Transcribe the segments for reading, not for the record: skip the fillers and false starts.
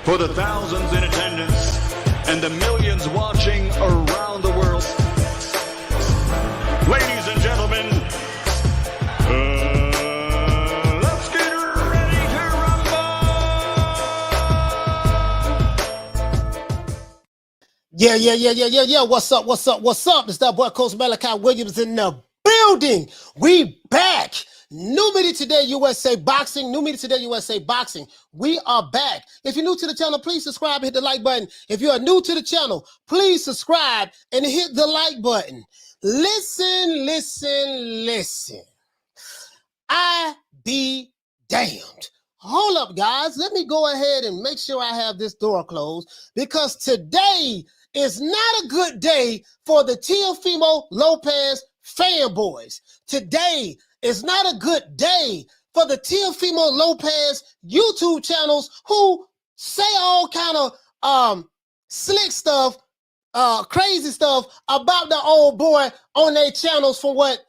For the thousands in attendance and the millions watching around the world, ladies and gentlemen, let's get ready to rumble! Yeah. What's up? It's that boy Coach Malachi Williams in the building. We back. New Media Today USA Boxing. New Media Today USA Boxing. We are back. If you're new to the channel, please subscribe and hit the like button. If you are new to the channel, please subscribe and hit the like button. Listen. I be damned. Hold up, guys. Let me go ahead and make sure I have this door closed, because today is not a good day for the Teofimo Lopez fanboys. Today is not a good day for the Teofimo Lopez YouTube channels who say all kind of slick stuff, crazy stuff about the old boy on their channels for what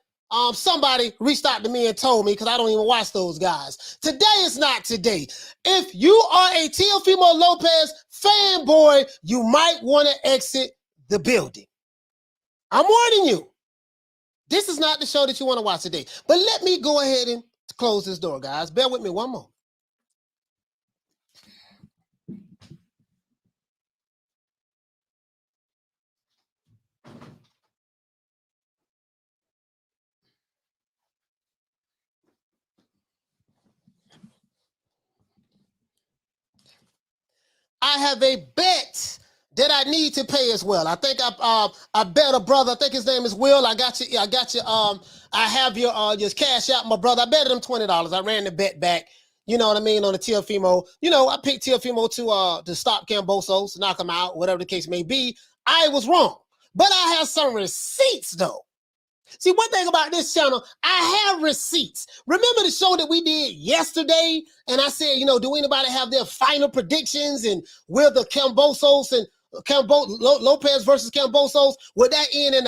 somebody reached out to me and told me, because I don't even watch those guys. Today is not today. If you are a Teofimo Lopez fanboy, you might want to exit the building. I'm warning you. This is not the show that you want to watch today. But let me go ahead and close this door, guys. Bear with me one moment. I have a bet that I need to pay as well. I think I bet a brother. I think his name is Will. I got you. I have your just cash out, my brother. I betted him $20. I ran the bet back. You know what I mean, on the Teofimo. You know, I picked Teofimo to stop Kambosos, knock him out, whatever the case may be. I was wrong, but I have some receipts though. See, one thing about this channel, I have receipts. Remember the show that we did yesterday? And I said, you know, do anybody have their final predictions? And will the Kambosos and Lopez versus Kambosos, would that end in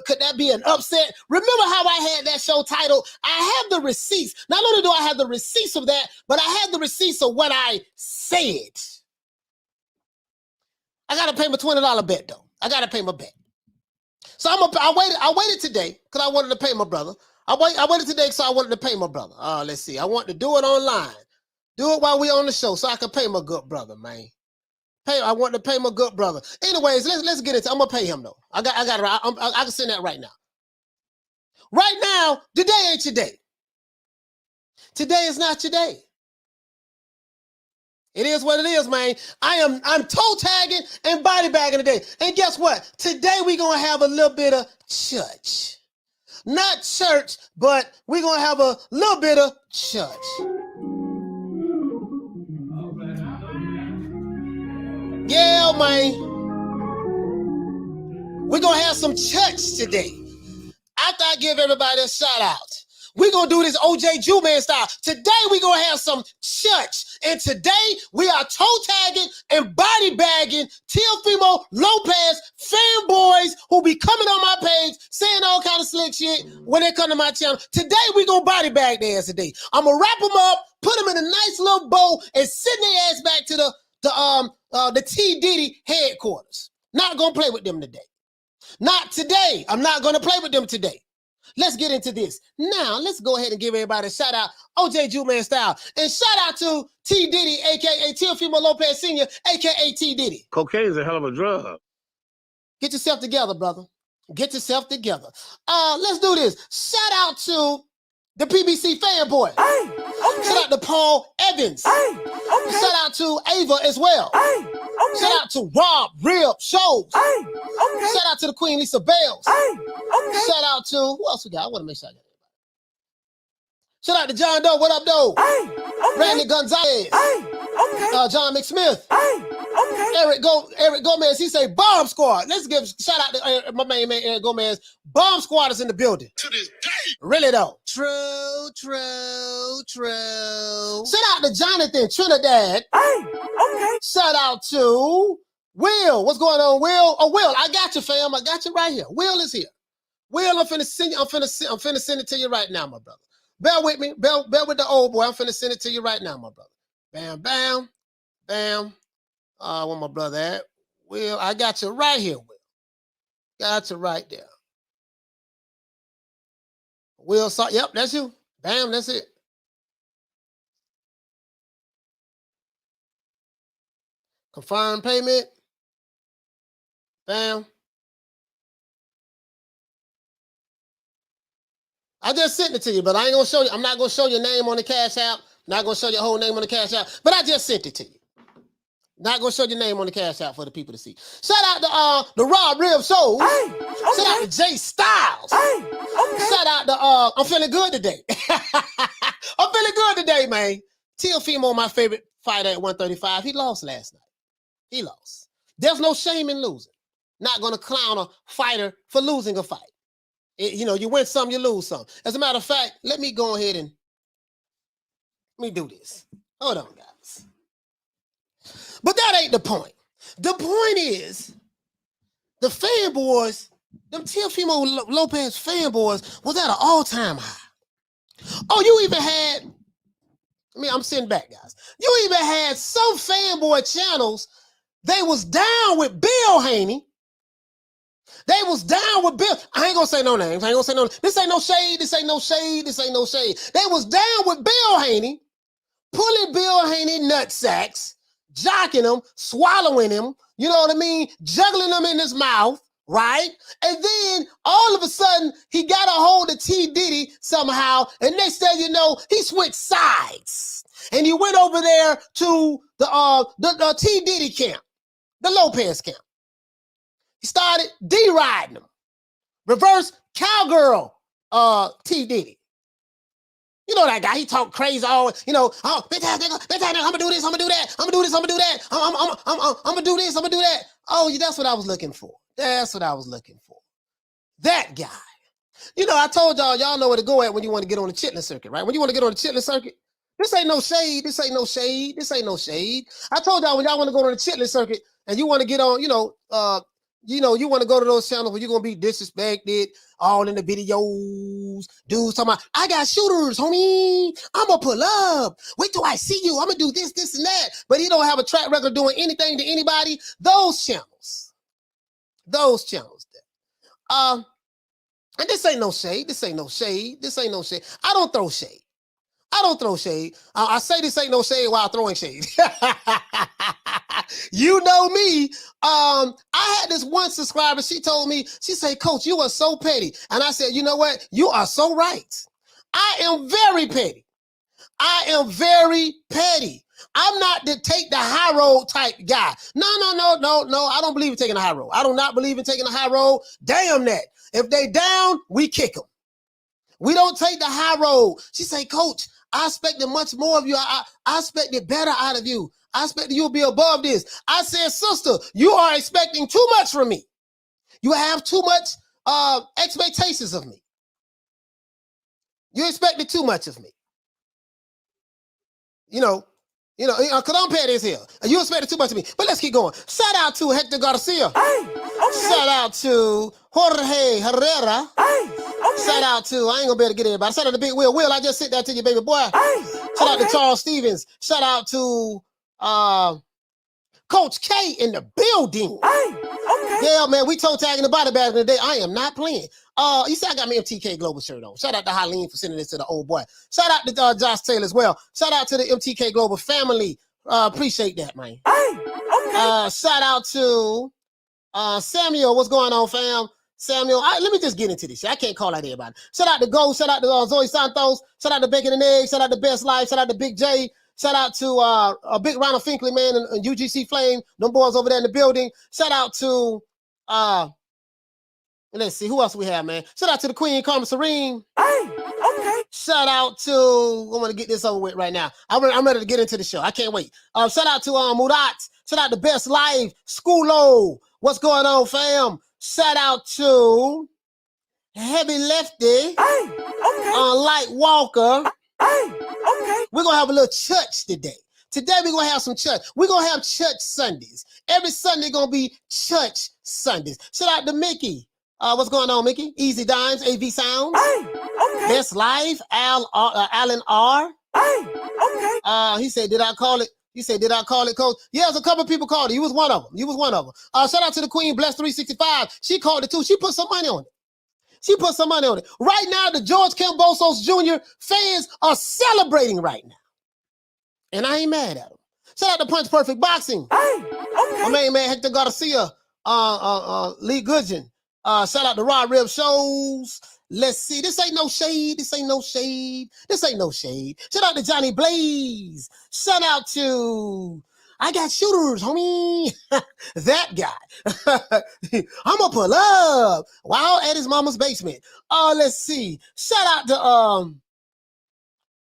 could that be an upset? Remember how I had that show titled? I have the receipts. Not only do I have the receipts of that, but I have the receipts of what I said. I got to pay my $20 bet though. I got to pay my bet. So I waited today because I wanted to pay my brother. I waited today because I wanted to pay my brother. Let's see. I want to do it online. Do it while we on the show so I can pay my good brother, man. I want to pay my good brother. Anyways, let's get into it. I'm gonna pay him though. I can send that right now. Right now, today ain't your day. Today is not your day. It is what it is, man. I'm toe tagging and body bagging today. And guess what? Today we're gonna have a little bit of church. Not church, but we're gonna have a little bit of church. Yeah, man. We're going to have some church today. After I give everybody a shout out, we're going to do this OJ Ju-Man style. Today, we're going to have some church. And today, we are toe tagging and body bagging Teofimo Lopez fanboys who be coming on my page saying all kind of slick shit when they come to my channel. Today, we're going to body bag their ass today. I'm going to wrap them up, put them in a nice little bow, and send their ass back to the T. Diddy headquarters. Not gonna play with them today. Not today. I'm not gonna play with them today. Let's get into this. Now, let's go ahead and give everybody a shout out, OJ Ju-Man style. And shout out to T. Diddy, aka Teofimo Lopez Sr., aka T. Diddy. Cocaine is a hell of a drug. Get yourself together, brother. Get yourself together. Let's do this. Shout out to the PBC fanboy. Hey, okay. Shout out to Paul Evans. Hey, okay. Shout out to Ava as well. Hey, okay. Shout out to Rob Rib Shows. Hey, okay. Shout out to the Queen Lisa Bells. Hey, okay. Shout out to, who else we got? I want to make sure I got everybody. Shout out to John Doe. What up, Doe? Hey, okay. Randy Gonzalez. Hey, okay. John McSmith. Hey, okay. Eric Gomez. He say Bomb Squad. Let's give shout out to my main man Eric Gomez. Bomb Squad is in the building. To this day. Really though. True. Shout out to Jonathan Trinidad. Hey, okay. Shout out to Will. What's going on, Will? Oh, Will, I got you, fam. I got you right here. Will is here. Will, I'm finna send it to you right now, my brother. Bear with me. Bear with the old boy. I'm finna send it to you right now, my brother. Bam, bam, bam, Where my brother at? Will, I got you right here, Will. Got you right there. Will, yep, that's you. Bam, that's it. Confirm payment. Bam. I just sent it to you, but I ain't gonna show you. I'm not gonna show your name on the Cash App. Not gonna show your whole name on the Cash App, but I just sent it to you. Not gonna show your name on the Cash App for the people to see. Shout out to the Raw Rib Shows. Hey, okay. Shout out to Jay Styles. Hey, okay. Shout out to I'm feeling good today. I'm feeling good today, man. Teofimo, my favorite fighter at 135. He lost last night. He lost. There's no shame in losing. Not gonna clown a fighter for losing a fight. You win some, you lose some. As a matter of fact, let me go ahead and let me do this. Hold on, guys. But that ain't the point. The point is, the fanboys, them Teofimo Lopez fanboys was at an all-time high. Oh, you even had, I'm sitting back, guys. You even had some fanboy channels, they was down with Bill Haney. They was down with Bill. I ain't gonna say no names. I ain't gonna say no. This ain't no shade. This ain't no shade. This ain't no shade. They was down with Bill Haney, pulling Bill Haney nutsacks, jocking him, swallowing him. You know what I mean? Juggling him in his mouth, right? And then all of a sudden he got a hold of T Diddy somehow, and next thing you know, he switched sides and he went over there to the T Diddy camp, the Lopez camp. He started deriding him. Reverse cowgirl T Diddy. You know that guy, he talk crazy always, bitch ass nigga, I'm gonna do this, I'm gonna do that, I'm gonna do this, I'm gonna do that, I'm gonna do this, I'm gonna do that. Oh, that's what I was looking for. That's what I was looking for. That guy. I told y'all know where to go at when you want to get on the chitlin circuit, right? When you want to get on the chitlin circuit, this ain't no shade, this ain't no shade, this ain't no shade. I told y'all when y'all want to go on the chitlin circuit and you want to get on, you want to go to those channels where you're going to be disrespected, all in the videos, dudes talking about, I got shooters, homie. I'm going to pull up. Wait till I see you. I'm going to do this, this, and that. But he don't have a track record doing anything to anybody. Those channels. And this ain't no shade. This ain't no shade. This ain't no shade. I don't throw shade. I say this ain't no shade while throwing shade. You know me. I had this one subscriber. She told me, she said, Coach, you are so petty. And I said, you know what? You are so right. I am very petty. I'm not the take the high road type guy. No. I don't believe in taking the high road. I do not believe in taking the high road. Damn that. If they down, we kick them. We don't take the high road. She say, Coach, I expected much more of you. I expected better out of you. I expected you'll be above this. I said, sister, you are expecting too much from me. You have too much expectations of me. You expected too much of me. Because I'm petty as hell. You expected too much of me. But let's keep going. Shout out to Hector Garcia. Hey, okay. Shout out to Jorge Herrera. Hey, okay. Shout out to, I ain't gonna be able to get everybody. Shout out to Big Will. Will, I just sent that to you, baby boy. Hey, Shout out to Charles Stevens. Shout out to Coach K in the building. Hey, okay. Yeah, man, we toe tagging the body bag today. I am not playing. You see, I got my MTK Global shirt on. Shout out to Harleen for sending this to the old boy. Shout out to Josh Taylor as well. Shout out to the MTK Global family. Appreciate that, man. Hey, okay. Shout out to Samuel. What's going on, fam? Samuel, let me just get into this. I can't call out everybody. Shout out to Go. Shout out to Zoe Santos. Shout out to Bacon and Eggs. Shout out to Best Life. Shout out to Big J. Shout out to a big Ronald Finkley, man, and UGC Flame. Them boys over there in the building. Shout out to let's see, who else we have, man? Shout out to the Queen, Carmen Serene. Hey, okay. Shout out to, I'm going to get this over with right now. I'm ready to get into the show. I can't wait. Shout out to Murat. Shout out to Best Life, Schoolo. What's going on, fam? Shout out to Heavy Lefty. Hey, okay. Light Walker. Hey, okay. We're going to have a little church today. Today, we're going to have some church. We're going to have church Sundays. Every Sunday going to be church Sundays. Shout out to Mickey. What's going on, Mickey? Easy Dimes, AV Sounds. Hey, okay. Best Life, Alan R. Hey, okay. He said, did I call it? He said, did I call it, coach? Yeah, there's a couple of people called it. You was one of them. You was one of them. Shout out to the Queen, Bless 365. She called it too. She put some money on it. She put some money on it. Right now, the George Kambosos Jr. fans are celebrating right now. And I ain't mad at them. Shout out to Punch Perfect Boxing. Hey, okay. My main man, Hector Garcia, Lee Goodgen. Shout out to Rod Rib Shows. Let's see. This ain't no shade. This ain't no shade. This ain't no shade. Shout out to Johnny Blaze. Shout out to I got shooters, homie. That guy. I'm gonna pull up. Wow, at his mama's basement. Let's see. Shout out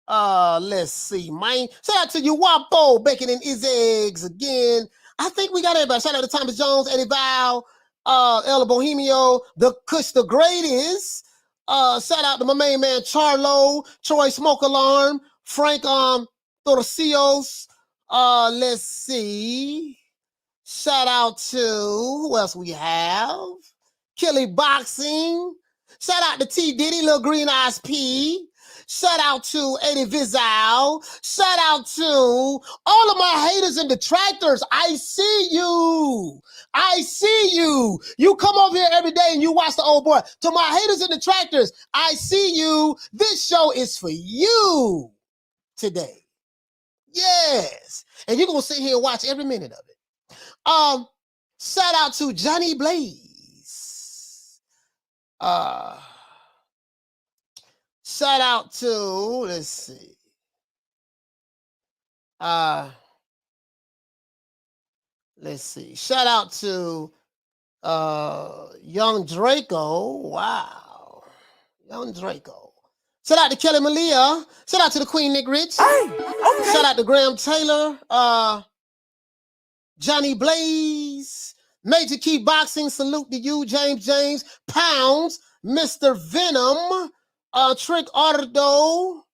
to let's see, man. Shout out to you, Wapo, Bacon and His Eggs again. I think we got everybody. Shout out to Thomas Jones, Eddie Val, Ella Bohemio, the Kush the Greatest. Shout out to my main man Charlo, Troy Smoke Alarm, Frank Torcios. Let's see. Shout out to who else we have? Kelly Boxing. Shout out to T Diddy, Little Green Eyes P. Shout out to Eddie Vizal. Shout out to all of my haters and detractors. I see you. I see you. You come over here every day and you watch the old boy. To my haters and detractors, I see you. This show is for you today. Yes. And you're going to sit here and watch every minute of it. Shout out to Johnny Blaze. Shout out to, let's see. Let's see. Shout out to Young Draco. Wow. Young Draco. Shout out to Kelly Malia. Shout out to the Queen Nick Rich. Hey, okay. Shout out to Graham Taylor. Johnny Blaze. Major Key Boxing. Salute to you, James Pounds. Mr. Venom. Trick Ardo,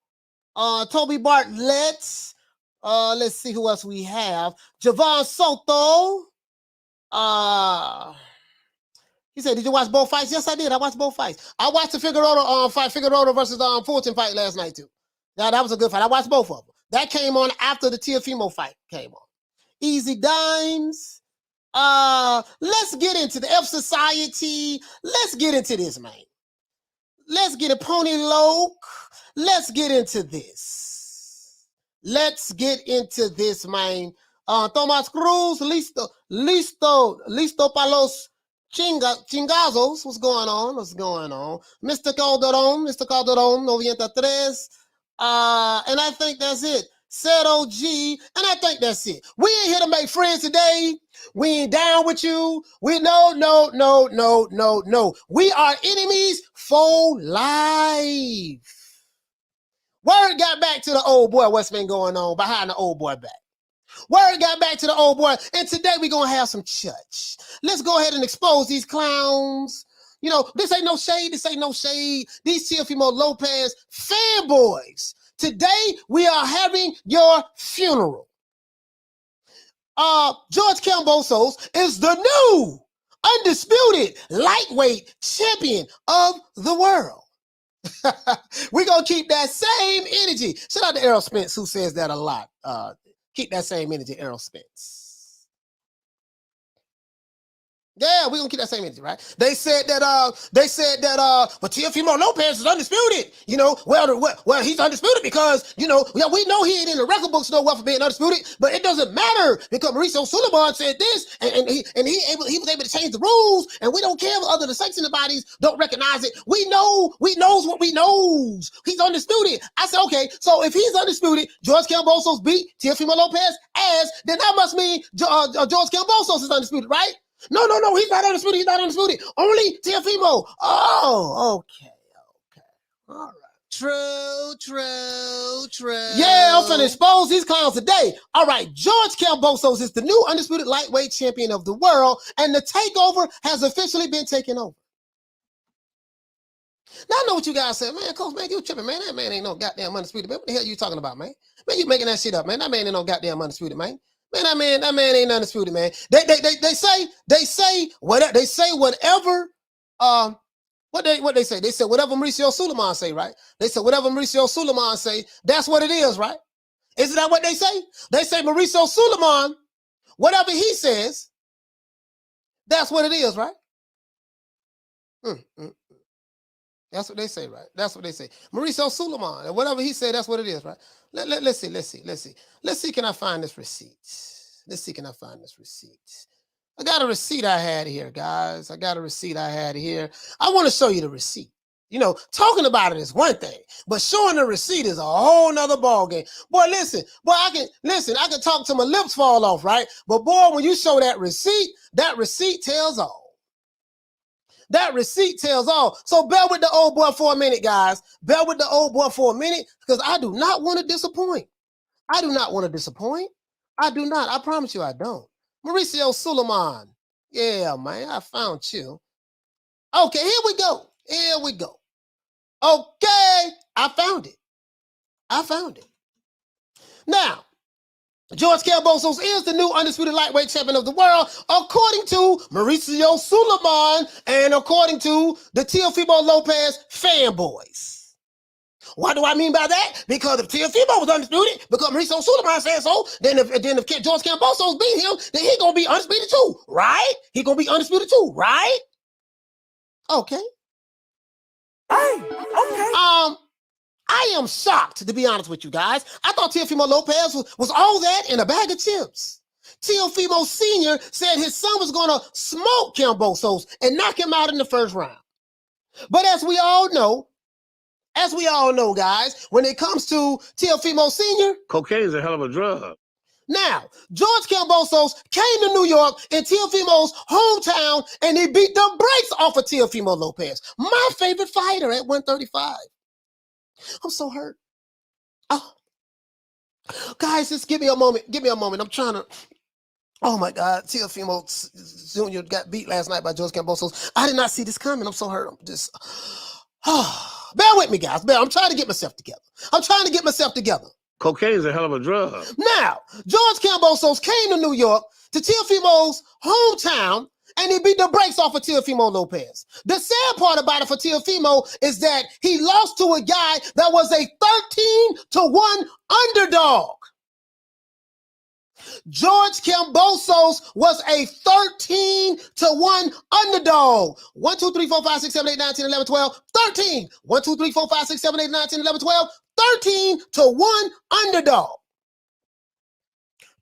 Toby Bartlett. Let's see who else we have. Javon Soto. He said, did you watch both fights? Yes, I did. I watched both fights. I watched the Figueroa fight, Figueroa versus Fulton fight last night too. Now that was a good fight. I watched both of them. That came on after the Teofimo fight came on. Easy Dimes. Let's get into the F Society. Let's get into this, man. Let's get a Pony Loke. Let's get into this. Let's get into this, man. Tomas Cruz, listo palos chingazos. What's going on? What's going on? Mr. Calderon, 93. And I think that's it. Said OG, and I think that's it. We ain't here to make friends today. We ain't down with you. We no. We are enemies for life. Word got back to the old boy. What's been going on behind the old boy back? Word got back to the old boy, and today we're gonna have some church. Let's go ahead and expose these clowns. You know, this ain't no shade. This ain't no shade. These Teofimo Lopez fanboys. Today, we are having your funeral. George Kambosos is the new undisputed lightweight champion of the world. We're going to keep that same energy. Shout out to Errol Spence, who says that a lot. Keep that same energy, Errol Spence. Yeah, we're gonna keep that same energy, right? They said that but Teofimo Lopez is undisputed. You know, well, he's undisputed because, you know, yeah, we know he ain't in the record books no well for being undisputed, but it doesn't matter because Mauricio Suleiman said this, and he was able to change the rules, and we don't care if other the sanctioning bodies don't recognize it. We knows what we knows. He's undisputed. I said, okay, so if he's undisputed, George Kambosos beat Teofimo Lopez ass, then that must mean George Kambosos is undisputed, right? No, he's not undisputed. He's not undisputed. Only Teofimo. Oh, okay. All right. True. Yeah, I'm finna expose these clowns today. All right, George Kambosos is the new undisputed lightweight champion of the world, and the takeover has officially been taken over. Now I know what you guys said, man. Coach, man, you tripping, man. That man ain't no goddamn undisputed, man. What the hell you talking about, man? Man, you making that shit up, man. That man ain't no goddamn undisputed, man. Man, that man ain't undisputed, man. They say whatever. What they say? They said whatever Mauricio Suleiman say, right? They said whatever Mauricio Suleiman say, that's what it is, right? Isn't that what they say? They say Mauricio Suleiman, whatever he says, that's what it is, right? That's what they say, right? That's what they say. Mauricio Suleiman, whatever he said, that's what it is, right? Let's see, can I find this receipt? Let's see, can I find this receipt? I got a receipt I had here, guys. I got a receipt I had here. I want to show you the receipt. You know, talking about it is one thing, but showing the receipt is a whole nother ballgame. Boy, listen, I can talk till my lips fall off, right? But boy, when you show that receipt tells all. That receipt tells all. So bear with the old boy for a minute, guys. Bear with the old boy for a minute, because I do not want to disappoint. I do not want to disappoint. I do not. I promise you I don't. Mauricio Suleiman. Yeah, man, I found you. Okay, here we go. Here we go. Okay, I found it. I found it. Now, George Kambosos is the new undisputed lightweight champion of the world, according to Mauricio Suleiman and according to the Teofimo Lopez fanboys. What do I mean by that? Because if Teofimo was undisputed, because Mauricio Suleiman said so, then if George Kambosos beat him, then he's going to be undisputed too, right? He's going to be undisputed too, right? Okay. Hey, okay. I am shocked, to be honest with you guys. I thought Teofimo Lopez was all that in a bag of chips. Teofimo Sr. said his son was going to smoke Kambosos and knock him out in the first round. But as we all know, guys, when it comes to Teofimo Sr., cocaine is a hell of a drug. Now, George Kambosos came to New York in Teofimo's hometown, and he beat the brakes off of Teofimo Lopez, my favorite fighter at 135. I'm so hurt. Oh, guys, just give me a moment. Give me a moment. I'm trying to. Oh my God, Teofimo Jr. got beat last night by George Kambosos. I did not see this coming. I'm so hurt. I'm just. Bear with me, guys. I'm trying to get myself together. Cocaine is a hell of a drug. Now, George Kambosos came to New York, to Teofimo's hometown, and he beat the brakes off of Teofimo Lopez. The sad part about it for Teofimo is that he lost to a guy that was a 13-1 underdog. George Kambosos was a 13-1 underdog. 1, 2, 3, 4, 5, 6, 7, 8, 9, 10, 11, 12, 13. 1, 2, 3, 4, 5, 6, 7, 8, 9, 10, 11, 12, 13-1 underdog.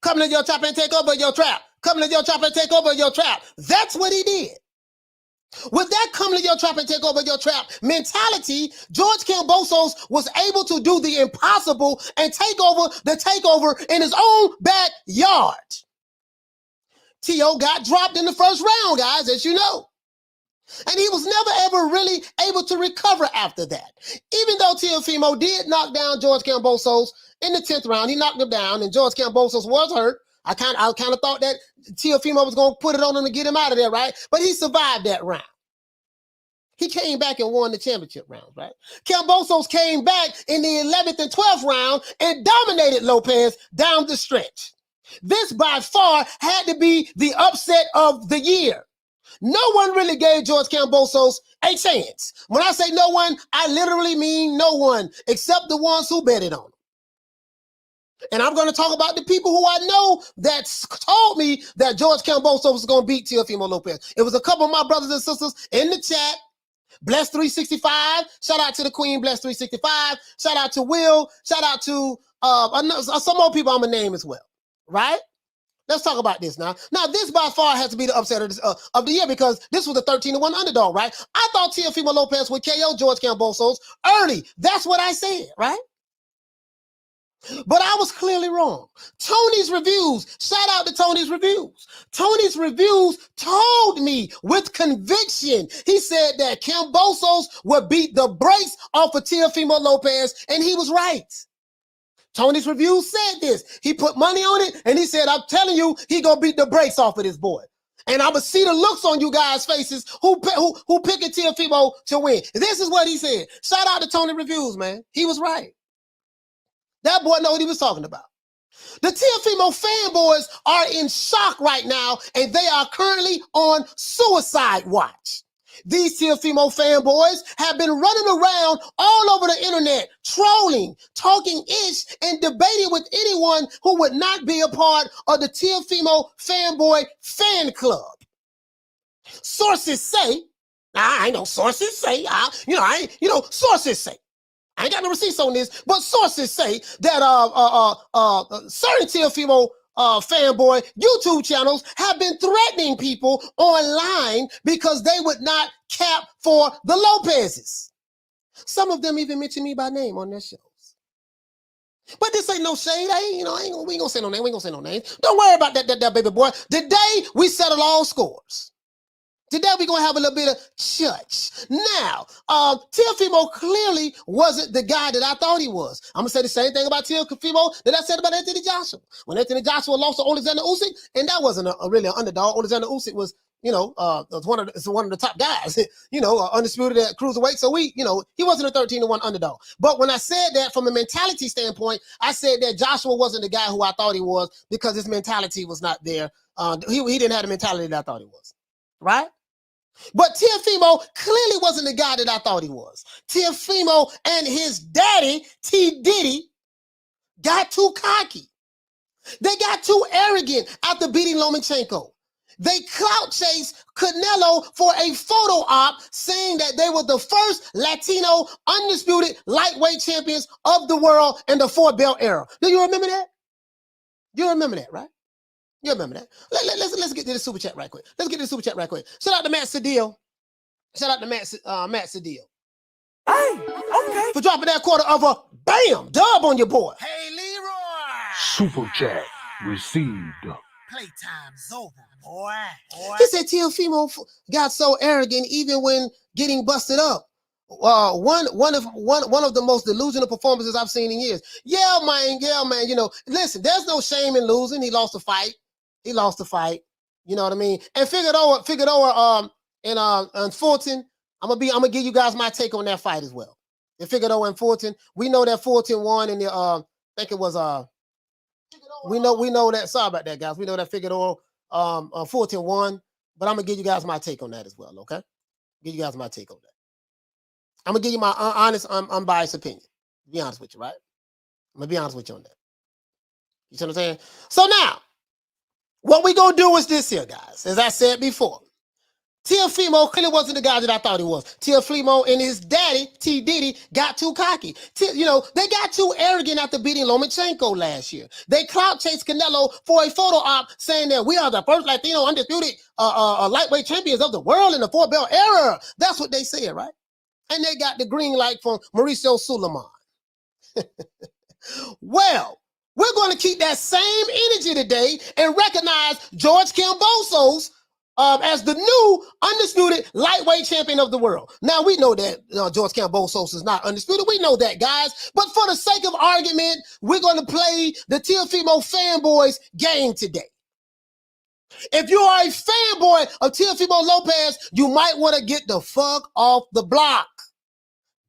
Coming to your trap and take over your trap. Coming to your trap and take over your trap. That's what he did. With that coming to your trap and take over your trap mentality, George Kambosos was able to do the impossible and take over the takeover in his own backyard. Teo got dropped in the first round, guys, as you know. And he was never ever really able to recover after that. Even though Teofimo did knock down George Kambosos in the 10th round, he knocked him down, and George Kambosos was hurt. I kind of thought that Teofimo was going to put it on him to get him out of there, right? But he survived that round. He came back and won the championship round, right? Kambosos came back in the 11th and 12th round and dominated Lopez down the stretch. This by far had to be the upset of the year. No one really gave George Kambosos a chance. When I say no one, I literally mean no one, except the ones who betted on him. And I'm going to talk about the people who I know that told me that George Kambosos was going to beat Teofimo Lopez. It was a couple of my brothers and sisters in the chat. Bless 365. Shout out to the Queen, Bless 365. Shout out to Will. Shout out to some more people I'm going to name as well. Right? Let's talk about this now. Now, this by far has to be the upset of the year, because this was a 13-1 underdog, right? I thought Teofimo Lopez would KO George Kambosos early. That's what I said, right? But I was clearly wrong. Tony's Reviews, shout out to Tony's Reviews. Tony's Reviews told me with conviction, he said that Kambosos would beat the brakes off of Teofimo Lopez, and he was right. Tony's Reviews said this. He put money on it, and he said, I'm telling you, he gonna beat the brakes off of this boy. And I'm gonna see the looks on you guys' faces who picking Teofimo to win. This is what he said. Shout out to Tony Reviews, man. He was right. That boy know what he was talking about. The Teofimo fanboys are in shock right now, and they are currently on suicide watch. These Teofimo fanboys have been running around all over the internet, trolling, talking ish, and debating with anyone who would not be a part of the Teofimo fanboy fan club. Sources say, I know sources say, sources say. I ain't got no receipts on this, but sources say that certain Teofimo fanboy YouTube channels have been threatening people online because they would not cap for the Lopezes. Some of them even mention me by name on their shows. But this ain't no shade. We ain't gonna say no name. We ain't gonna say no names. Don't worry about that baby boy. Today we settle all scores. Today we're going to have a little bit of church. Now, Teofimo clearly wasn't the guy that I thought he was. I'm going to say the same thing about Teofimo that I said about Anthony Joshua. When Anthony Joshua lost to Alexander Usyk, and that wasn't really an underdog. Alexander Usyk was, one of the top guys, undisputed at cruiserweight. So he wasn't a 13-1 underdog. But when I said that from a mentality standpoint, I said that Joshua wasn't the guy who I thought he was because his mentality was not there. He didn't have the mentality that I thought he was. Right? But Teofimo clearly wasn't the guy that I thought he was. Teofimo and his daddy, T. Diddy, got too cocky. They got too arrogant after beating Lomachenko. They clout chased Canelo for a photo op saying that they were the first Latino undisputed lightweight champions of the world in the 4-belt era. Do you remember that? You remember that, right? You remember that? Let's get to the super chat right quick. Shout out to Matt Sedil. Matt Sedil. Hey, okay. For dropping that quarter of a bam dub on your boy. Hey, Leroy. Super chat received. Playtime's over, boy. He said Teofimo got so arrogant even when getting busted up. One of the most delusional performances I've seen in years. Yeah, man. Listen, there's no shame in losing. He lost the fight. You know what I mean? And Figueroa, and Fulton, I'm gonna give you guys my take on that fight as well. And Figueroa and Fulton, we know that Fulton won in the I think it was we know that. Sorry about that, guys. We know that Figueroa Fulton won, but I'm gonna give you guys my take on that as well. Okay, give you guys my take on that. I'm gonna give you my honest, unbiased opinion. To be honest with you, right? I'm gonna be honest with you on that. You see what I'm saying? So now, what we gonna do is this here, guys. As I said before, Teofimo clearly wasn't the guy that I thought he was. Teofimo and his daddy, T. Diddy, got too cocky. They got too arrogant after beating Lomachenko last year. They clout chased Canelo for a photo op saying that we are the first Latino undisputed lightweight champions of the world in the 4-belt era. That's what they said, right? And they got the green light from Mauricio Suleiman. Well, we're going to keep that same energy today and recognize George Kambosos as the new undisputed lightweight champion of the world. Now, we know that George Kambosos is not undisputed. We know that, guys. But for the sake of argument, we're going to play the Teofimo fanboys game today. If you are a fanboy of Teofimo Lopez, you might want to get the fuck off the block.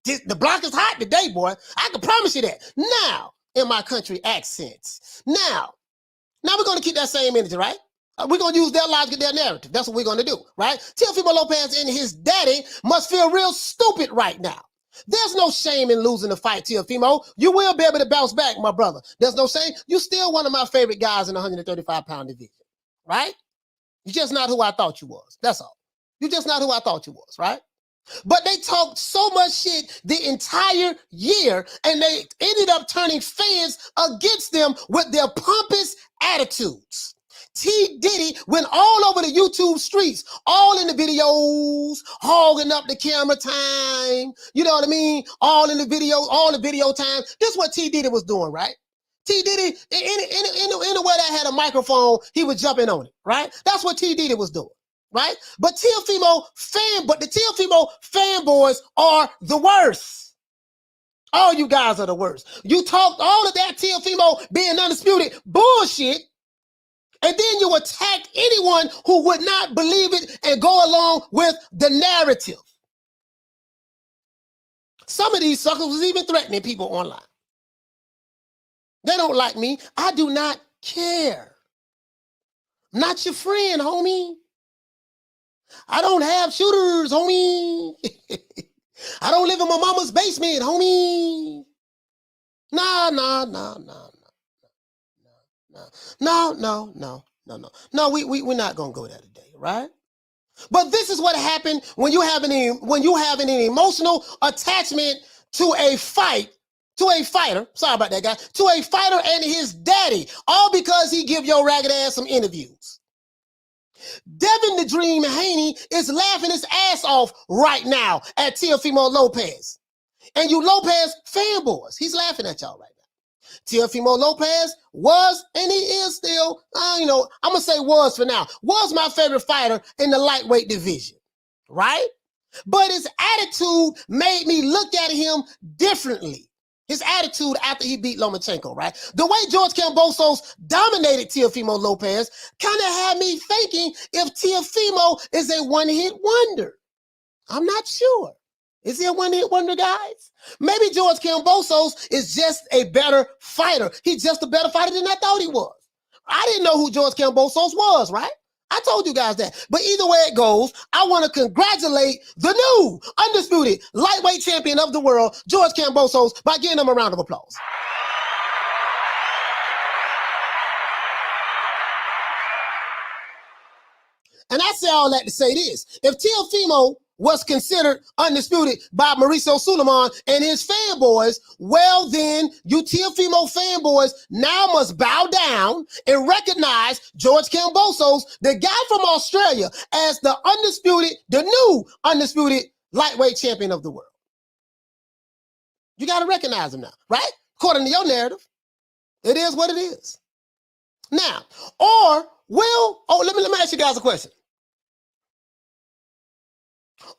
The block is hot today, boy. I can promise you that. Now, in my country accents. Now we're going to keep that same energy, right? We're going to use their logic, their narrative. That's what we're going to do, right? Teofimo Lopez and his daddy must feel real stupid right now. There's no shame in losing the fight, Teofimo. You will be able to bounce back, my brother. There's no shame. You're still one of my favorite guys in the 135-pound division, right? You're just not who I thought you was. That's all. You're just not who I thought you was, right? But they talked so much shit the entire year, and they ended up turning fans against them with their pompous attitudes. T. Diddy went all over the YouTube streets, all in the videos, hogging up the camera time. You know what I mean? All in the videos, all the video time. This is what T. Diddy was doing, right? T. Diddy, anywhere that had a microphone, he was jumping on it, right? That's what T. Diddy was doing. Right? But the Teofimo fanboys are the worst. All you guys are the worst. You talked all of that Teofimo being undisputed bullshit, and then you attacked anyone who would not believe it and go along with the narrative. Some of these suckers was even threatening people online. They don't like me. I do not care. I'm not your friend, homie. I don't have shooters, homie. I don't live in my mama's basement, homie. No, we're not gonna go there today, right? But this is what happened when you have an emotional attachment to a fighter. Sorry about that, guy. To a fighter and his daddy, all because he give your ragged ass some interviews. Devin the Dream Haney is laughing his ass off right now at Teofimo Lopez. And you Lopez fanboys, he's laughing at y'all right now. Teofimo Lopez was, and he is still, I'm going to say was for now, was my favorite fighter in the lightweight division, right? But his attitude made me look at him differently. His attitude after he beat Lomachenko, right? The way George Kambosos dominated Teofimo Lopez kind of had me thinking if Teofimo is a one-hit wonder. I'm not sure. Is he a one-hit wonder, guys? Maybe George Kambosos is just a better fighter. He's just a better fighter than I thought he was. I didn't know who George Kambosos was, right? I told you guys that. But either way it goes, I want to congratulate the new, undisputed lightweight champion of the world, George Kambosos, by giving him a round of applause. And I say all that to say this. If Teofimo was considered undisputed by Mauricio Suleiman and his fanboys, well then, you Teofimo fanboys now must bow down and recognize George Kambosos, the guy from Australia, as the new undisputed lightweight champion of the world. You got to recognize him now, right? According to your narrative, it is what it is. Now, let me ask you guys a question.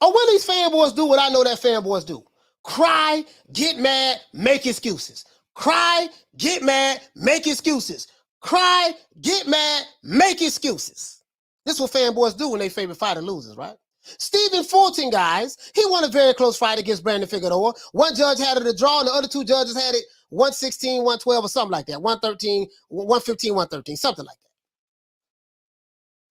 Or will these fanboys do what I know that fanboys do? Cry, get mad, make excuses. Cry, get mad, make excuses. Cry, get mad, make excuses. This is what fanboys do when their favorite fighter loses, right? Stephen Fulton, guys, he won a very close fight against Brandon Figueroa. One judge had it a draw, and the other two judges had it 116, 112, or something like that. 113, 115, 113, something like that.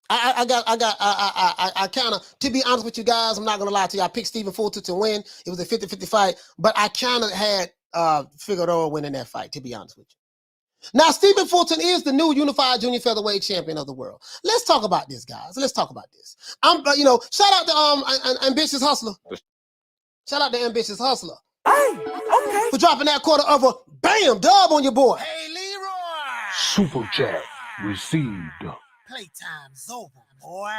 I kind of, to be honest with you guys, I'm not going to lie to you. I picked Stephen Fulton to win. It was a 50-50 fight, but I kind of had Figueroa winning that fight, to be honest with you. Now, Stephen Fulton is the new unified junior featherweight champion of the world. Let's talk about this, guys. Let's talk about this. Shout out to Ambitious Hustler. Shout out to Ambitious Hustler. Hey, okay. For dropping that quarter of a bam dub on your boy. Hey, Leroy! Super chat received. Playtime's over, boy.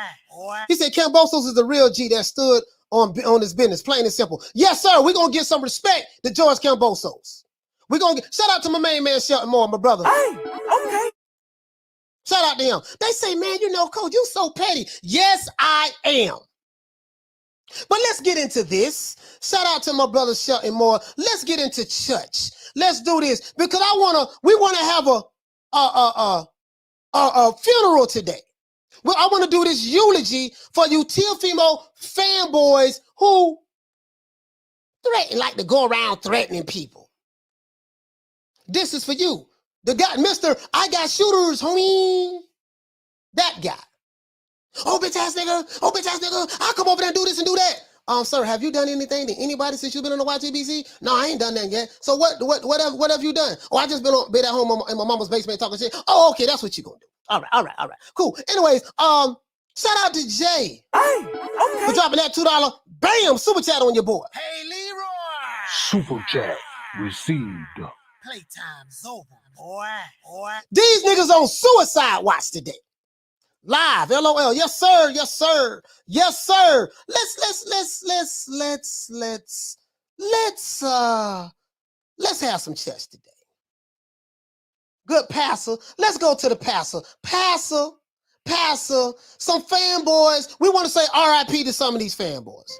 He said Kambosos is the real G that stood on his business, plain and simple. Yes, sir. We're going to give some respect to George Kambosos. We're going to shout out to my main man, Shelton Moore, my brother. Hey, okay. Shout out to him. They say, man, Coach, you so petty. Yes, I am. But let's get into this. Shout out to my brother, Shelton Moore. Let's get into church. Let's do this because we want to have a funeral today. Well, I want to do this eulogy for you Teofimo fanboys who like to go around threatening people. This is for you. The guy, Mr. I got shooters, homie. That guy. Oh, bitch ass nigga. I'll come over there and do this and do that. Sir, have you done anything to anybody since you've been on the YTBC? No, I ain't done that yet. So what have you done? Oh, I just been at home in my mama's basement talking shit. Oh, okay, that's what you gonna do. All right. Cool. Anyways, shout out to Jay. Hey, okay. For dropping that $2 bam super chat on your boy. Hey, Leroy! Super chat received. Playtime's over, boy. These niggas on suicide watch today. Live, LOL. Yes, sir. Let's have some chess today. Good passer. Let's go to the passer. Passer. Some fanboys. We want to say RIP to some of these fanboys.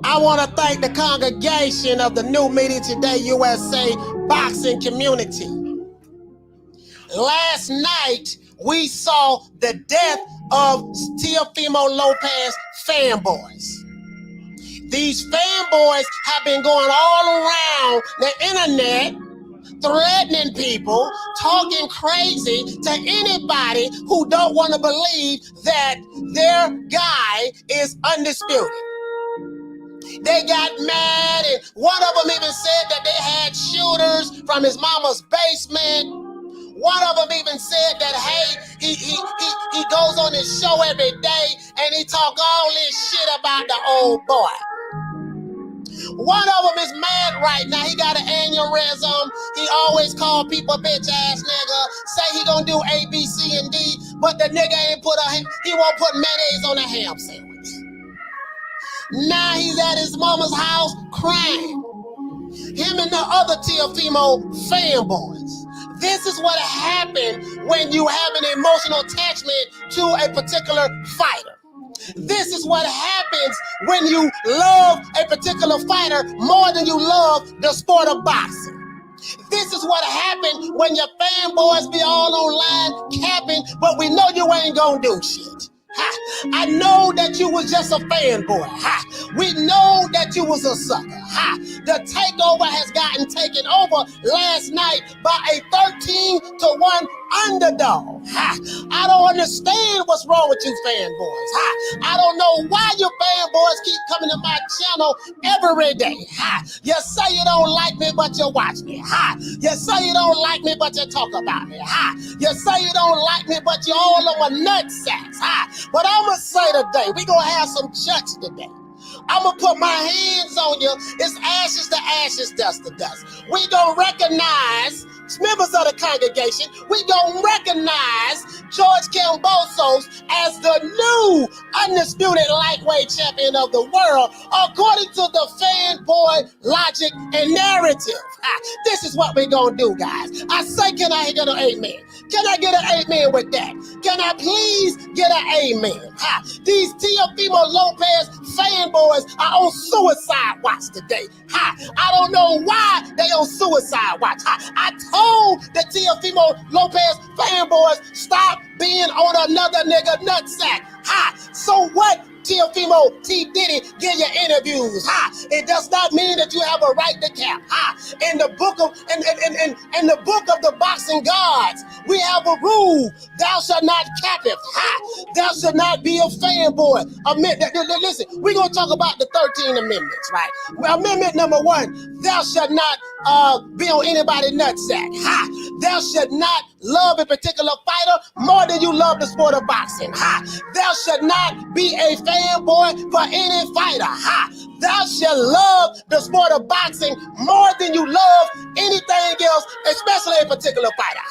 I want to thank the congregation of the New Media Today USA boxing community. Last night, we saw the death of Teofimo Lopez fanboys. These fanboys have been going all around the internet threatening people, talking crazy to anybody who don't want to believe that their guy is undisputed. They got mad, and one of them even said that they had shooters from his mama's basement. One of them even said that, hey, he goes on his show every day and he talk all this shit about the old boy. One of them is mad right now. He got an aneurysm. He always call people bitch ass nigga. Say he gonna do A, B, C, and D, but the nigga he won't put mayonnaise on a ham sandwich. Now he's at his mama's house crying. Him and the other Teofimo fanboys. This is what happened when you have an emotional attachment to a particular fighter. This is what happens when you love a particular fighter more than you love the sport of boxing. This is what happened when your fanboys be all online capping, but we know you ain't gonna do shit. Ha. I know that you was just a fanboy. Ha. We know that you was a sucker. Ha. The takeover has gotten taken over last night by a 13-1 underdog. Ha. I don't understand what's wrong with you fanboys. Ha. I don't know why you fanboys keep coming to my channel every day. Ha. You say you don't like me, but you watch me. Ha. You say you don't like me, but you talk about me. Ha. You say you don't like me, but you all on my nutsacks. Ha. But I'ma say today, we gonna have some church today. I'ma put my hands on you. It's ashes to ashes, dust to dust. We gonna recognize members of the congregation. We gonna recognize George Kambosos as the new undisputed lightweight champion of the world, according to the fanboy logic and narrative. This is what we gonna do, guys. I say, can I get an amen? Can I get an amen with that? Can I please get an amen? These Teofimo Lopez fanboys are on suicide watch today. I don't know why they on suicide watch. I told the Teofimo Lopez fanboys, stop being on another nigga nutsack. So what? Teofimo T. Diddy give you interviews. It does not mean that you have a right to cap. In the book of in the book of the boxing gods, we have a rule: thou shalt not captive. Thou shalt not be a fanboy. Listen, we're gonna talk about the 13 amendments, right? Amendment number 1: thou shalt not be on anybody's nutsack. Thou shalt not love a particular fighter more than you love the sport of boxing. Thou shalt not be a fanboy for any fighter. Thou shalt love the sport of boxing more than you love anything else, especially a particular fighter.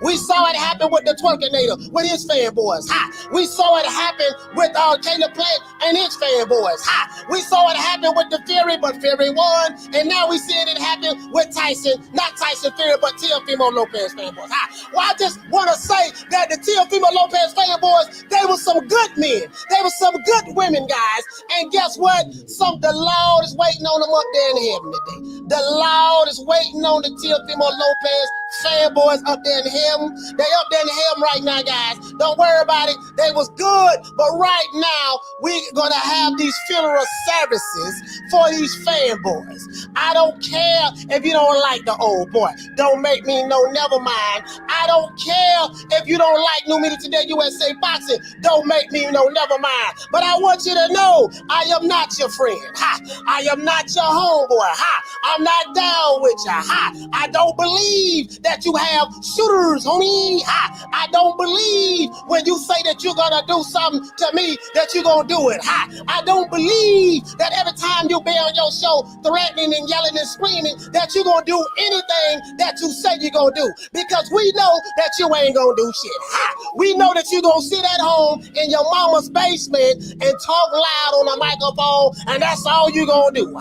We saw it happen with the Twerkinator, with his fanboys. We saw it happen with Caleb Plant and his fanboys. We saw it happen with the Fury, but Fury won. And now we seeing it happen with Tyson, not Tyson Fury, but Teofimo Lopez fanboys. Well, I just want to say that the Teofimo Lopez fanboys, they were some good men. They were some good women, guys. And guess what? The Lord is waiting on them up there in heaven today. The Lord is waiting on the Teofimo Lopez fanboys up there in heaven. They up there in heaven right now, guys. Don't worry about it. They was good, but right now we're gonna have these funeral services for these fanboys. I don't care if you don't like the old boy. Don't make me know, never mind. I don't care if you don't like New Media Today USA Boxing. Don't make me know, never mind. But I want you to know, I am not your friend. I am not your homeboy. I'm not down with you. I don't believe that you have shooters, homie. I don't believe when you say that you're gonna do something to me that you're gonna do it. I don't believe that every time you be on your show threatening and yelling and screaming that you're gonna do anything that you say you're gonna do, because we know that you ain't gonna do shit. We know that you're gonna sit at home in your mama's basement and talk loud on a microphone, and that's all you're gonna do.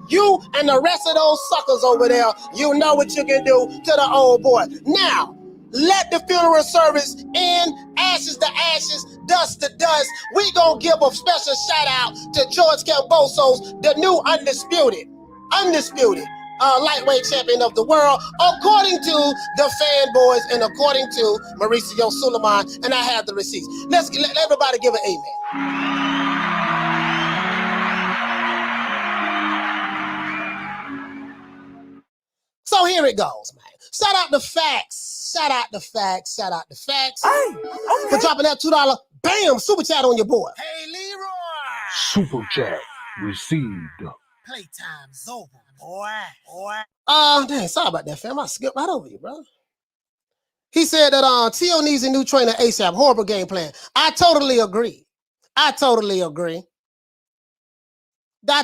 You and the rest of those suckers over there, you know what you can do to the old boy. Now, let the funeral service end, ashes to ashes, dust to dust. We gonna give a special shout out to George Kambosos, the new undisputed lightweight champion of the world, according to the fanboys and according to Mauricio Suleiman, and I have the receipts. Let everybody give an amen. So here it goes, man. Shout out the facts. Shout out the facts. Shout out the facts. Hey, For okay. dropping that $2, bam, super chat on your boy. Hey, Leroy. Super chat received. Playtime's over, boy. Dang, sorry about that, fam. I skipped right over you, bro. He said that Teo needs a new trainer ASAP. Horrible game plan. I totally agree. That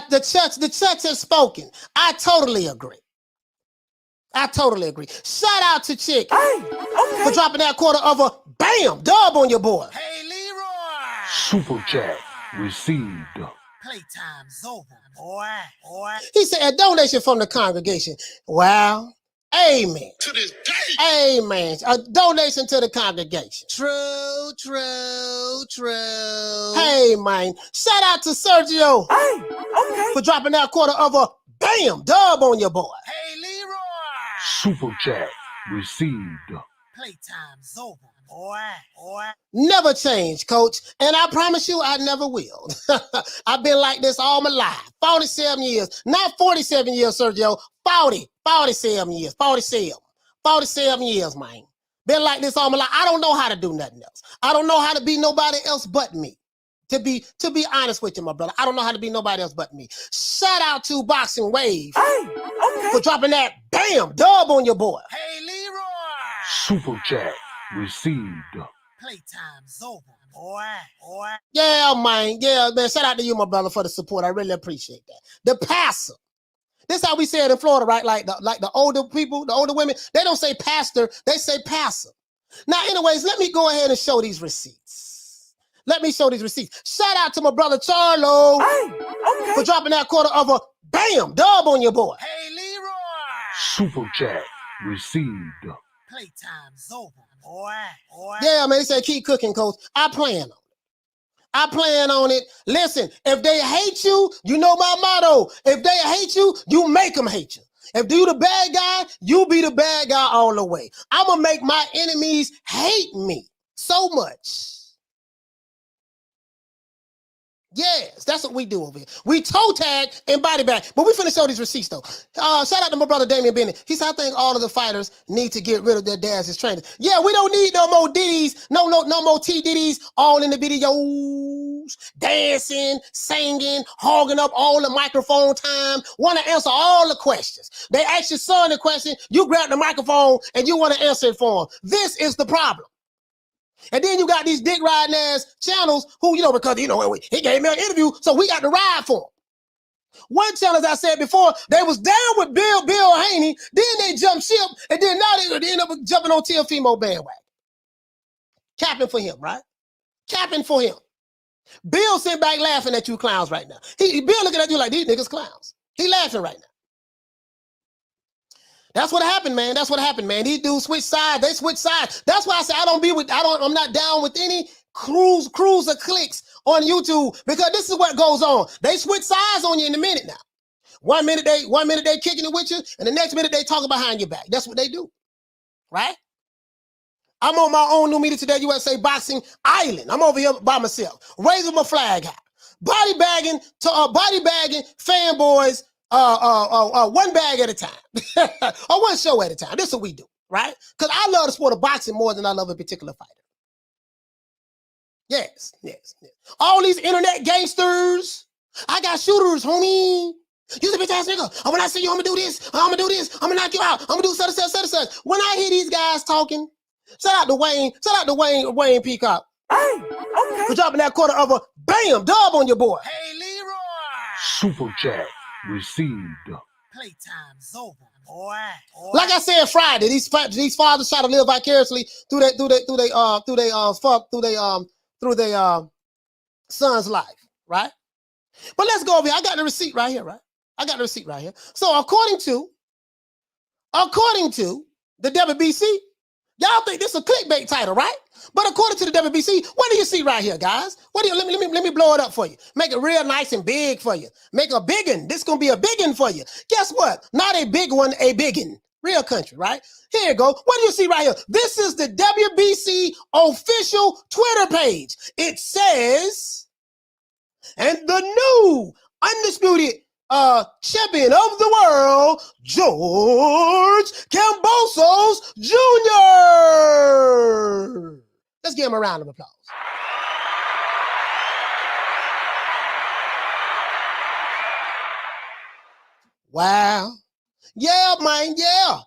the church has spoken. I totally agree. Shout out to Chick Hey, for okay. dropping that quarter of a bam dub on your boy. Hey, Leroy. Super chat received. Playtime's over, boy. He said a donation from the congregation. Wow. Amen. To this day. Amen. A donation to the congregation. True. Hey, man. Shout out to Sergio Hey, okay. for dropping that quarter of a bam dub on your boy. Hey, Leroy. Super chat received. Playtime's over, boy. Never change, coach. And I promise you, I never will. I've been like this all my life. 47 years. Not 47 years, Sergio. 47 years. 47 years, man. Been like this all my life. I don't know how to do nothing else. I don't know how to be nobody else but me. To be honest with you, my brother, I don't know how to be nobody else but me. Shout out to Boxing Wave Hey, okay. for dropping that bam dub on your boy. Hey, Leroy. Super chat received. Playtime's over, boy. Yeah, man. Shout out to you, my brother, for the support. I really appreciate that. The pastor. This how we say it in Florida, right? Like the older people, the older women, they don't say pastor, they say pastor. Now, anyways, let me go ahead and show these receipts. Shout out to my brother Charlo Hey, for okay. dropping that quarter of a bam dub on your boy. Hey, Leroy. Super chat received. Playtime's over, boy. Yeah, man, they say keep cooking, coach. I plan on it. Listen, if they hate you, you know my motto. If they hate you, you make them hate you. If you the bad guy, you be the bad guy all the way. I'm going to make my enemies hate me so much. Yes, that's what we do over here. We toe tag and body bag. But we finna show these receipts though. Shout out to my brother Damian Bennett. He said, I think all of the fighters need to get rid of their dads as trainers. Yeah, we don't need no more ditties, no more T Diddies all in the videos, dancing, singing, hogging up all the microphone time, want to answer all the questions. They ask your son a question, you grab the microphone and you want to answer it for him. This is the problem. And then you got these dick riding ass channels who, because, he gave me an interview, so we got to ride for him. One channel, as I said before, they was down with Bill Haney, then they jumped ship, and then now they end up jumping on Teofimo bandwagon. Capping for him, right? Capping for him. Bill sitting back laughing at you clowns right now. Bill looking at you like, these niggas clowns. He laughing right now. That's what happened, man. These dudes switch sides. They switch sides. That's why I say I'm not down with any cruiser clicks on YouTube, because this is what goes on. They switch sides on you in a minute now. One minute they kicking it with you, and the next minute they talking behind your back. That's what they do, right? I'm on my own New Media Today USA Boxing Island. I'm over here by myself, raising my flag high, body bagging fanboys. One bag at a time, or one show at a time. This is what we do, right? Because I love the sport of boxing more than I love a particular fighter. Yes. All these internet gangsters, I got shooters, homie. You the bitch ass nigga. When I see you, I'm gonna do this. I'm gonna knock you out. I'm gonna do such and such. When I hear these guys talking, shout out to Wayne Peacock. Hey, okay. For dropping that quarter of a bam dub on your boy. Hey, Leroy. Super chat received. Playtime's over, boy. Like I said Friday, these fathers try to live vicariously through their son's life, right? But let's go over here. I got the receipt right here, right? So according to the WBC, y'all think this is a clickbait title, right? But according to the WBC, what do you see right here, guys? Let me blow it up for you. Make it real nice and big for you. Make a biggin. This is gonna be a biggin for you. Guess what? Not a big one, a biggin. Real country, right? Here you go. What do you see right here? This is the WBC official Twitter page. It says, and the new Undisputed champion of the world, George Kambosos Jr. Let's give him a round of applause. Wow. Yeah, man, yeah.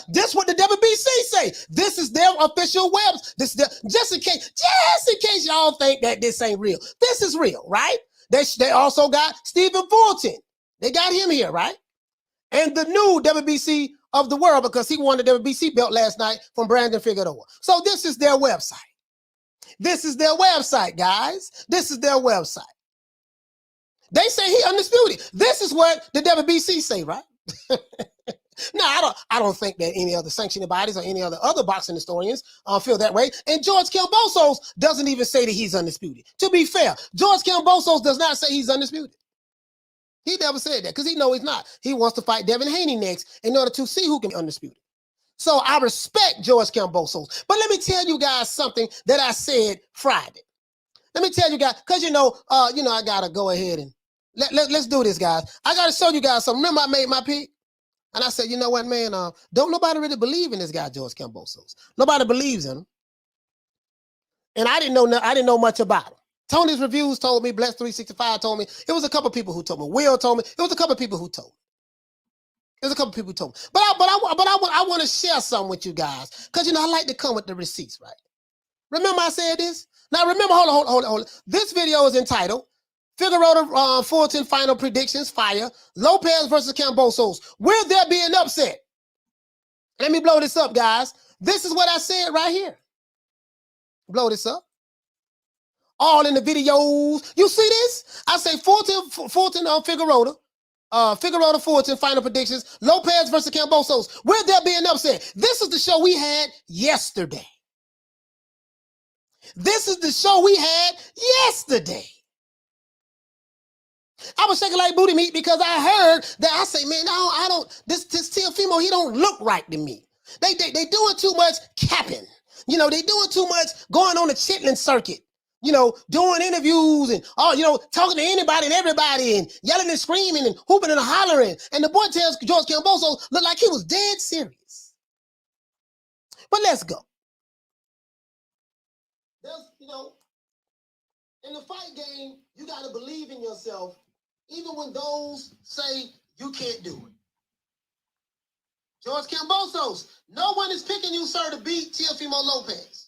This what the WBC say. This is their official webs. This is their, just in case y'all think that this ain't real. This is real, right? They also got Stephen Fulton. They got him here, right? And the new WBC of the world, because he won the WBC belt last night from Brandon Figueroa. So this is their website. This is their website, guys. This is their website. They say he undisputed. This is what the WBC say, right? No, I don't think that any other sanctioning bodies or any other boxing historians feel that way. And George Kambosos doesn't even say that he's undisputed. To be fair, George Kambosos does not say he's undisputed. He never said that because he knows he's not. He wants to fight Devin Haney next in order to see who can be undisputed. So I respect George Kambosos. But let me tell you guys something that I said Friday. Let me tell you guys, because I gotta go ahead and let's do this, guys. I gotta show you guys something. Remember I made my pick? And I said, you know what, man? Don't nobody really believe in this guy, George Kambosos. Nobody believes in him. And I didn't know much about him. Tony's Reviews told me, Bless 365 told me. It was a couple people who told me. Will told me. It was a couple people who told me. There's a couple people who told me. But I want to share something with you guys. Because, I like to come with the receipts, right? Remember I said this? Now, remember, hold on. This video is entitled, Figueroa Fulton Final Predictions, Fire, Lopez versus Kambosos. Will there be an upset? Let me blow this up, guys. This is what I said right here. Blow this up. All in the videos. You see this? I say Fulton Figueroa. Figueroa Fulton Final Predictions. Lopez versus Kambosos. Will there be an upset? This is the show we had yesterday. This is the show we had yesterday. I was shaking like booty meat because I heard that. I say, man, I don't. This Teofimo, he don't look right to me. They doing too much capping. They doing too much going on the chitlin circuit. Doing interviews and talking to anybody and everybody and yelling and screaming and hooping and hollering. And the boy tells George Kambosos looked like he was dead serious. But let's go. There's, in the fight game, you got to believe in yourself, even when those say you can't do it. George Kambosos, no one is picking you, sir, to beat Teofimo Lopez.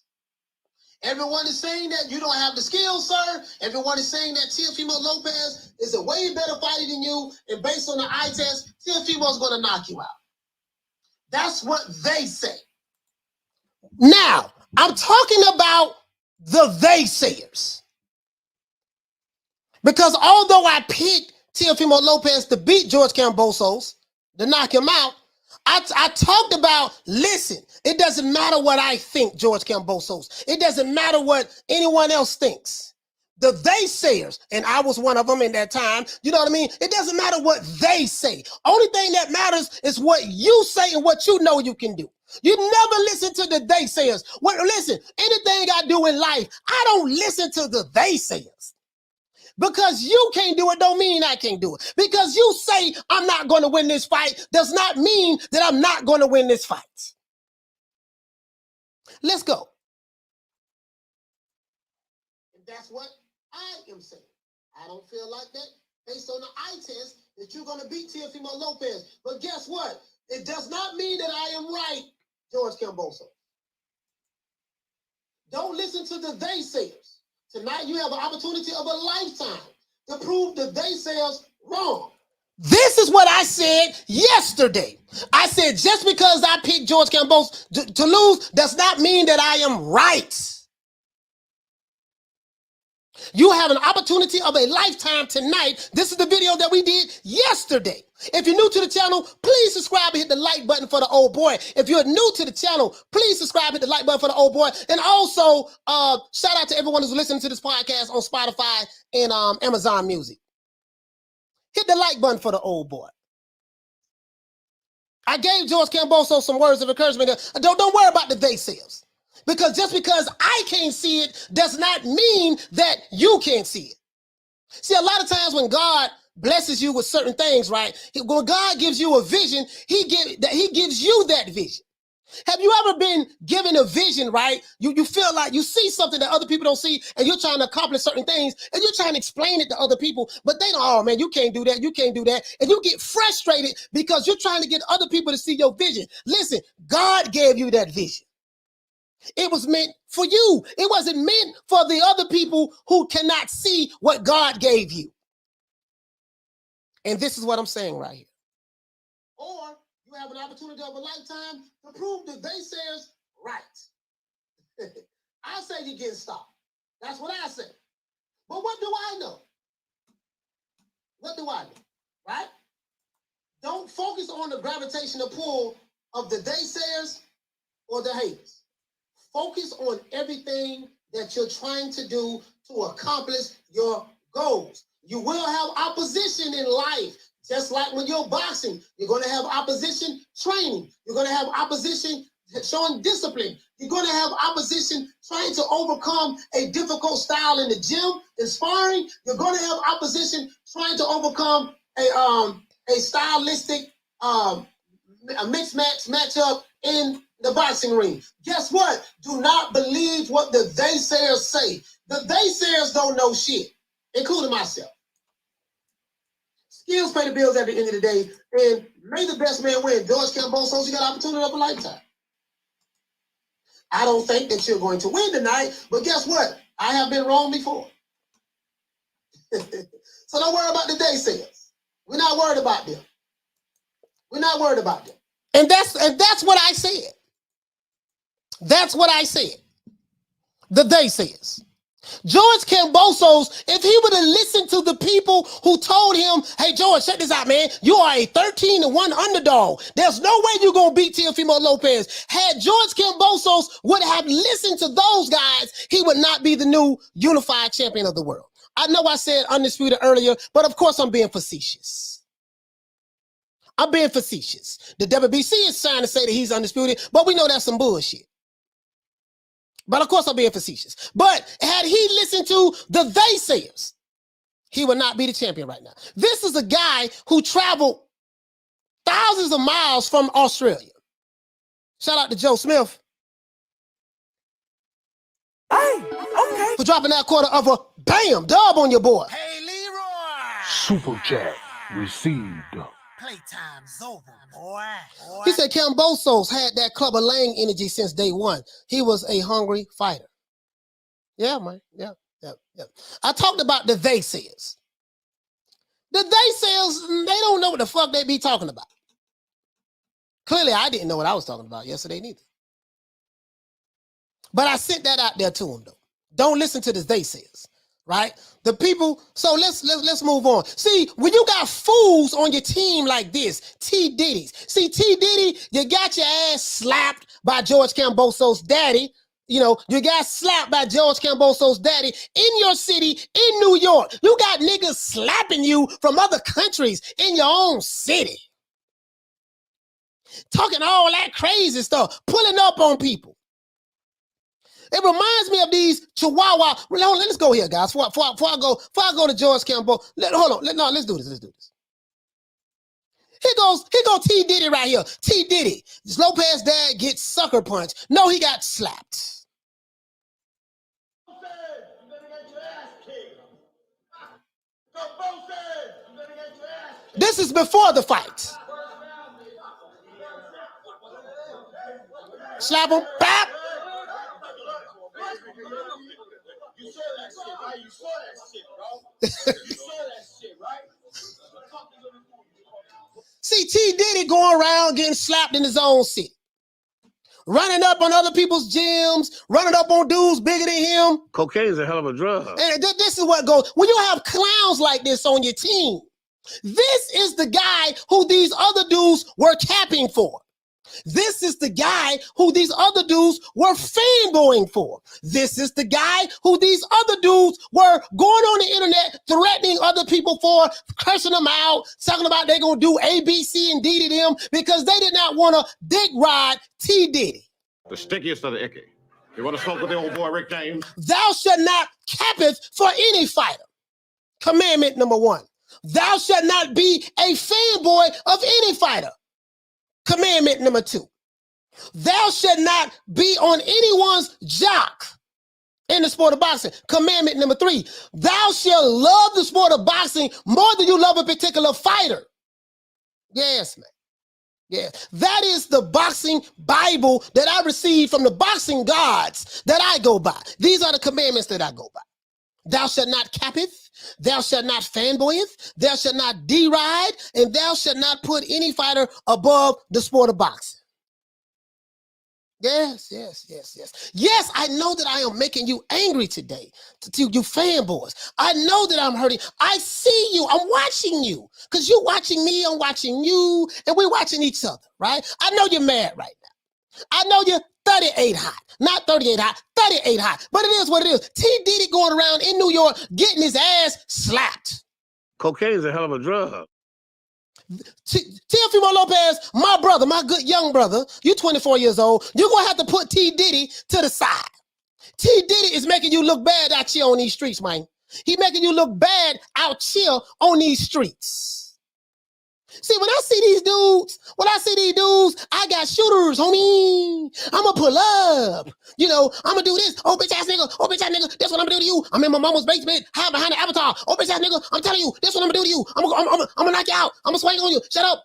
Everyone is saying that you don't have the skills, sir. Everyone is saying that Teofimo Lopez is a way better fighter than you, and based on the eye test, Teofimo is going to knock you out. That's what they say. Now, I'm talking about the they sayers. Because although I picked Teofimo Lopez to beat George Kambosos, to knock him out, I talked about, listen, it doesn't matter what I think, George Kambosos. It doesn't matter what anyone else thinks. The they sayers, and I was one of them in that time, you know what I mean? It doesn't matter what they say. Only thing that matters is what you say and what you know you can do. You never listen to the they sayers. Listen, anything I do in life, I don't listen to the they sayers. Because you can't do it don't mean I can't do it. Because you say I'm not going to win this fight does not mean that I'm not going to win this fight. Let's go. And that's what I am saying. I don't feel like that based on the eye test that you're going to beat Teofimo Lopez. But guess what? It does not mean that I am right, George Kambosos. Don't listen to the they sayers. Tonight, you have an opportunity of a lifetime to prove the they sayers wrong. This is what I said yesterday. I said, just because I picked George Kambosos to lose does not mean that I am right. You have an opportunity of a lifetime tonight. This is the video that we did yesterday. If you're new to the channel, please subscribe and hit the like button for the old boy. If you're new to the channel, please subscribe and hit the like button for the old boy. And also, shout out to everyone who's listening to this podcast on Spotify and Amazon Music. Hit the like button for the old boy. I gave George Kambosos some words of encouragement. Don't worry about the they sayers. Because just because I can't see it does not mean that you can't see it. See, a lot of times when God blesses you with certain things, right? When God gives you a vision, he gives you that vision. Have you ever been given a vision, right? You feel like you see something that other people don't see, and you're trying to accomplish certain things, and you're trying to explain it to other people, but they know, oh man, you can't do that, you can't do that. And you get frustrated because you're trying to get other people to see your vision. Listen, God gave you that vision. It was meant for you. It wasn't meant for the other people who cannot see what God gave you. And this is what I'm saying right here. Or you have an opportunity of a lifetime to prove the naysayers right. I say you're getting stopped. That's what I say. But what do I know? What do I know? Right? Don't focus on the gravitational pull of the naysayers or the haters. Focus on everything that you're trying to do to accomplish your goals. You will have opposition in life. Just like when you're boxing, you're going to have opposition training. You're going to have opposition showing discipline. You're going to have opposition trying to overcome a difficult style in the gym, in sparring. You're going to have opposition trying to overcome a stylistic a mixed matchup in the boxing ring. Guess what? Do not believe what the naysayers say. The naysayers don't know shit, including myself. Skills pay the bills at the end of the day, and may the best man win. George Kambosos, you got an opportunity of a lifetime. I don't think that you're going to win tonight, but guess what? I have been wrong before. So don't worry about the naysayers. We're not worried about them. We're not worried about them. And that's what I said. That's what I said. The naysayers. George Kambosos, if he would have listened to the people who told him, hey, George, check this out, man. You are a 13-1 underdog. There's no way you're going to beat Teofimo Lopez. Had George Kambosos would have listened to those guys, he would not be the new unified champion of the world. I know I said Undisputed earlier, but of course I'm being facetious. I'm being facetious. The WBC is trying to say that he's undisputed, but we know that's some bullshit. But of course I'm being facetious. But had he listened to the naysayers, he would not be the champion right now. This is a guy who traveled thousands of miles from Australia. Shout out to Joe Smith. Hey, okay. For dropping that quarter of a bam dub on your boy. Hey, Leroy. Super chat received. Playtime's over, boy. He said Kambosos had that Clubber Lang energy since day one. He was a hungry fighter. Yeah, man. Yeah. I talked about the naysayers. The naysayers, they don't know what the fuck they be talking about. Clearly, I didn't know what I was talking about yesterday neither. But I sent that out there to them, though. Don't listen to the naysayers. Right? The people, so let's move on. See, when you got fools on your team like this, T. Diddy's. See, T. Diddy, you got your ass slapped by George Kambosos' daddy. You know, you got slapped by George Kambosos' daddy in your city, in New York. You got niggas slapping you from other countries in your own city. Talking all that crazy stuff, pulling up on people. It reminds me of these Chihuahua. Let's go here, guys. Before I go to George Kambosos. Hold on. Let's do this. Here goes T. Diddy right here. T. Diddy. This Lopez dad gets sucker punched. No, he got slapped. This is before the fight. Slap him. Bap. You saw that shit, right? You saw that shit, right? See, T. Diddy going around getting slapped in his own city. Running up on other people's gyms, running up on dudes bigger than him. Cocaine's a hell of a drug. And this is what goes. When you have clowns like this on your team, this is the guy who these other dudes were capping for. This is the guy who these other dudes were fanboying for. This is the guy who these other dudes were going on the internet threatening other people for, cursing them out, talking about they're going to do A, B, C, and D to them because they did not want to dick ride T. Diddy. The stickiest of the icky. You want to smoke with the old boy Rick James? Thou shalt not cappeth for any fighter. Commandment number 1. Thou shalt not be a fanboy of any fighter. Commandment number 2. Thou shalt not be on anyone's jock in the sport of boxing. Commandment number 3. Thou shalt love the sport of boxing more than you love a particular fighter. Yes, man. Yeah, that is the boxing Bible that I received from the boxing gods that I go by. These are the commandments that I go by. Thou shalt not cappeth, thou shalt not fanboyeth, thou shalt not deride, and thou shalt not put any fighter above the sport of boxing. Yes. Yes, I know that I am making you angry today, to you fanboys. I know that I'm hurting. I see you. I'm watching you. Because you're watching me, I'm watching you, and we're watching each other, right? I know you're mad right now. I know you're 38 hot. Not 38 hot, 38 hot. But it is what it is. T. Diddy going around in New York getting his ass slapped. Cocaine is a hell of a drug. Teofimo Lopez, my brother, my good young brother, you 24 years old, you're going to have to put T. Diddy to the side. T. Diddy is making you look bad out here on these streets, man. He making you look bad out here on these streets. See, when I see these dudes, I got shooters, homie. I'm going to pull up. You know, I'm going to do this. Oh, bitch ass nigga. That's what I'm going to do to you. I'm in my mama's basement, hide behind the avatar. Oh, bitch ass nigga, I'm telling you, that's what I'm going to do to you. I'm going to knock you out. I'm going to swing on you. Shut up.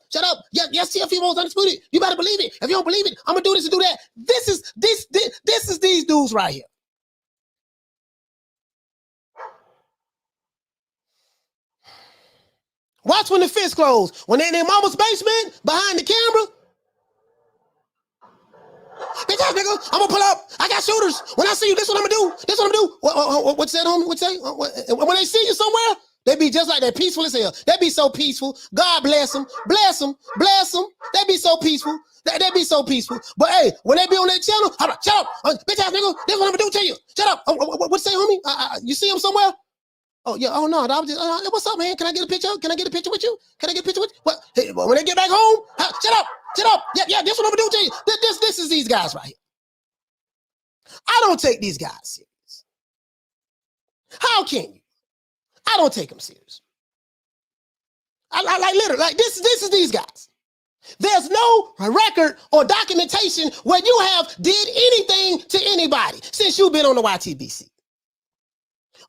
Yes, Teofimo's Undisputed. You better believe it. If you don't believe it, I'm going to do this and do that. This is these dudes right here. Watch when the fist close. When they're in their mama's basement, behind the camera. Bitch ass nigga, I'm gonna pull up. I got shooters. When I see you, this what I'm gonna do. This what I'm gonna do. What's that, homie? What's that? When they see you somewhere, they be just like that, peaceful as hell. They be so peaceful. God bless them. Bless them. Bless them. They be so peaceful. They be so peaceful. But hey, when they be on that channel, shut up. Bitch ass nigga, this what I'm gonna do to you. Shut up. What's that, homie? You see him somewhere? Oh, yeah. Oh, no. I was just, what's up, man? Can I get a picture? Can I get a picture with you? Can I get a picture with you? What? Hey, when they get back home, shut up. Yeah, this what I'm going to do to you. This is these guys right here. I don't take these guys serious. How can you? I don't take them serious. I like literally, like this is these guys. There's no record or documentation where you have did anything to anybody since you've been on the YTBC.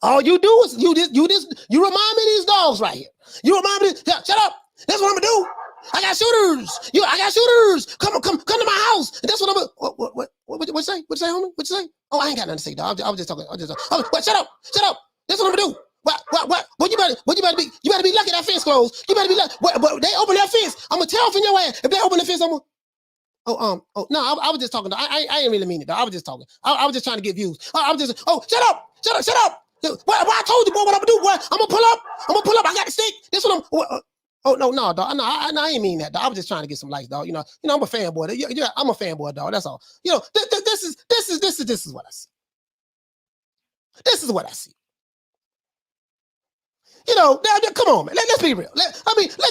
All you do is you remind me of these dogs right here. You remind me, shut up. That's what I'm gonna do. I got shooters. I got shooters. Come to my house. That's what I'm gonna. What you say? What you say, homie? What you say? Oh, I ain't got nothing to say, dog. I was just talking. Shut up. That's what I'm gonna do. What? You better be lucky that fence closed. You better be lucky. But they open that fence. I'm gonna tell from your ass. If they open the fence, I'm gonna. No, I was just talking. I ain't really mean it, dog. I was just talking. I was just trying to get views. I was just. Shut up. What I told you, boy, what I'm gonna do, boy. I'm gonna pull up. I got the stick. This one. No, dog. No, I ain't mean that, dog. I was just trying to get some likes, dog. You know, I'm a fanboy. Yeah, I'm a fanboy, dog. That's all. You know, this is what I see. This is what I see. You know, come on, man. Let's be real. Let's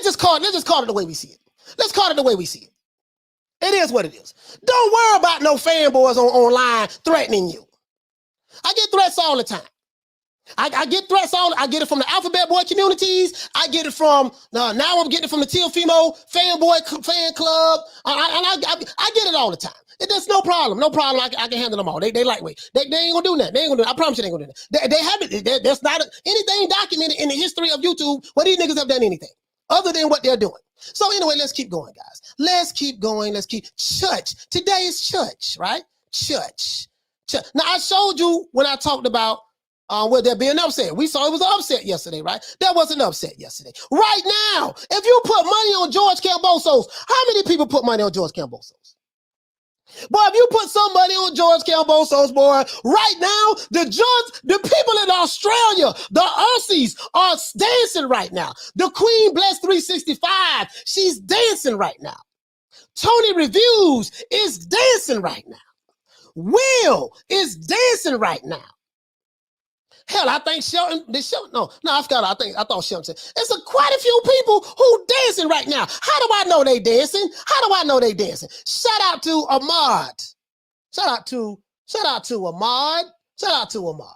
just call it the way we see it. Let's call it the way we see it. It is what it is. Don't worry about no fanboys online threatening you. I get threats all the time. I get threats I get it from the Alphabet Boy communities. I get it from, now I'm getting it from the Teofimo fanboy fan club. I get it all the time. There's no problem. I can handle them all. They lightweight. They ain't gonna do that. They ain't gonna do. I promise you they ain't gonna do that. They haven't. There's not anything documented in the history of YouTube where these niggas have done anything other than what they're doing. So anyway, let's keep going, guys. Let's keep going. Church. Today is church, right? Church. Now I showed you when I talked about will there be an upset? We saw it was an upset yesterday, right? There was an upset yesterday. Right now, if you put money on George Kambosos, how many people put money on George Kambosos? Boy, if you put some money on George Kambosos, boy, right now, the people in Australia, the Aussies are dancing right now. The Queen Bless 365, she's dancing right now. Tony Reviews is dancing right now. Will is dancing right now. Hell, I think Shelton, I thought Shelton said, it's quite a few people who dancing right now. How do I know they dancing? Shout out to Ahmad. Shout out to Ahmad.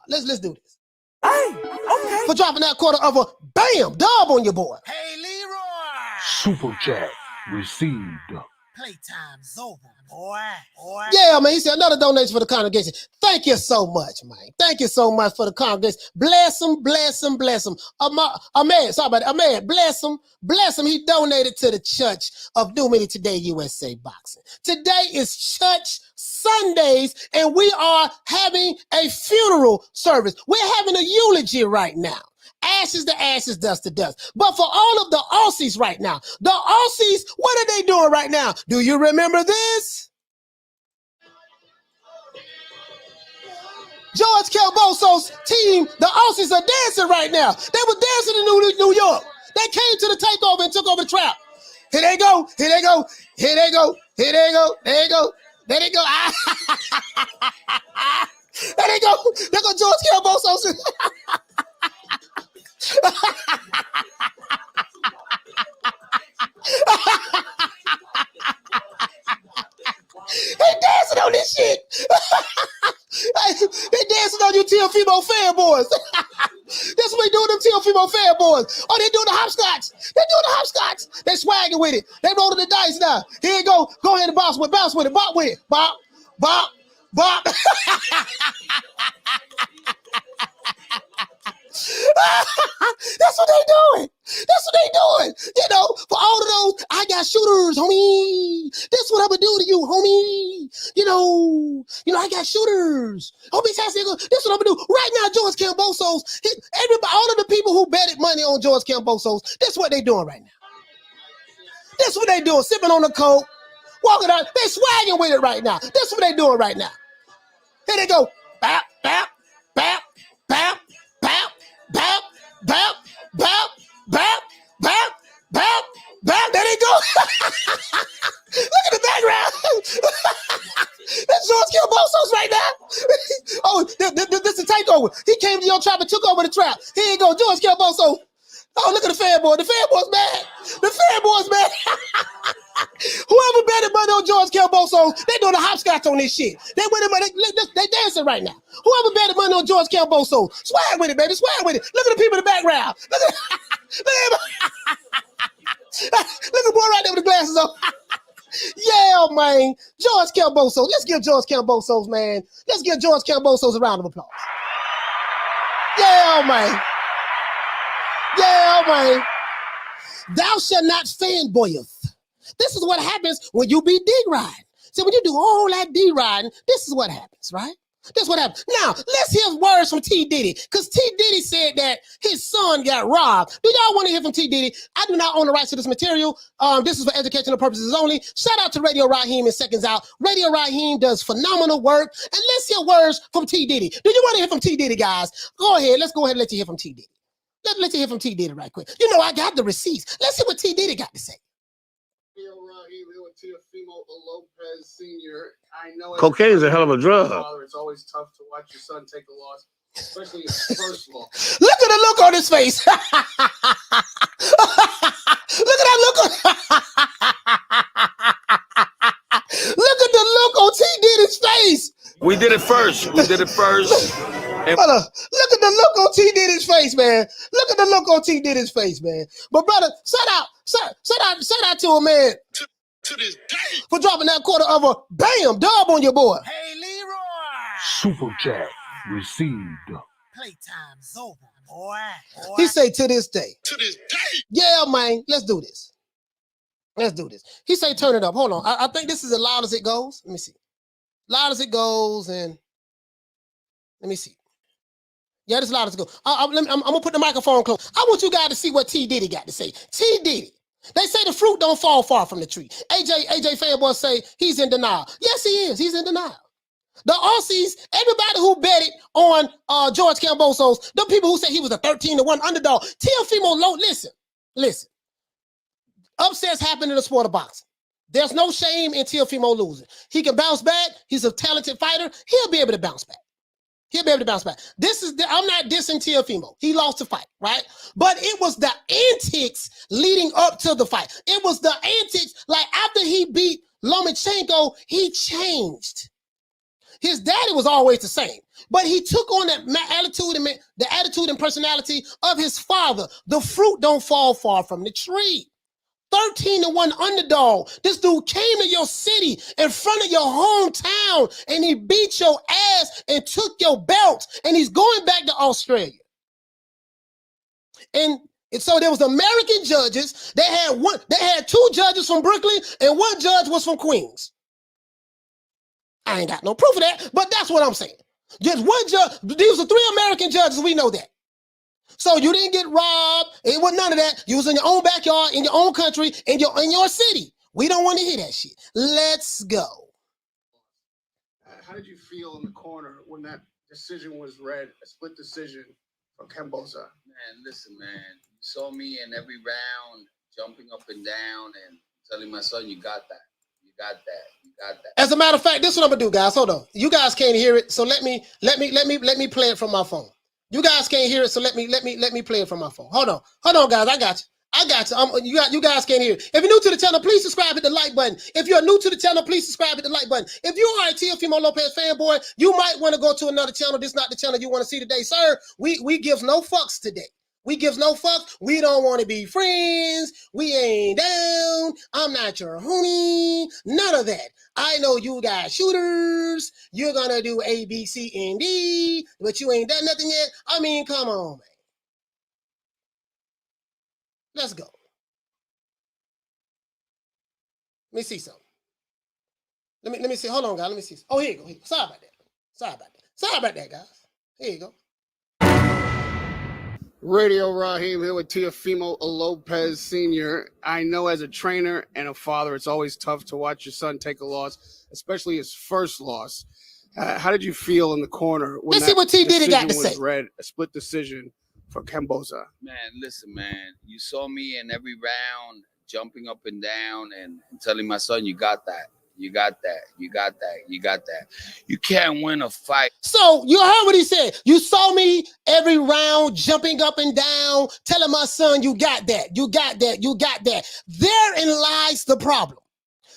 Let's do this. Hey, okay. for dropping that quarter of a bam dub on your boy. Hey, Leroy. Super chat received. Playtime's over, boy. Yeah, man. He said another donation for the congregation. Thank you so much, man. Thank you so much for the congregation. Bless him, bless him, bless him. Ahmed, sorry about that. Ahmed, bless him, bless him. He donated to the Church of New Mini Today USA Boxing. Today is Church Sundays, and we are having a funeral service. We're having a eulogy right now. Ashes to ashes, dust to dust. But for all of the Aussies right now, the Aussies, what are they doing right now? Do you remember this? George Kambosos' team, the Aussies are dancing right now. They were dancing in New York. They came to the takeover and took over the trap. Here they go, here they go, here they go, here they go, there they go, there they go. There they go. There go George Kambosos. They dancing on this shit. They dancing on you Teofimo fanboys. That's what they doing, them Teofimo fanboys. Oh, they doing the hopscotch. They doing the hopscotch. They swagging with it. They rolling the dice now. Here you go. Go ahead and bounce with it. Bop with it. Bop, bop, bop. That's what they doing. That's what they doing. You know, for all of those, I got shooters, homie. That's what I'm gonna do to you, homie. You know, I got shooters. Homie, that's what I'm gonna do. Right now, George Kambosos, everybody, all of the people who betted money on George Kambosos, that's what they doing right now. That's what they doing, sipping on the coke, walking out. They swagging with it right now. That's what they doing right now. Here they go. Bap, bap, bap, bap, bap, bap, bap, bap, bap, bap, bap, bap. There they go. Look at the background. That's George Kambosos right now. Oh, this is a takeover. He came to your trap and took over the trap. Here you go, George Kambosos. Oh, look at the fanboy. The fanboy's mad. The fanboy's mad. Whoever betted money on George Kambosos, they doing the hopscotch on this shit. They dancing right now. Whoever betted money on George Kambosos, swag with it, baby. Swag with it. Look at the people in the background. Look at the boy right there with the glasses on. Yeah, man. George Kambosos. Let's give George Kambosos, man. Let's give George Kambosos a round of applause. Yeah, man. Yeah, man. Thou shalt not fanboyeth. This is what happens when you be D-riding. See, when you do all that D-riding, this is what happens, right? This is what happens. Now, let's hear words from T. Diddy, because T. Diddy said that his son got robbed. Do y'all want to hear from T. Diddy? I do not own the rights to this material. This is for educational purposes only. Shout out to Radio Raheem and Seconds Out. Radio Raheem does phenomenal work. And let's hear words from T. Diddy. Do you want to hear from T. Diddy, guys? Go ahead. Let's go ahead and let you hear from T. Diddy. Let's hear from T. Diddy right quick. You know, I got the receipts. Let's see what T. Diddy got to say. Teofimo Lopez Sr. I know Cocaine is a hell of a drug. Father, it's always tough to watch your son take a loss, especially his first loss. Look at the look on his face. Look at that look on. Look at the look on T. Diddy's face. We did it first. We did it first. Hold on. Look at the look on T. Diddy's face, man. Look at the look on T. Diddy's face, man. But brother, shout out to him, man. To this day. For dropping that quarter of a bam dub on your boy. Hey, Leroy. Super chat received. Playtime's over, boy. He say to this day. To this day. Yeah, man. Let's do this. Let's do this. He say turn it up. Hold on. I think this is as loud as it goes. Let me see. Loud as it goes, and let me see. Yeah, this is loud as it goes. I'm gonna put the microphone close. I want you guys to see what T. Diddy got to say. T. Diddy. They say the fruit don't fall far from the tree. AJ fanboy say he's in denial. Yes, he is. He's in denial. The Aussies, everybody who betted on George Kambosos, the people who say he was a 13-1 underdog. Teofimo, listen. Upsets happen in the sport of boxing. There's no shame in Teofimo losing. He can bounce back. He's a talented fighter. He'll be able to bounce back. I'm not dissing Teofimo. He lost the fight, right? But it was the antics leading up to the fight. It was the antics, like after he beat Lomachenko, he changed. His daddy was always the same, but he took on that the attitude and personality of his father. The fruit don't fall far from the tree. 13-1 underdog. This dude came to your city in front of your hometown and he beat your ass and took your belt and he's going back to Australia. And so there was American judges. They had 2 judges from Brooklyn and 1 judge was from Queens. I ain't got no proof of that, but that's what I'm saying. Just 1 judge. These are 3 American judges. We know that. So you didn't get robbed. It wasn't none of that. You was in your own backyard, in your own country, in your city. We don't want to hear that shit. Let's go. How did you feel in the corner when that decision was read, a split decision for Kambosos? Man, listen, man. You saw me in every round jumping up and down and telling my son, you got that. You got that. You got that. As a matter of fact, this is what I'm gonna do, guys. Hold on. You guys can't hear it, so let me play it from my phone. You guys can't hear it, so let me play it from my phone. Hold on, guys. I got you. You guys can't hear it. If you're new to the channel, please subscribe, hit the like button. If you're new to the channel, please subscribe, hit the like button. If you are a Teofimo Lopez fanboy, you might want to go to another channel. This is not the channel you want to see today, sir. We give no fucks today. We gives no fucks. We don't want to be friends. We ain't down. I'm not your homie. None of that. I know you got shooters. You're going to do A, B, C, and D, but you ain't done nothing yet. I mean, come on, man. Let's go. Let me see something. Let me see. Hold on, guys. Let me see. Oh, here you go. Sorry about that. Sorry about that, guys. Here you go. Radio Raheem here with Teofimo Lopez Sr. I know as a trainer and a father, it's always tough to watch your son take a loss, especially his first loss. How did you feel in the corner when Let's see what T Diddy got to say. Read, a split decision for Kambosos? Man, listen, man. You saw me in every round jumping up and down and telling my son, you got that. You got that. You got that. You got that. You can't win a fight. So you heard what he said. You saw me every round jumping up and down, telling my son, you got that. You got that. You got that. Therein lies the problem.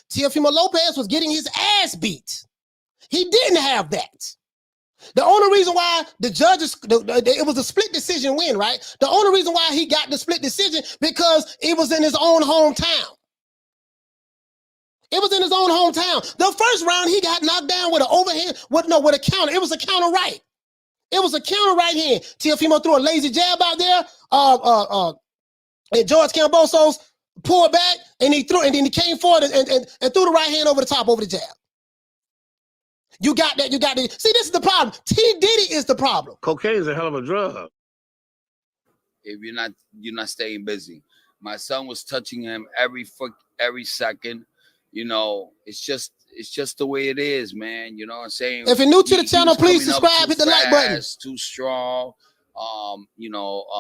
Teofimo Lopez was getting his ass beat. He didn't have that. The only reason why the judges, it was a split decision win, right? The only reason why he got the split decision because it was in his own hometown. It was in his own hometown. The first round, he got knocked down with an overhand, with a counter. It was a counter right. It was a counter right hand. Teofimo threw a lazy jab out there. And George Kambosos pulled back, and then he came forward and threw the right hand over the top, over the jab. You got that. You got that. See, this is the problem. T Diddy is the problem. Cocaine is a hell of a drug. If you're not staying busy. My son was touching him every second. You know, it's just the way it is, man. You know what I'm saying? If you're new to the channel, please subscribe, hit the like button. Too strong,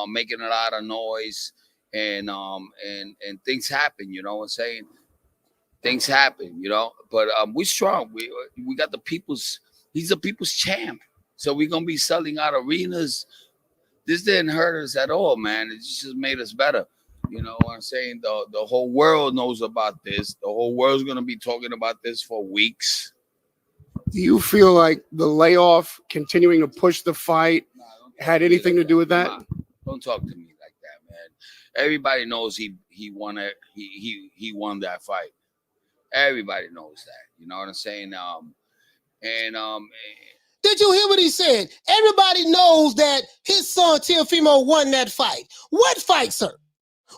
making a lot of noise, and things happen. You know what I'm saying? Things happen, you know. But we strong. We got the people's. He's a people's champ. So we're gonna be selling out arenas. This didn't hurt us at all, man. It just made us better. You know what I'm saying? The whole world knows about this. The whole world's going to be talking about this for weeks. Do you feel like the layoff, continuing to push the fight, had anything to do with that? Don't talk to me like that, man. Everybody knows he won it. He won that fight. Everybody knows that. You know what I'm saying? Did you hear what he said? Everybody knows that his son Teofimo won that fight. What fight, sir?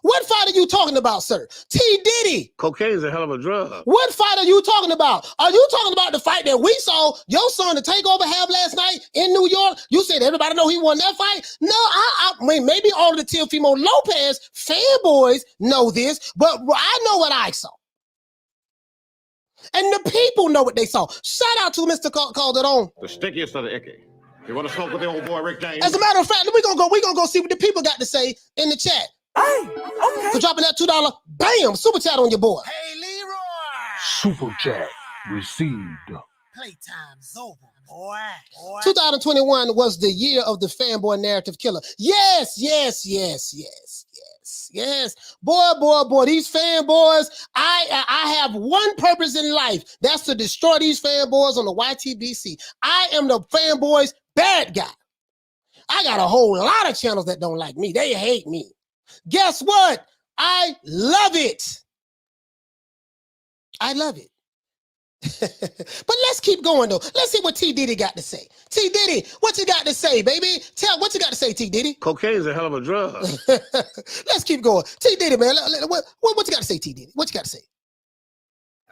What fight are you talking about, sir? T Diddy. Cocaine is a hell of a drug. What fight are you talking about? Are you talking about the fight that we saw your son, the takeover, have last night in New York? You said everybody know he won that fight? No, I mean, maybe all of the Teofimo Lopez fanboys know this, but I know what I saw. And the people know what they saw. Shout out to Mr. Calderon. The stickiest of the icky. You want to smoke with the old boy Rick James? As a matter of fact, we're gonna go see what the people got to say in the chat. Hey, okay. For dropping that $2, bam, super chat on your boy. Hey, Leroy. Super chat received. Playtime's over, boy. 2021 was the year of the fanboy narrative killer. Yes. Yes. Boy, these fanboys, I have one purpose in life. That's to destroy these fanboys on the YTBC. I am the fanboys bad guy. I got a whole lot of channels that don't like me. They hate me. Guess what? I love it. I love it. But let's keep going though. Let's see what T Diddy got to say. T Diddy, what you got to say, baby? Tell what you got to say, T Diddy. Cocaine's a hell of a drug. Let's keep going. T Diddy, man. What you got to say, T Diddy? What you got to say?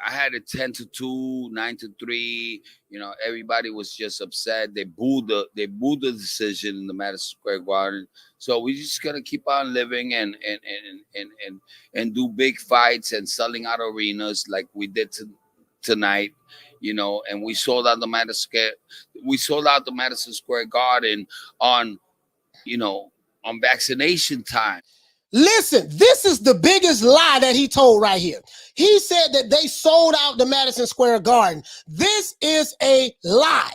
I had it 10-2, 9-3. You know, everybody was just upset. They booed the decision in the Madison Square Garden. So we just gotta keep on living and do big fights and selling out arenas like we did tonight. You know, and we sold out the Madison Square Garden on vaccination time. Listen, this is the biggest lie that he told right here. He said that they sold out the Madison Square Garden. This is a lie.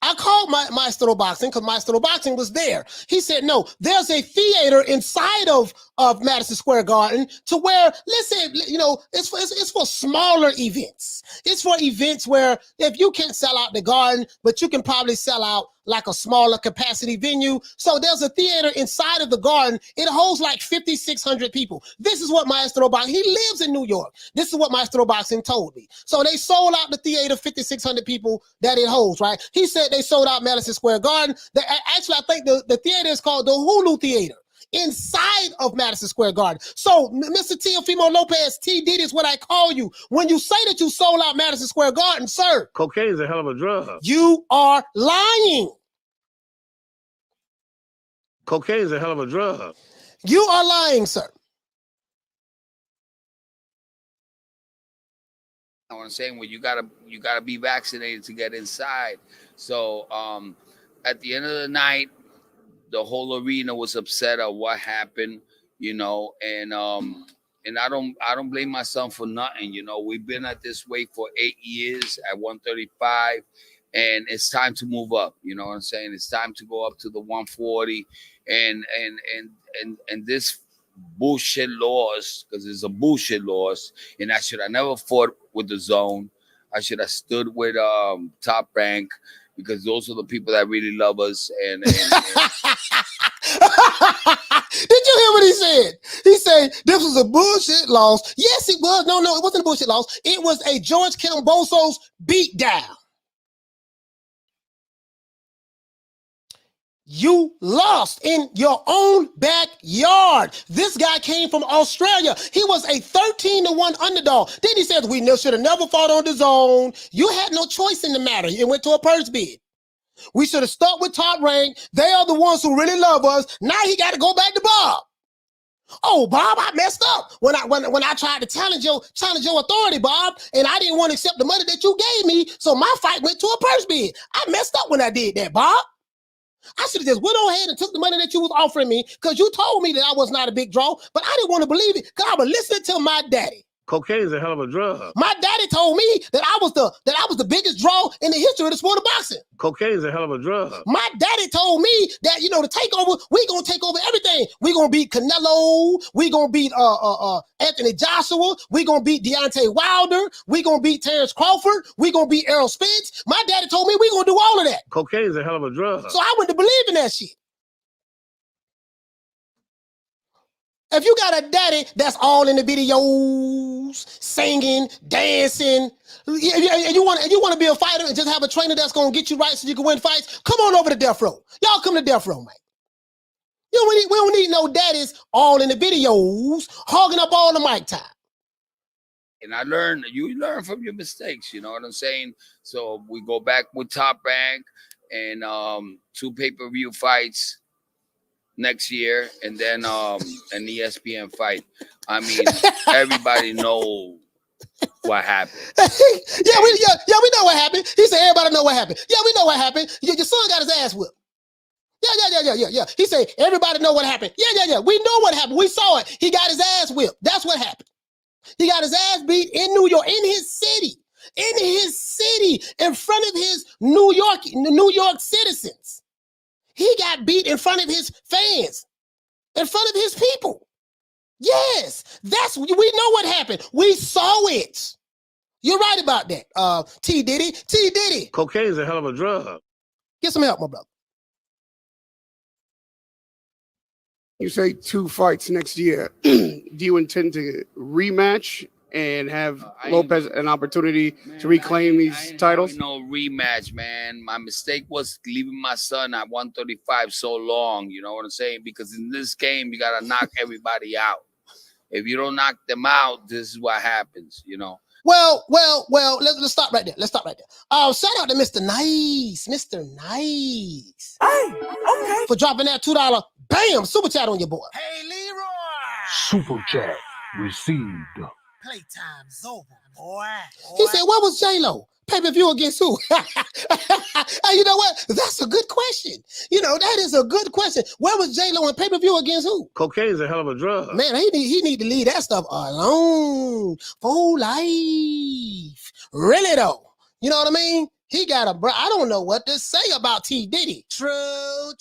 I called Maestro Boxing because Maestro Boxing was there. He said, no, there's a theater inside of Madison Square Garden to where, let's say, it's for smaller events. It's for events where if you can't sell out the garden, but you can probably sell out like a smaller capacity venue. So there's a theater inside of the garden. It holds like 5,600 people. This is what Maestro Boxing, he lives in New York. This is what Maestro Boxing told me. So they sold out the theater, 5,600 people that it holds, right? He said they sold out Madison Square Garden. Actually, I think the theater is called the Hulu Theater inside of Madison Square Garden. So, Mr. Teofimo Lopez, T Diddy is what I call you. When you say that you sold out Madison Square Garden, sir, Cocaine's a hell of a drug. you are lying. Cocaine's a hell of a drug. You are lying, sir. What I'm saying, well, you gotta be vaccinated to get inside. So at the end of the night, the whole arena was upset at what happened, and I don't blame my son for nothing. You know, we've been at this weight for 8 years at 135, and it's time to move up. You know what I'm saying? It's time to go up to the 140, and this bullshit laws, because it's a bullshit laws, and I should have never fought with the zone. I should have stood with Top Rank, because those are the people that really love us. And Did you hear what he said? He said this was a bullshit loss. Yes, it was. No, it wasn't a bullshit loss. It was a George Kambosos beatdown. You lost in your own backyard. This guy came from Australia. He was a 13-1 underdog. Then he said, we should have never fought on the zone. You had no choice in the matter. It went to a purse bid. We should have stuck with Top Rank. They are the ones who really love us. Now he got to go back to Bob. Oh, Bob, I messed up when I tried to challenge your authority, Bob, and I didn't want to accept the money that you gave me, so my fight went to a purse bid. I messed up when I did that, Bob. I should have just went on ahead and took the money that you was offering me, because you told me that I was not a big draw, but I didn't want to believe it because I was listening to my daddy. Cocaine's a hell of a drug. My daddy told me that I was the biggest draw in the history of the sport of boxing. Cocaine's a hell of a drug. My daddy told me that, the takeover, we gonna take over everything. We gonna beat Canelo. We gonna beat Anthony Joshua. We gonna beat Deontay Wilder. We gonna beat Terrence Crawford. We gonna beat Errol Spence. My daddy told me we gonna do all of that. Cocaine's a hell of a drug. So I went to believe in that shit. If you got a daddy that's all in the videos, singing, dancing, and you want to be a fighter and just have a trainer that's going to get you right so you can win fights, come on over to Death Row. Y'all come to Death Row, man. We don't need no daddies all in the videos, hogging up all the mic time. And you learn from your mistakes, you know what I'm saying? So we go back with Top Rank and 2 pay-per-view fights next year, and then an ESPN fight. I mean, everybody know what happened. Yeah, we know what happened. He said everybody know what happened. Yeah, we know what happened. Your son got his ass whipped. Yeah. He said everybody know what happened. Yeah. We know what happened. We saw it. He got his ass whipped. That's what happened. He got his ass beat in New York, in his city, in front of his New York citizens. He got beat in front of his fans, in front of his people. Yes, we know what happened. We saw it. You're right about that. T Diddy. Cocaine's a hell of a drug. Get some help, my brother. You say 2 fights next year. Do you intend to rematch and have Lopez an opportunity to reclaim these titles? No rematch, man. My mistake was leaving my son at 135 so long. You know what I'm saying? Because in this game, you gotta knock everybody out. If you don't knock them out, this is what happens. You know. Well. Let's stop right there. Shout out to Mr. Nice, Hey, okay. for dropping that $2. Bam, super chat on your boy. Hey, Leroy. Super chat received. Playtime's over, boy. He said, "What was J-Lo? Pay-per-view against who?" Hey, you know what? That's a good question. That is a good question. Where was J-Lo in pay-per-view against who? Cocaine's a hell of a drug. Man, he need to leave that stuff alone for life. Really though, you know what I mean? He got I don't know what to say about T Diddy. True.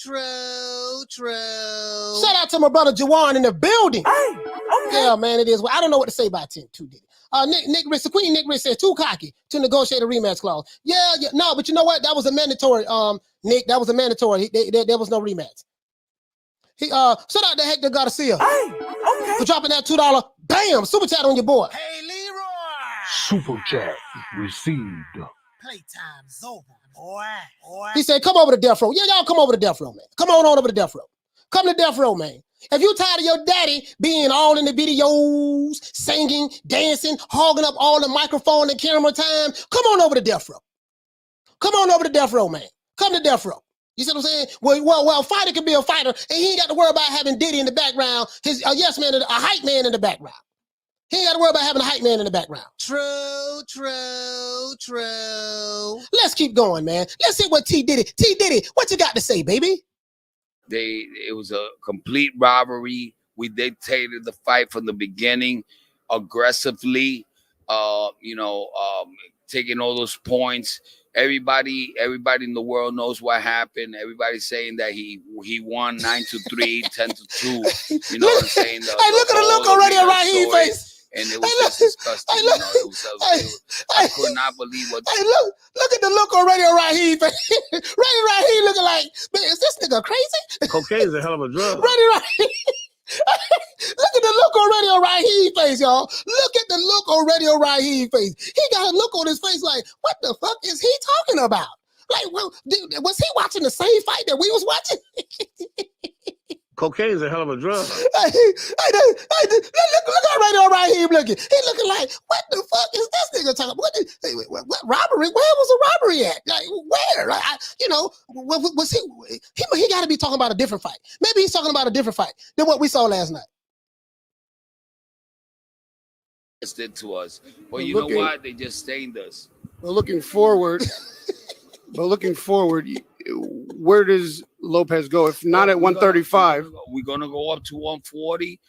Shout out to my brother Jawan in the building. Hey, okay. Yeah, man, it is. I don't know what to say about T Diddy. Nick Rich, the Queen Nick Rich said too cocky to negotiate a rematch clause. Yeah, no, but you know what? That was a mandatory. Nick, that was a mandatory. There was no rematch. Shout out to Hector Garcia Hey, okay. for dropping that $2. Bam, super chat on your boy. Hey, Leroy. Super chat received. Playtime's over, boy. He said, "Come over to Death Row." Yeah, y'all come over to Death Row, man. Come on over to Death Row. Come to Death Row, man. If you tired of your daddy being all in the videos, singing, dancing, hogging up all the microphone and camera time, come on over to Death Row. Come on over to Death Row, man. Come to Death Row. You see what I'm saying? Well, a fighter can be a fighter, and he ain't got to worry about having Diddy in the background, a hype man in the background. He ain't got to worry about having a hype man in the background. True. Let's keep going, man. Let's see what T Diddy, what you got to say, baby? It was a complete robbery. We dictated the fight from the beginning, aggressively. Taking all those points. Everybody in the world knows what happened. Everybody's saying that he won 9-3, 10-2. You know what I'm saying? Hey, look at the look already on Raheem's face. And it was just disgusting. I could not believe what. Hey, look at the look already on Raheem's face. Raheem looking like, man, is this nigga crazy? Cocaine's a hell of a drug. Raheem. Look at the look already on Raheem's face, y'all. Look at the look already on Raheem's face. He got a look on his face like, what the fuck is he talking about? Like, well, dude, was he watching the same fight that we was watching? Cocaine's a hell of a drug. Look already on Raheem looking. He looking like, what the fuck is this nigga talking about? What robbery? Where was the robbery at? Like, where? Was he got to be talking about a different fight. Maybe he's talking about a different fight than what we saw last night. Did to us, but you know what? They just stained us. But looking forward, where does Lopez go? If not at 135, we're gonna go up to 140.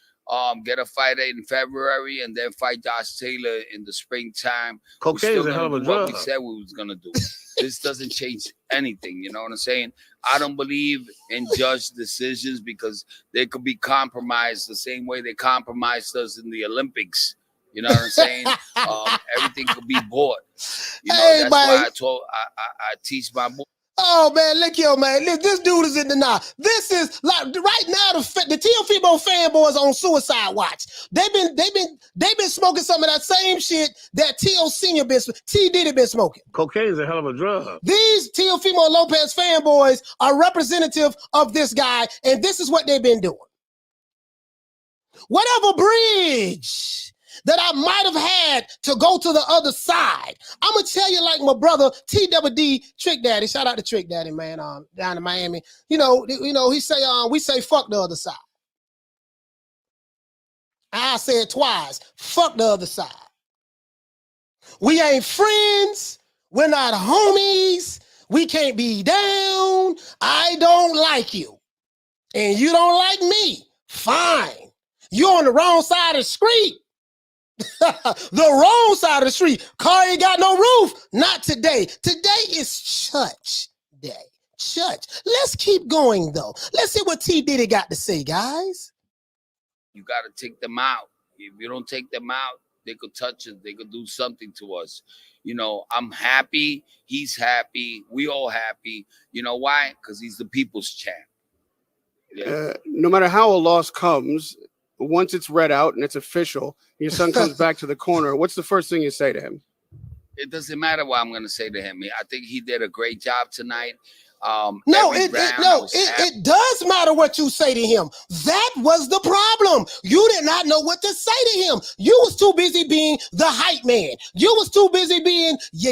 Get a fight in February, and then fight Josh Taylor in the springtime. Cocaine's a hell of a drug. What we said we was gonna do. This doesn't change anything. You know what I'm saying? I don't believe in judge decisions because they could be compromised the same way they compromised us in the Olympics. You know what I'm saying? Everything could be bought. That's why I teach my boys. Oh man, look here, man. This dude is in denial. This is like right now the Teofimo fanboys on suicide watch. They've been smoking some of that same shit that Teo Sr. T Diddy been smoking. Cocaine's a hell of a drug. These Teofimo Lopez fanboys are representative of this guy, and this is what they've been doing. Whatever bridge that I might have had to go to the other side, I'm gonna tell you like my brother TWD Trick Daddy. Shout out to Trick Daddy, man, down in Miami. He say we say fuck the other side. I said twice, fuck the other side. We ain't friends. We're not homies. We can't be down. I don't like you, and you don't like me. Fine. You're on the wrong side of the street. The wrong side of the street. Car ain't got no roof. Not today. Today is church day. Church. Let's keep going though. Let's see what T Diddy got to say, guys. You got to take them out. If you don't take them out, they could touch us. They could do something to us. You know, I'm happy. He's happy. We all happy. You know why? Because he's the people's champ. Yeah. No matter how a loss comes, once it's read out and it's official, your son comes back to the corner. What's the first thing you say to him? It doesn't matter what I'm going to say to him. I think he did a great job tonight. It does matter what you say to him. That was the problem. You did not know what to say to him. You was too busy being the hype man. You was too busy being, yeah.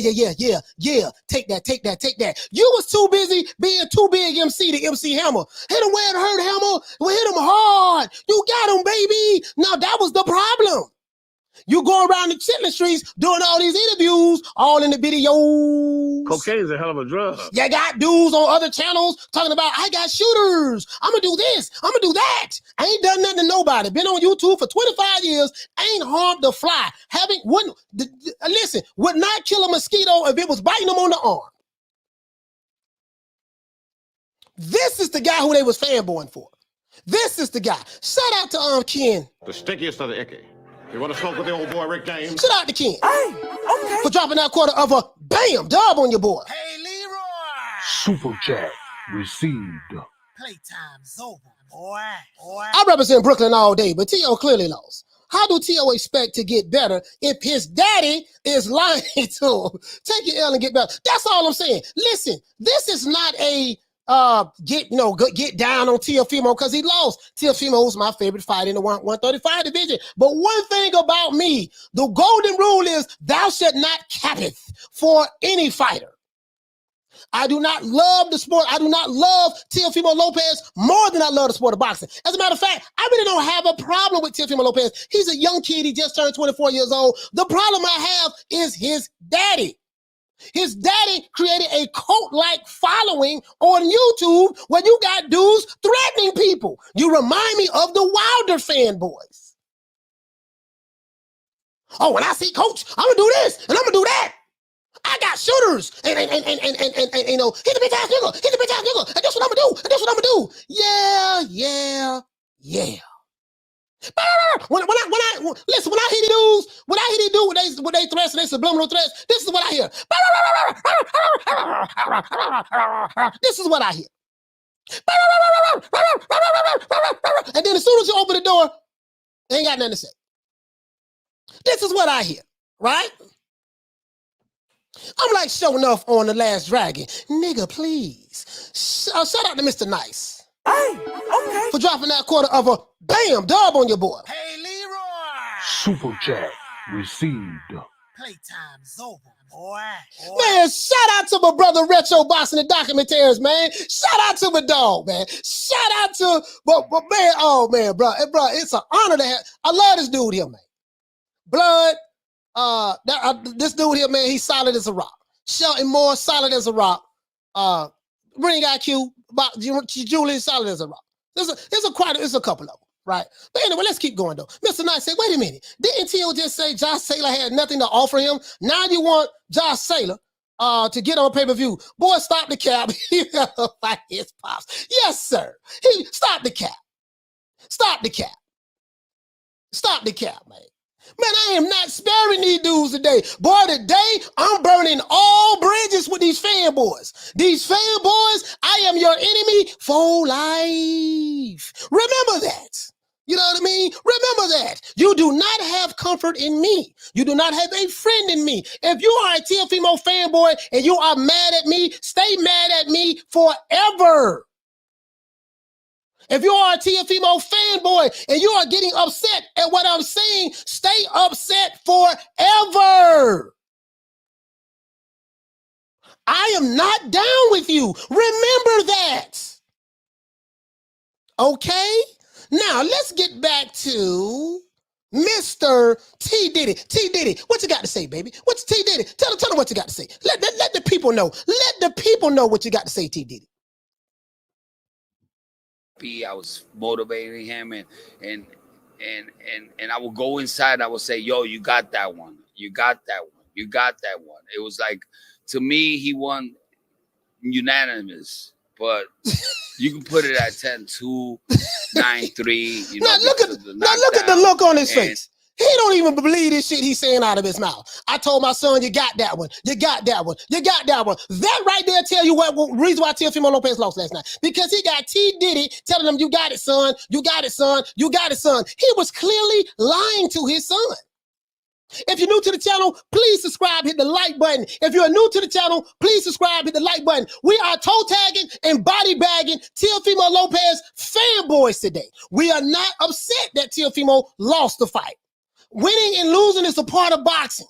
Take that. You was too busy being too big MC to MC Hammer. Hit him where it hurt, Hammer. We hit him hard. You got him, baby. Now that was the problem. You go around the chitlin streets doing all these interviews, all in the videos. Cocaine's a hell of a drug. You got dudes on other channels talking about, I got shooters. I'm going to do this. I'm going to do that. I ain't done nothing to nobody. Been on YouTube for 25 years. Ain't harmed a fly. Would not kill a mosquito if it was biting them on the arm. This is the guy who they was fanboying for. This is the guy. Shout out to Ken. The stickiest of the icky. You want to smoke with the old boy Rick James? Shout out to Ken. Hey, okay. For dropping that quarter of a bam dub on your boy. Hey, Leroy. Super chat received. Playtime's over, boy. I represent Brooklyn all day, but Teo clearly lost. How do Teo expect to get better if his daddy is lying to him? Take your L and get better. That's all I'm saying. Listen, this is not a get down on Teofimo because he lost. Teofimo is my favorite fighter in the 135 division. But one thing about me, the golden rule is thou shalt not cappeth for any fighter. I do not love the sport. I do not love Teofimo Lopez more than I love the sport of boxing. As a matter of fact, I really don't have a problem with Teofimo Lopez. He's a young kid. He just turned 24 years old. The problem I have is his daddy. His daddy created a cult-like following on YouTube where you got dudes threatening people. You remind me of the Wilder fanboys. Oh, when I see Coach, I'm gonna do this and I'm gonna do that. I got shooters and hit the bitch ass nigga, and that's what I'm gonna do, Yeah. When I hear these dudes, when they threats and they subliminal threats, this is what I hear. This is what I hear. And then as soon as you open the door, they ain't got nothing to say. This is what I hear, right? I'm like showing off on The Last Dragon. Nigga, please. Shout out to Mr. Nice. Hey, okay. For dropping that quarter of a bam dub on your boy. Hey, Leroy. Super chat received. Playtime's over, boy. Man, shout out to my brother Retro Boss and the Documentaries, man. Shout out to my dog, man. Shout out to, but man, oh man, bro, it's an honor to have. I love this dude here, man. Blood, this dude here, man, he's solid as a rock. Shelton Moore, solid as a rock. Ring IQ, Julian, solid as a rock. There's a couple of them, right? But anyway, let's keep going though. Mr. Knight said, wait a minute. Didn't Teo just say Josh Saylor had nothing to offer him? Now you want Josh Saylor to get on pay-per-view. Boy, stop the cap. He gotta fight his pops. Yes, sir. Stop the cap. Stop the cap. Stop the cap, man. Man, I am not sparing these dudes today. Boy, today, I'm burning all bridges with these fanboys. These fanboys, I am your enemy for life. Remember that. You know what I mean? Remember that. You do not have comfort in me. You do not have a friend in me. If you are a Teofimo fanboy and you are mad at me, stay mad at me forever. If you are a Teofimo fanboy and you are getting upset at what I'm saying, stay upset forever. I am not down with you. Remember that. Okay? Now, let's get back to Mr. T. Diddy. T. Diddy, what you got to say, baby? What's T. Diddy? Tell them what you got to say. Let the people know. Let the people know what you got to say, T. Diddy. I was motivating him and I would go inside. I would say, yo, you got that one. You got that one. You got that one. It was like, to me, he won unanimous, but You can put it at 10-2, 9-3. You know, Now look at the look on his face. He don't even believe this shit he's saying out of his mouth. I told my son, you got that one. You got that one. You got that one. That right there tell you what reason why Teofimo Lopez lost last night. Because he got T. Diddy telling him, you got it, son. You got it, son. You got it, son. He was clearly lying to his son. If you're new to the channel, please subscribe, hit the like button. If you're new to the channel, please subscribe, hit the like button. We are toe tagging and body bagging Teofimo Lopez fanboys today. We are not upset that Teofimo lost the fight. Winning and losing is a part of boxing.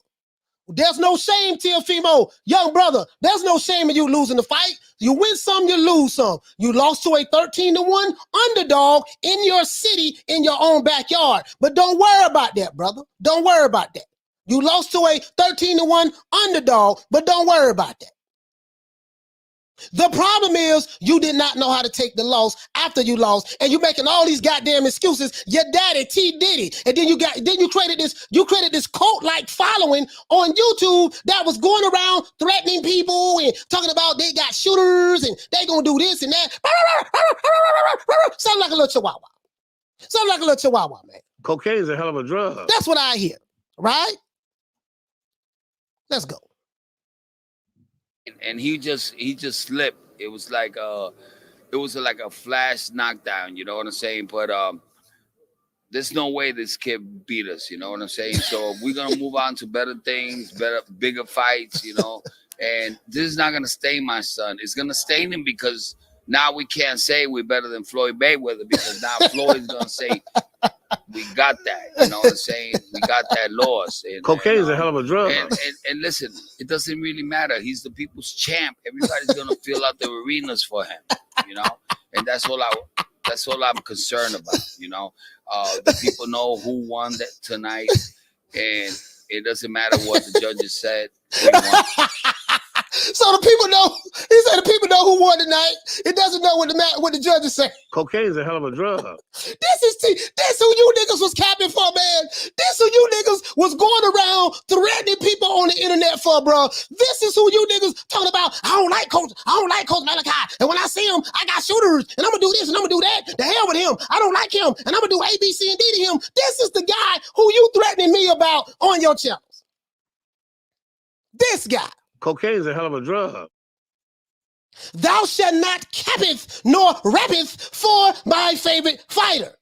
There's no shame, Teofimo, young brother. There's no shame in you losing the fight. You win some, you lose some. You lost to a 13-1 underdog in your city, in your own backyard. But don't worry about that, brother. Don't worry about that. You lost to a 13-1 underdog, but don't worry about that. The problem is you did not know how to take the loss after you lost, and you making all these goddamn excuses. Your daddy T Diddy, and then you created this cult-like following on YouTube that was going around threatening people and talking about they got shooters and they gonna do this and that. Sound like a little chihuahua. Sound like a little chihuahua, man. Cocaine's a hell of a drug. That's what I hear, right? Let's go. And he just slipped. It was like a flash knockdown, you know what I'm saying? But there's no way this kid beat us, you know what I'm saying? So we're gonna move on to better things, bigger fights, you know. And this is not gonna stain my son. It's gonna stain him because now we can't say we're better than Floyd Mayweather, because now Floyd's gonna say we got that, you know what I'm saying? We got that loss. Cocaine's a hell of a drug. And listen, it doesn't really matter. He's the people's champ. Everybody's gonna fill out the arenas for him, you know. And that's all I'm concerned about, you know. The people know who won that tonight, and it doesn't matter what the judges said. So the people know. He said the people know who won tonight. It doesn't know what the judges say. Cocaine's a hell of a drug. This who you niggas was capping for, man. This who you niggas was going around threatening people on the internet for, bro. This is who you niggas talking about. I don't like Coach Malachi. And when I see him, I got shooters. And I'm gonna do this and I'm gonna do that. The hell with him. I don't like him. And I'm gonna do A, B, C, and D to him. This is the guy who you threatening me about on your channels. This guy. Cocaine's a hell of a drug. Thou shalt not cappeth nor rappeth for my favorite fighter.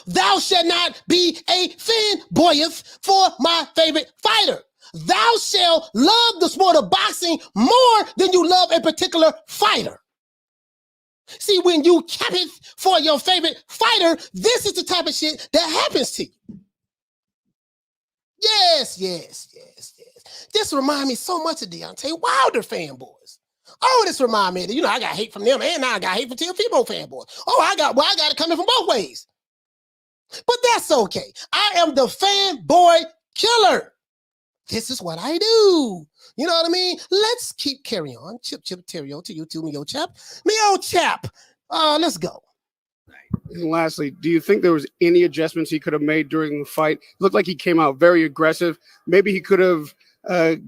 Thou shalt not be a fanboyeth for my favorite fighter. Thou shalt love the sport of boxing more than you love a particular fighter. See, when you cappeth for your favorite fighter, this is the type of shit that happens to you. Yes. This reminds me so much of Deontay Wilder fanboys. Oh, this reminds me of, you know, I got hate from them, and now I got hate from Teofimo fanboys. Oh, I got it coming from both ways. But that's okay. I am the fanboy killer. This is what I do. You know what I mean? Let's keep carrying on. Chip, terrio to you too, me old chap. Me old chap. Let's go. And lastly, do you think there was any adjustments he could have made during the fight? It looked like he came out very aggressive. Maybe he could have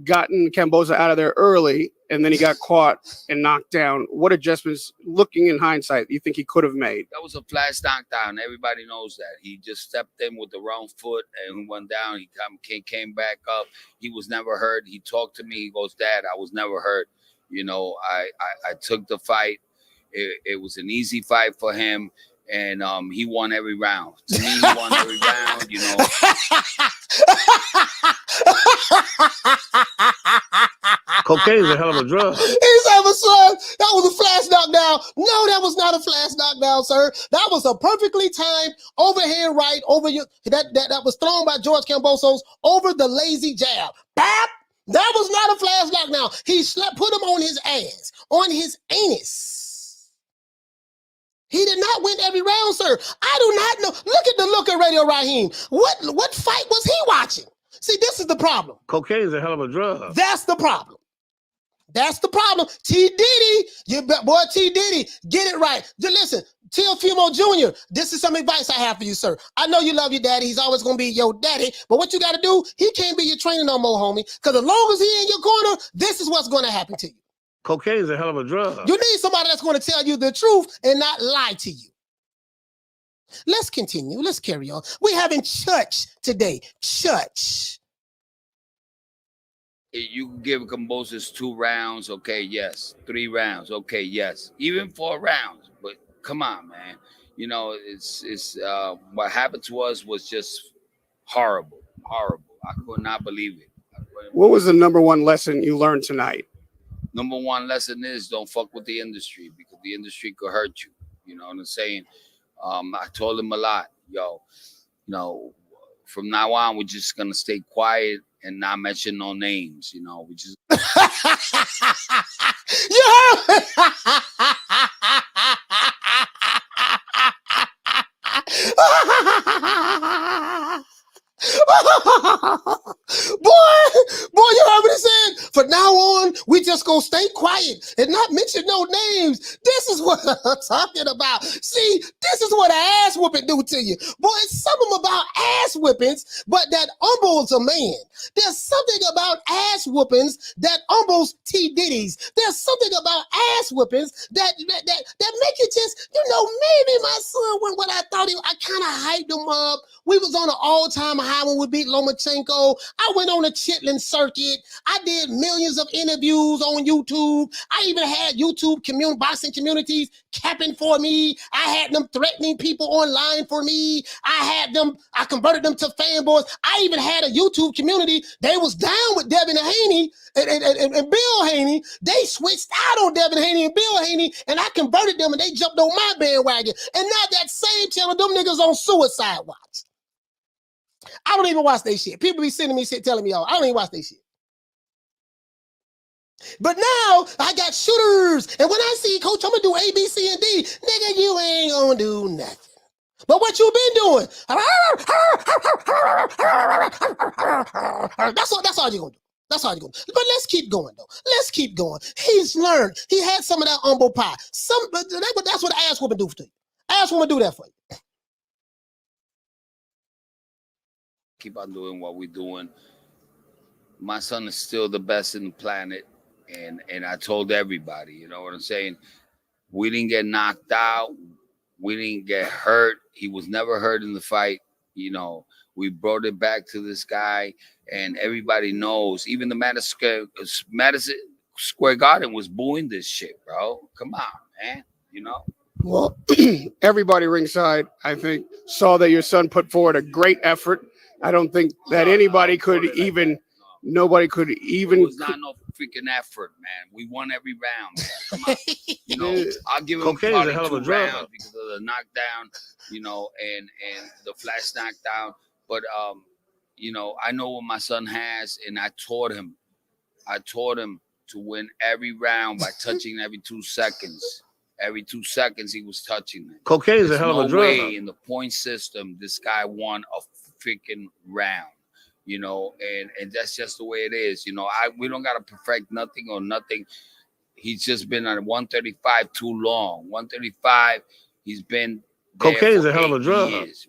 gotten Kambosos out of there early, and then he got caught and knocked down. What adjustments, looking in hindsight, do you think he could have made? That was a flash knockdown. Everybody knows that. He just stepped in with the wrong foot and went down. He came back up. He was never hurt. He talked to me. He goes, Dad, I was never hurt. You know, I took the fight. It was an easy fight for him. And he won every round. To me, he won every round, you know. Cocaine's a hell of a drug. He said, son, that was a flash knockdown. No, that was not a flash knockdown, sir. That was a perfectly timed overhand right over you. That was thrown by George Kambosos over the lazy jab. Bap! That was not a flash knockdown. He put him on his ass, on his anus. He did not win every round, sir. I do not know. Look at the look at Radio Raheem. What fight was he watching? See, this is the problem. Cocaine's a hell of a drug. That's the problem. That's the problem. T. Diddy, boy, T. Diddy, get it right. Listen, Teofimo Jr., this is some advice I have for you, sir. I know you love your daddy. He's always going to be your daddy. But what you got to do, he can't be your trainer no more, homie. Because as long as he in your corner, this is what's going to happen to you. Cocaine's a hell of a drug. You need somebody that's going to tell you the truth and not lie to you. Let's continue. Let's carry on. We're having church today. Church. You can give Kambosos 2 rounds, okay, yes. 3 rounds, okay, yes. Even 4 rounds, but come on, man. You know, it's what happened to us was just horrible. I could not believe it. What was the number one lesson you learned tonight? Number one lesson is don't fuck with the industry because the industry could hurt you. You know what I'm saying? I told him a lot, yo. You know, from now on, we're just gonna stay quiet and not mention no names. You know, we just. Boy, you heard what he said? From now on, we just gonna stay quiet and not mention no names. This is what I'm talking about. See, this is what an ass whooping do to you. Boy, it's something about ass whippings, but that humbles a man. There's something about ass whoopings that humbles T. Diddy's. There's something about ass whippings that make you just, you know, maybe my son went what I thought I kind of hyped him up. We was on an all-time high when we beat Lomachenko. I went on a chitlin circuit. I did millions of interviews on YouTube. I even had YouTube boxing communities capping for me. I had them threatening people online for me. I converted them to fanboys. I even had a YouTube community. They was down with Devin Haney and Bill Haney. They switched out on Devin Haney and Bill Haney, and I converted them, and they jumped on my bandwagon. And now that same channel, them niggas on suicide watch. I don't even watch they shit. People be sending me shit telling me, I don't even watch they shit. But now I got shooters. And when I see, Coach, I'm going to do A, B, C, and D. Nigga, you ain't going to do nothing. But what you been doing? That's all you're going to do. That's all you're going to do. But let's keep going, though. Let's keep going. He's learned. He had some of that humble pie. That's what ass woman do for you. Ass woman do that for you. Keep on doing what we're doing. My son is still the best in the planet, and I told everybody, you know what I'm saying? We didn't get knocked out. We didn't get hurt. He was never hurt in the fight. You know, we brought it back to this guy, and everybody knows. Even the Madison Square Garden was booing this shit, bro. Come on, man. You know? Well, everybody ringside, I think, saw that your son put forward a great effort. I don't think that nobody could even. It was not no freaking effort, man. We won every round, man. Come on. You know, I'll give him probably 2 rounds because of the knockdown, you know, and the flash knockdown. But you know, I know what my son has, and I taught him to win every round by touching every 2 seconds. Every 2 seconds he was touching it. Cocaine's a hell of a drug. There's no way in the point system this guy won a freaking round, you know, and that's just the way it is. You know, we don't gotta perfect nothing or nothing. He's just been on 135 too long. 135, he's been there. Cocaine's a hell of a drug. Years.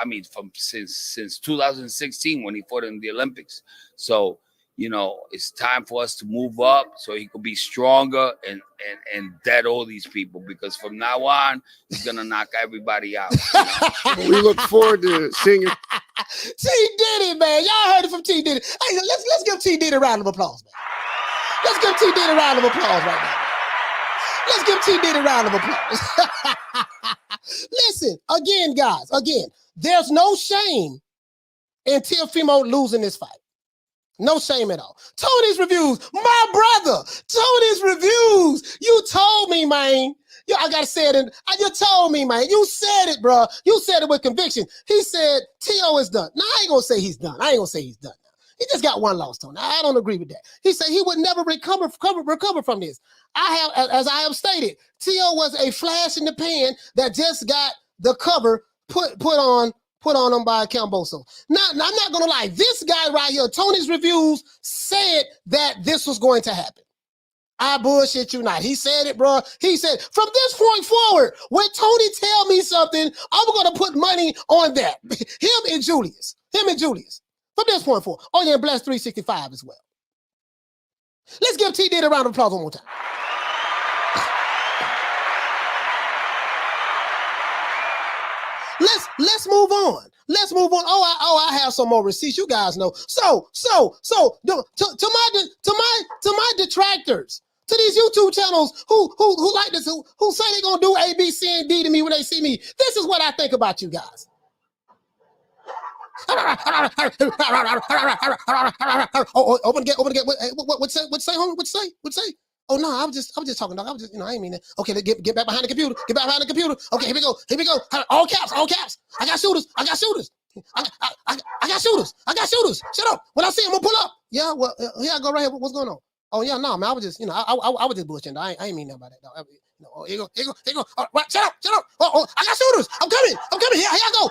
I mean, since 2016 when he fought in the Olympics. So, you know, it's time for us to move up so he could be stronger and dead all these people, because from now on he's gonna knock everybody out. You know? We look forward to seeing you. T. Diddy, man. Y'all heard it from T. Diddy. Hey, let's give T. Diddy a round of applause, man. Let's give T. Diddy a round of applause right now. Let's give T. Diddy a round of applause. Listen, again, guys, there's no shame in Teofimo losing this fight. No shame at all. Tony's Reviews, my brother. Tony's Reviews. You told me, man. I gotta say it. You told me, man. You said it, bro. You said it with conviction. He said Teo is done. Now I ain't gonna say he's done. He just got 1 loss, Tony. I don't agree with that. He said he would never recover from this. As I have stated, Teo was a flash in the pan that just got the cover put on him by Kambosos. Now, I'm not gonna lie. This guy right here, Tony's Reviews, said that this was going to happen. I bullshit you not. He said it, bro. He said, from this point forward, when Tony tell me something, I'm gonna put money on that. Him and Julius. From this point forward. Oh yeah, Bless 365 as well. Let's give T Diddy a round of applause one more time. Let's move on. Let's move on. I have some more receipts. You guys know. So to my detractors, to these YouTube channels who like this, who say they're gonna do A, B, C, and D to me when they see me. This is what I think about you guys. Open again. What say, homie? What say? Oh no, I was just talking, dog. I ain't mean that. Okay, get back behind the computer. Get back behind the computer. Okay, here we go. All caps. I got shooters. I got shooters. Shut up. When I see him, I'm gonna pull up. Yeah, well, here I go right here. What's going on? Oh yeah, no, man. I was just, I was just bullshitting. I ain't mean nothing about that, dog. Here you go. Oh, right, shut up. Oh, I got shooters. I'm coming. Here I go.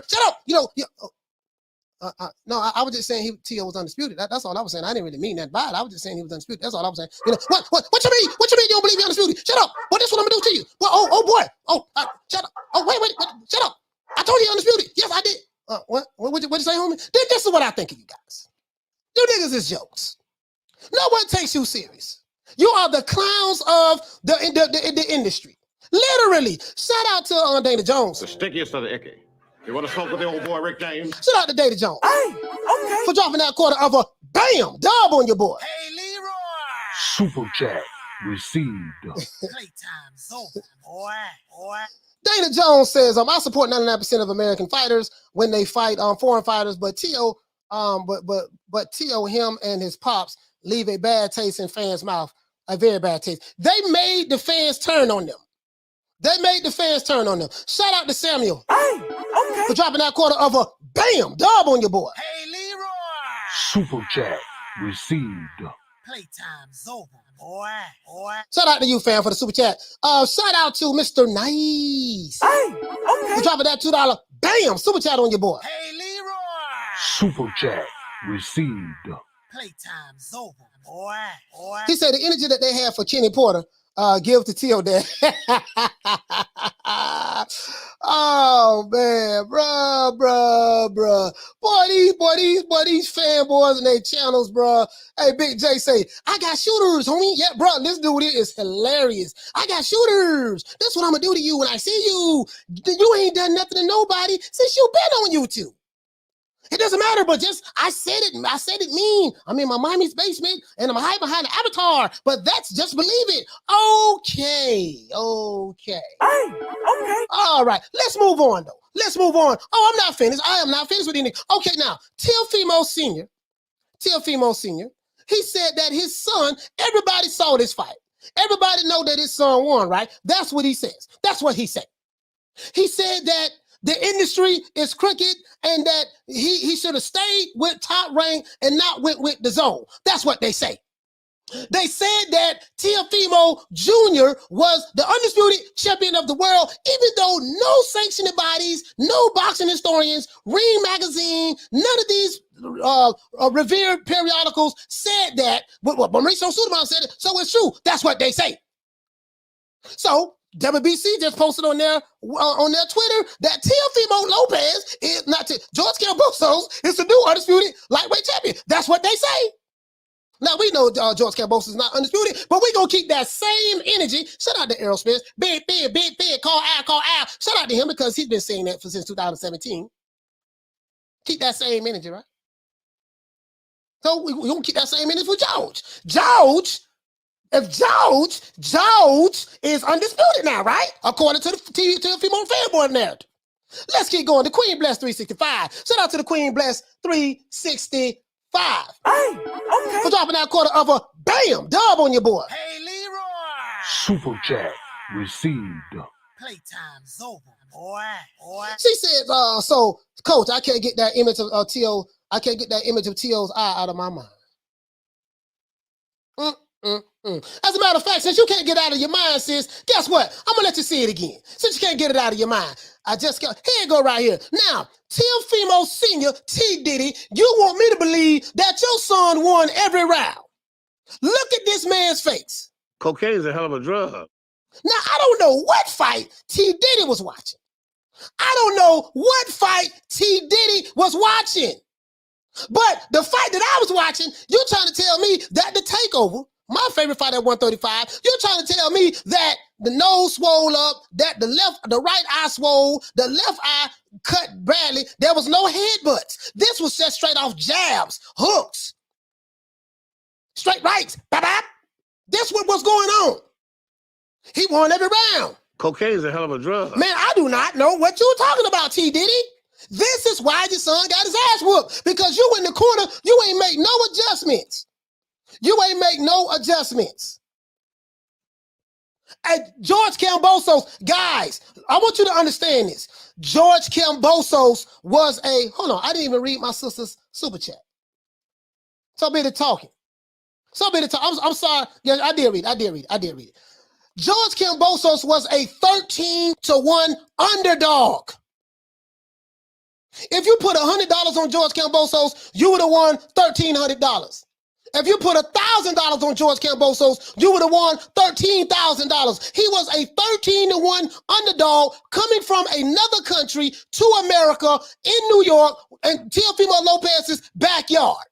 Shut up. No, I was just saying Teo was undisputed. That's all I was saying. I didn't really mean that bad. I was just saying he was undisputed. That's all I was saying. What you mean? What you mean you don't believe you're undisputed? Shut up. Well, this is what I'm gonna do to you. Well, oh boy. Oh, shut up. Oh, wait. Shut up. I told you undisputed. Yes, I did. What'd you say, homie? This is what I think of you guys. You niggas is jokes. No one takes you serious. You are the clowns of the industry. Literally. Shout out to Dana Jones. The stickiest of the icky. You want to smoke with the old boy Rick James? Shout out to Dana Jones. Hey, okay. For dropping that quarter of a bam dub on your boy. Hey, Leroy. Super chat received. Playtime's over, boy. Dana Jones says, I support 99% of American fighters when they fight foreign fighters, but Teo, Teo, him and his pops leave a bad taste in fans' mouth, a very bad taste. They made the fans turn on them. Shout out to Samuel. Hey, okay. For dropping that quarter of a bam dub on your boy. Hey, Leroy. Super chat received. Playtime's over, boy. Shout out to you, fam, for the super chat. Shout out to Mr. Nice. Hey, okay. For dropping that $2 bam super chat on your boy. Hey, Leroy. Super chat received. Playtime's over, boy. He said the energy that they have for Kenny Porter, give to Teo Dad. Oh man, bruh. Boy, these fanboys and their channels, bruh. Hey, Big J say, I got shooters, homie. Yeah, bruh, this dude is hilarious. I got shooters. That's what I'm gonna do to you when I see you. You ain't done nothing to nobody since you been on YouTube. It doesn't matter, but just I said it mean. I'm in my mommy's basement and I'm hiding behind the avatar, but that's just believe it. Okay. Hey, okay. All right, let's move on though. Oh, I'm not finished. I am not finished with anything. Okay, now Teofimo Sr. He said that his son, everybody saw this fight. Everybody know that his son won, right? That's what he says. That's what he said. He said that the industry is crooked and that he should have stayed with Top Rank and not with the Zone. That's what they say. They said that Teofimo Jr. was the undisputed champion of the world, even though no sanctioning bodies, no boxing historians, Ring Magazine, none of these revered periodicals said that. But Mauricio Suleiman said it, so it's true. That's what they say. So WBC just posted on their Twitter that Teofimo Lopez is not George Kambosos is the new undisputed lightweight champion. That's what they say. Now we know George Kambosos is not undisputed, but we gonna keep that same energy. Shout out to Aerosmith, big, call out. Shout out to him because he's been saying that since 2017. Keep that same energy, right? So we gonna keep that same energy for George. If George is undisputed now, right? According to the Teofimo fanboy narrative. Let's keep going. The Queen Bless 365. Shout out to the Queen Bless 365. Hey, okay. For dropping that quarter of a bam dub on your boy. Hey, Leroy. Super chat received. Playtime's over, boy. She said, so, Coach, I can't get that image of Teo. I can't get that image of Teo's eye out of my mind. As a matter of fact, since you can't get out of your mind, sis, guess what? I'm gonna let you see it again. Since you can't get it out of your mind, here it go right here. Now, Teofimo Sr., T. Diddy, you want me to believe that your son won every round. Look at this man's face. Cocaine is a hell of a drug. Now, I don't know what fight T. Diddy was watching. I don't know what fight T. Diddy was watching. But the fight that I was watching, you're trying to tell me that the takeover, my favorite fight at 135, you're trying to tell me that the nose swole up, that the right eye swole, the left eye cut badly. There was no headbutts. This was set straight off jabs, hooks, straight rights. Bap. This what was going on. He won every round. Cocaine's a hell of a drug. Man, I do not know what you're talking about, T. Diddy. This is why your son got his ass whooped, because you in the corner, you ain't make no adjustments. You ain't make no adjustments. Hey, George Kambosos, guys, I want you to understand this. George Kambosos was hold on, I didn't even read my sister's super chat. So bit of talking. I'm sorry. Yeah, I did read it. George Kambosos was a 13-1 underdog. If you put $100 on George Kambosos, you would have won $1,300. If you put $1,000 on George Kambosos, you would have won $13,000. He was a 13-1 underdog coming from another country to America in New York and Teofimo Lopez's backyard.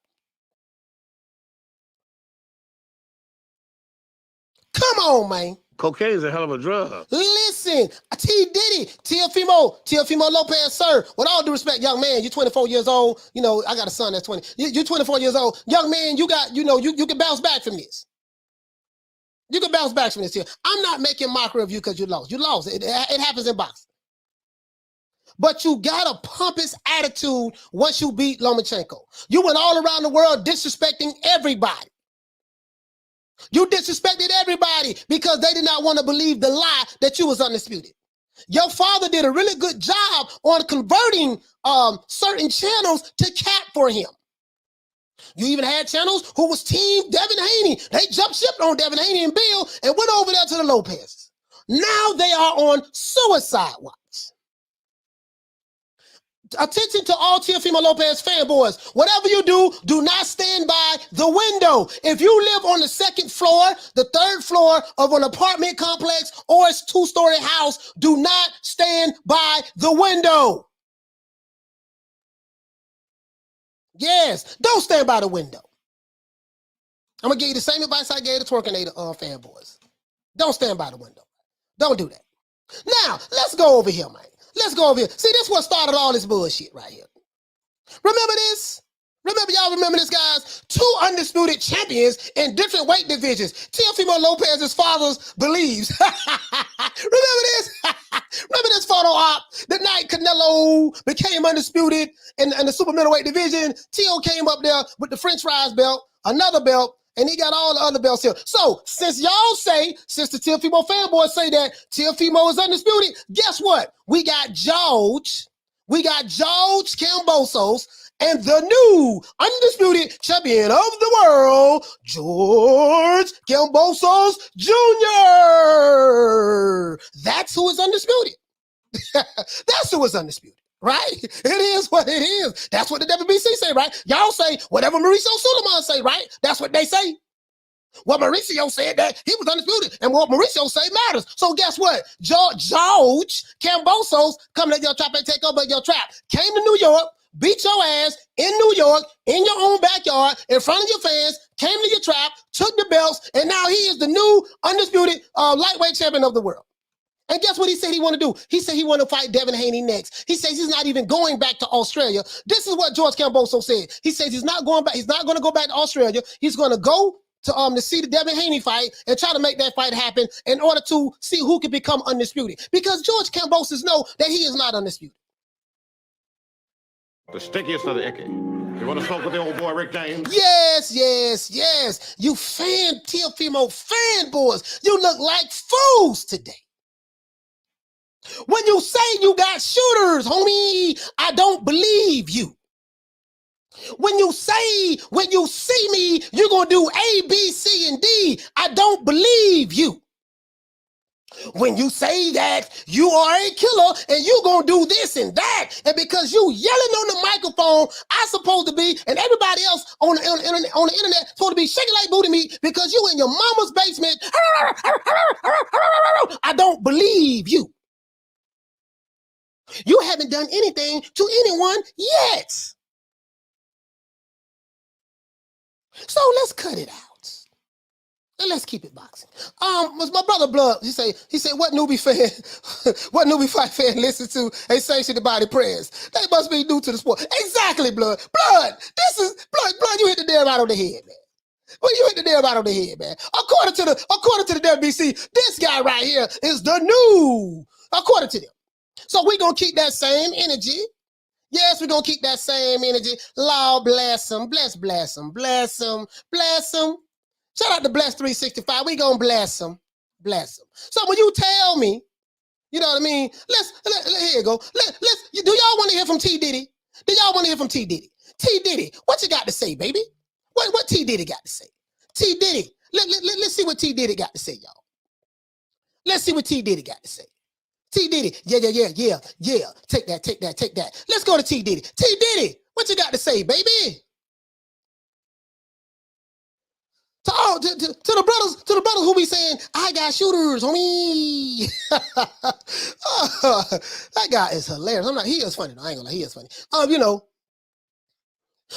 Come on, man. Cocaine's a hell of a drug. Listen, T. Diddy, Teofimo Lopez, sir. With all due respect, young man, you're 24 years old. You know, I got a son that's 20. You're 24 years old. Young man, you can bounce back from this. You can bounce back from this here. I'm not making mockery of you because you lost. You lost. It happens in boxing. But you got a pompous attitude once you beat Lomachenko. You went all around the world disrespecting everybody. You disrespected everybody because they did not want to believe the lie that you was undisputed. Your father did a really good job on converting certain channels to cap for him. You even had channels who was team Devin Haney. They jumped ship on Devin Haney and Bill and went over there to the Lopez. Now they are on suicide watch. Attention to all Teofimo Lopez fanboys. Whatever you do, do not stand by the window. If you live on the second floor, the third floor of an apartment complex or a two-story house, do not stand by the window. Yes, don't stand by the window. I'm going to give you the same advice I gave the Twerkinator fanboys. Don't stand by the window. Don't do that. Now, let's go over here, man. Let's go over here. See, this is what started all this bullshit right here. Remember this? Y'all remember this, guys? 2 undisputed champions in different weight divisions. Teofimo Lopez's father's believes. Remember this? Remember this photo op? The night Canelo became undisputed in the super middleweight division. Teo came up there with the French fries belt, another belt, and he got all the other belts here. So, since the Teofimo fanboys say that Teofimo is undisputed, guess what? We got George Kambosos, and the new undisputed champion of the world, George Kambosos Jr. That's who is undisputed. That's who is undisputed. Right? It is what it is. That's what the WBC say, right? Y'all say whatever Mauricio Suleiman say, right? That's what they say. Well, Mauricio said that he was undisputed, and what Mauricio say matters. So guess what? George Kambosos coming at your trap and take over your trap. Came to New York, beat your ass in New York, in your own backyard, in front of your fans, came to your trap, took the belts, and now he is the new undisputed lightweight champion of the world. And guess what he said he want to do? He said he want to fight Devin Haney next. He says he's not even going back to Australia. This is what George Kambosos said. He says he's not going back. He's not going to go back to Australia. He's going to go to see the Devin Haney fight and try to make that fight happen in order to see who can become undisputed. Because George Kambosos know that he is not undisputed. The stickiest of the icky. You want to smoke with the old boy Rick James? Yes. You Teofimo fanboys, you look like fools today. When you say you got shooters, homie, I don't believe you. When you see me, you're going to do A, B, C, and D, I don't believe you. When you say that you are a killer and you're going to do this and that, and because you yelling on the microphone, I'm supposed to be, and everybody else on the internet supposed to be shaking like booty meat because you in your mama's basement. I don't believe you. You haven't done anything to anyone yet. So let's cut it out. And let's keep it boxing. My brother Blood, he said, what newbie fight fan listens to a sanctioned body prayers? They must be new to the sport. Exactly, Blood. Blood, Blood, you hit the nail right on the head, man. Well, you hit the nail right on the head, man. According to the WBC, this guy right here is the new, according to them. So we're gonna keep that same energy. Yes, we're gonna keep that same energy. Lord bless him, bless him. Shout out to Bless 365. We gonna bless him. So when you tell me, you know what I mean? Here you go. Do y'all want to hear from T Diddy? T Diddy, what you got to say, baby? What T Diddy got to say? T Diddy, let's see what T Diddy got to say, y'all. Let's see what T Diddy got to say. T Diddy, yeah. Take that. Let's go to T Diddy. T Diddy, what you got to say, baby? To the brothers who be saying, I got shooters, homie. That guy is hilarious. He is funny though. I ain't gonna lie, he is funny. You know.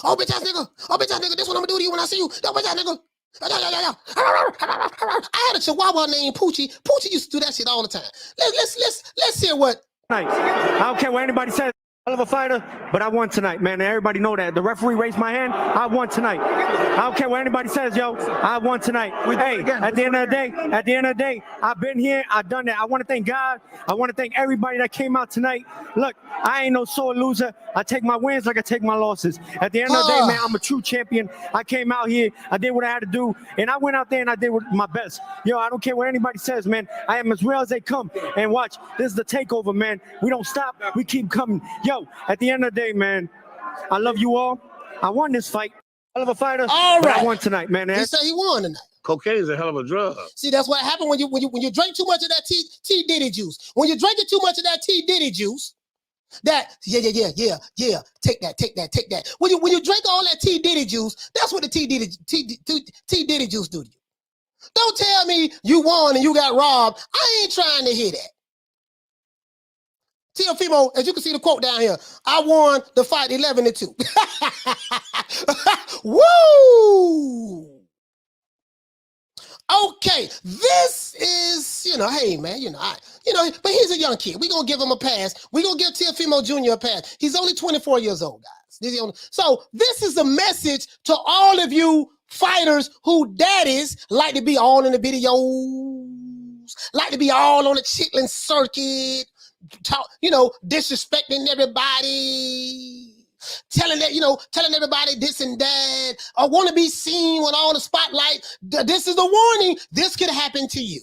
Oh, bitch ass nigga, this what I'm gonna do to you when I see you. Oh, bitch ass nigga. I had a chihuahua named Poochie. Poochie used to do that shit all the time. Let's hear what. I don't care what anybody says. Hell of a fighter, but I won tonight, man. And everybody know that. The referee raised my hand. I won tonight. I don't care what anybody says, yo. I won tonight. Hey, at the end of the day, I've been here. I've done that. I want to thank God. I want to thank everybody that came out tonight. Look, I ain't no sore loser. I take my wins like I take my losses. At the end of the day, man, I'm a true champion. I came out here. I did what I had to do, and I went out there and I did my best. Yo, I don't care what anybody says, man. I am as real as they come. And watch, this is the takeover, man. We don't stop. We keep coming. Yo, at the end of the day, man, I love you all. I won this fight. Hell of a fighter. All right. I won tonight, man. He said he won tonight. Cocaine's a hell of a drug. See, that's what happened when you drink too much of that T Diddy juice. When you drink too much of that T Diddy juice, that yeah. Take that. When you drink all that T Diddy juice, that's what the T Diddy juice do to you. Don't tell me you won and you got robbed. I ain't trying to hear that. Teofimo, as you can see the quote down here, I won the fight 11-2. Woo! Okay, this is, hey man, but he's a young kid. We're gonna give him a pass. We're gonna give Teofimo Jr. a pass. He's only 24 years old, guys. So this is a message to all of you fighters who daddies like to be all in the videos, like to be all on the chitlin circuit. Disrespecting everybody, telling everybody this and that, or want to be seen with all the spotlight. This is a warning. This could happen to you.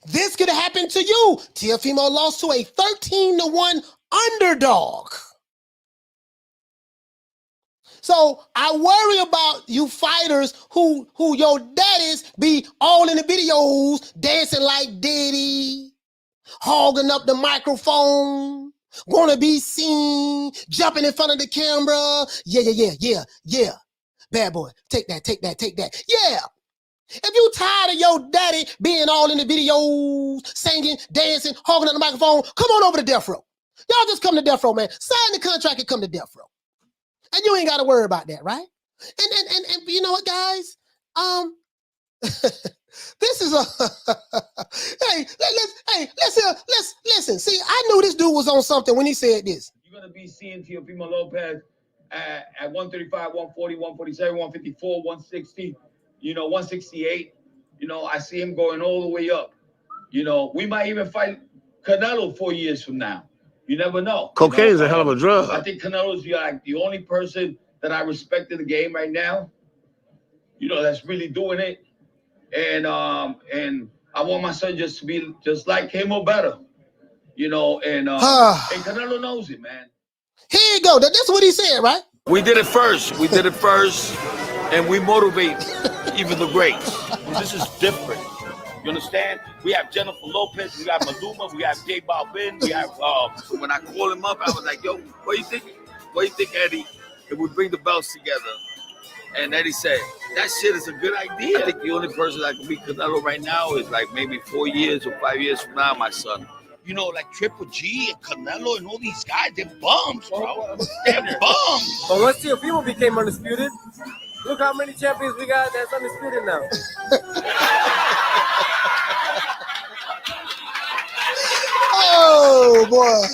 Teofimo lost to a 13-1 underdog. So I worry about you fighters who your daddies be all in the videos, dancing like Diddy, hogging up the microphone, want to be seen, jumping in front of the camera. Yeah. Bad boy, take that. Yeah. If you tired of your daddy being all in the videos, singing, dancing, hogging up the microphone, come on over to death row. Y'all just come to death row, man. Sign the contract and come to death row. And you ain't got to worry about that, right? And you know what, guys? This is let's listen. See, I knew this dude was on something when he said this. You're gonna be seeing Teofimo Lopez at 135, 140, 147, 154, 160, 168. I see him going all the way up. We might even fight Canelo 4 years from now. You never know. Cocaine's a hell of a drug. I think Canelo's the only person that I respect in the game right now. That's really doing it. And I want my son just to be just like him or better, and Canelo knows it, man. Here you go. That's what he said, right? We did it first, and we motivate even the greats. This is different. You understand? We have Jennifer Lopez, we have Maluma, we have J Balvin, we have. When I called him up, I was like, "Yo, what do you think? What do you think, Eddie? If we bring the belts together?" And Eddie said, that shit is a good idea. I think the only person that can beat Canelo right now is like maybe 4 years or 5 years from now, my son. Like Triple G and Canelo and all these guys, they're bums, bro. They're bums. But once Teofimo became undisputed, Look how many champions we got that's undisputed now. Oh boy.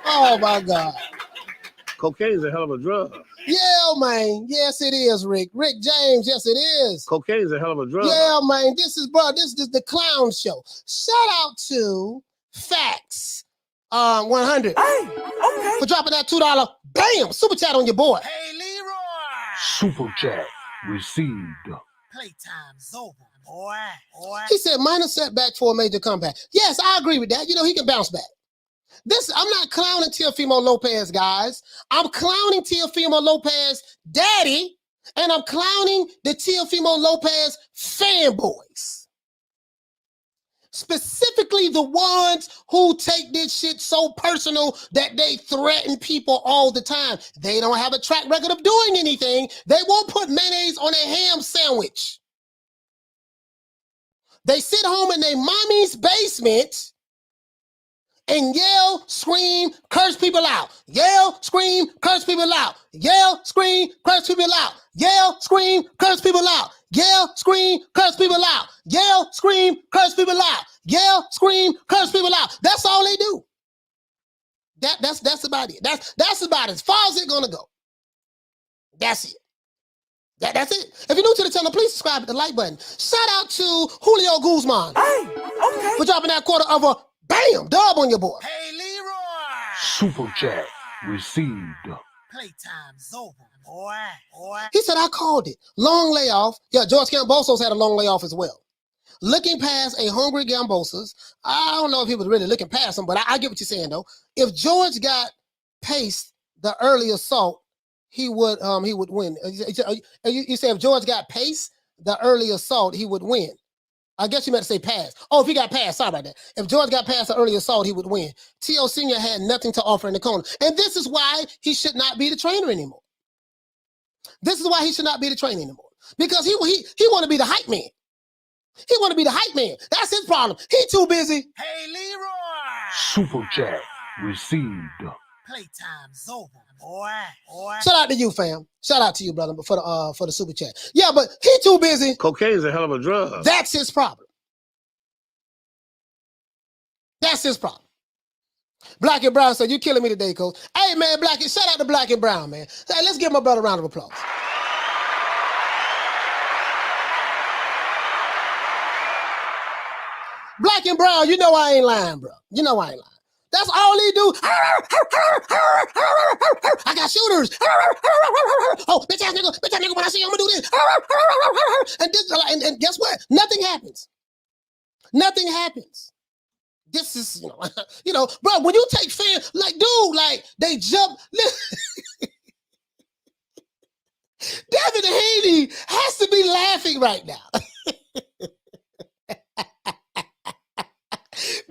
Oh my God. Cocaine's a hell of a drug. Yeah, man. Yes, it is, Rick. Rick James, yes, it is. Cocaine's a hell of a drug. Yeah, man. This is the clown show. Shout out to Facts 100 for dropping that $2. Bam! Super chat on your boy. Hey, Leroy. Super chat received. Playtime's over, boy. He said minor setback for a major comeback. Yes, I agree with that. You know, he can bounce back. I'm not clowning Teofimo Lopez, guys. I'm clowning Teofimo Lopez daddy, and I'm clowning the Teofimo Lopez fanboys. Specifically the ones who take this shit so personal that they threaten people all the time. They don't have a track record of doing anything. They won't put mayonnaise on a ham sandwich. They sit home in their mommy's basement and yell, scream, curse people out. Yell, scream, curse people out. Yell, scream, curse people out. Yell, scream, curse people out. Yell, scream, curse people out. Yell, scream, curse people out. Yell, scream, curse people out. That's all they do. That's about it. That's about as far as it's gonna go. That's it. That's it. If you're new to the channel, please subscribe with the like button. Shout out to Julio Guzman for dropping that quarter of a bam dub on your boy. Hey, Leroy. Super chat received. Playtime's over, boy. He said, I called it. Long layoff. Yeah, George Kambosos had a long layoff as well. Looking past a hungry Kambosos. I don't know if he was really looking past him, but I get what you're saying, though. If George got paced the early assault, he would win. You say if George got paced the early assault, he would win. I guess you meant to say pass. Oh, if he got past, sorry about that. If George got past the early assault, he would win. Teo Sr. had nothing to offer in the corner. And this is why he should not be the trainer anymore. This is why he should not be the trainer anymore. Because he want to be the hype man. He want to be the hype man. That's his problem. He too busy. Hey, Leroy. Super chat received. Playtime's over, boy. Shout out to you, fam. Shout out to you, brother, for the super chat. Yeah, but he too busy. Cocaine's a hell of a drug. That's his problem. That's his problem. Black and Brown said, you killing me today, coach. Hey, man, shout out to Black and Brown, man. Hey, let's give my brother a round of applause. Black and Brown, you know I ain't lying, bro. You know I ain't lying. That's all he do. I got shooters. Oh, bitch ass nigga, when I see you, I'm gonna do this. And guess what? Nothing happens. Nothing happens. This is, bro, when you take fans, like, dude, like, they jump. David Haney has to be laughing right now.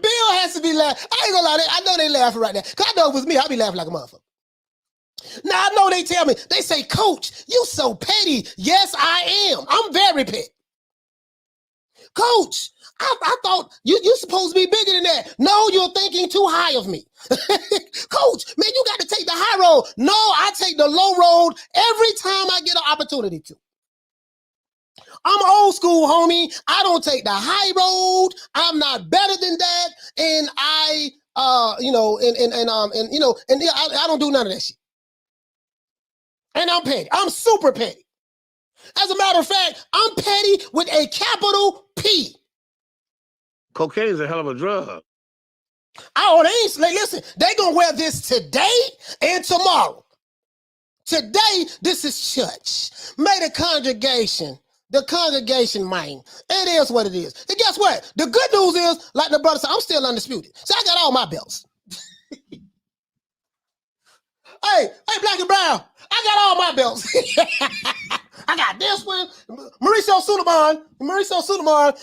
Bill has to be laughing. I ain't gonna lie, I know they laughing right now. Cause I know if it was me, I'd be laughing like a motherfucker. Now I know they tell me, they say, Coach, you so petty. Yes, I am. I'm very petty. Coach, I thought you're supposed to be bigger than that. No, you're thinking too high of me. Coach, man, you got to take the high road. No, I take the low road every time I get an opportunity to. I'm old school, homie. I don't take the high road. I'm not better than that. And I don't do none of that shit. And I'm petty. I'm super petty. As a matter of fact, I'm petty with a capital P. Cocaine's a hell of a drug. Oh, listen, they gonna wear this today and tomorrow. Today, this is church. May the congregation, man. It is what it is. And guess what? The good news is, like the brother said, I'm still undisputed. So I got all my belts. Hey, Black and Brown, I got all my belts. I got this one, Mauricio Sulaiman.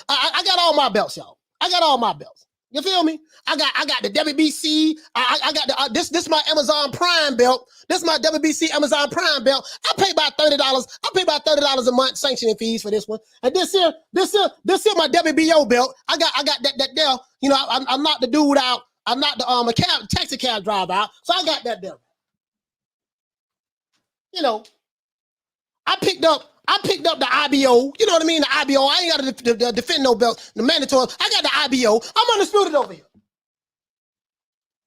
I got all my belts, y'all. I got all my belts. You feel me? I got the WBC. I got the this my Amazon Prime belt. This is my WBC Amazon Prime belt. I pay about $30. I pay about $30 a month sanctioning fees for this one. And this here my WBO belt. I got that there. You know, I'm not the dude out. I'm not the taxi cab driver out. So I got that there. You know, I picked up the IBO. You know what I mean? The IBO. I ain't got to defend no belt. The mandatory. I got the IBO. I'm undisputed over here.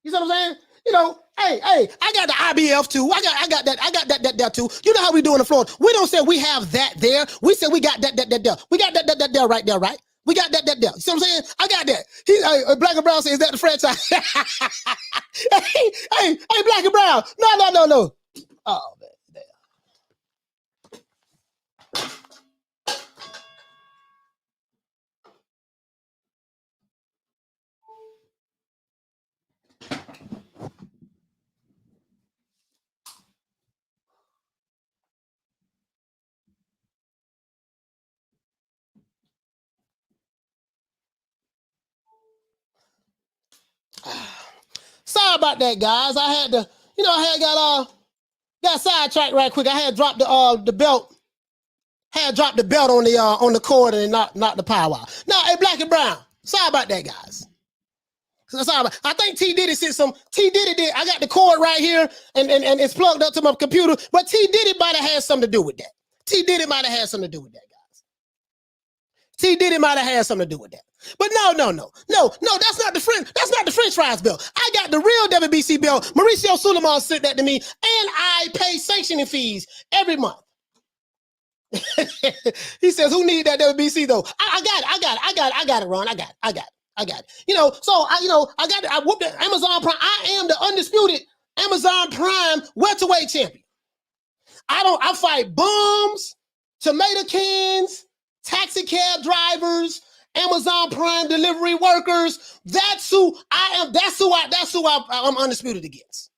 You see what I'm saying? You know, hey, I got the IBF too. I got that too. You know how we do in the floor. We don't say we have that there. We say we got that there. We got that there right there, right? We got that there. You see what I'm saying? I got that. Black and Brown says, is that the franchise? hey, Black and Brown. No. Oh, man. Sorry about that, guys. I had to, got sidetracked right quick. I had dropped the belt. Had dropped the belt on the cord and not the power. Now, hey, Black and Brown. Sorry about that, guys. I think T Diddy sent some. T Diddy did. I got the cord right here and it's plugged up to my computer. But T Diddy might have had something to do with that. T Diddy might have had something to do with that, guys. T Diddy might have had something to do with that. But no, that's not the French fries belt. I got the real WBC belt. Mauricio Suleiman sent that to me, and I pay sanctioning fees every month. He says, "Who need that WBC though?" I got it, Ron. I got it. I whooped the Amazon Prime. I am the undisputed Amazon Prime welterweight champion. I fight bums, tomato cans, taxi cab drivers, Amazon Prime delivery workers. That's who I am. That's who I'm undisputed against.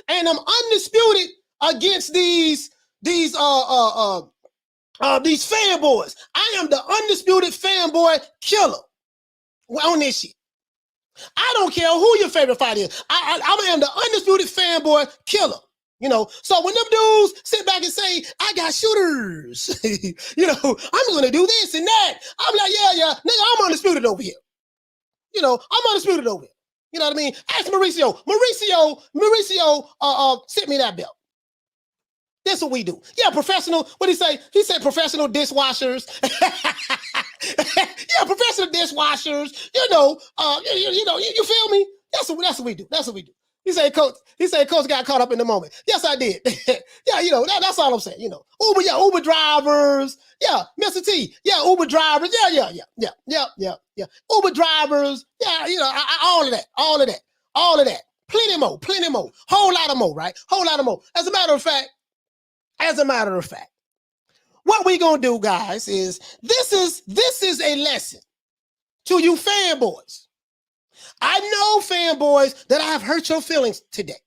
And I'm undisputed against these fanboys. I am the undisputed fanboy killer on this shit. I don't care who your favorite fighter is. I am the undisputed fanboy killer. So when them dudes sit back and say, I got shooters, I'm going to do this and that. I'm like, yeah, nigga, I'm undisputed over here. I'm undisputed over here. You know what I mean? Ask Mauricio. Mauricio sent me that belt. That's what we do. Yeah, professional. What did he say? He said professional dishwashers. Yeah, professional dishwashers. You feel me? That's what we do. That's what we do. He said, Coach got caught up in the moment. Yes, I did. Yeah, that's all I'm saying. Uber drivers. Yeah, Mr. T. Yeah, Uber drivers. Yeah. Uber drivers. Yeah, all of that. Plenty more. Whole lot of more, right? Whole lot of more. As a matter of fact, what we gonna do, guys, is this is a lesson to you fanboys. I know, fanboys, that I have hurt your feelings today.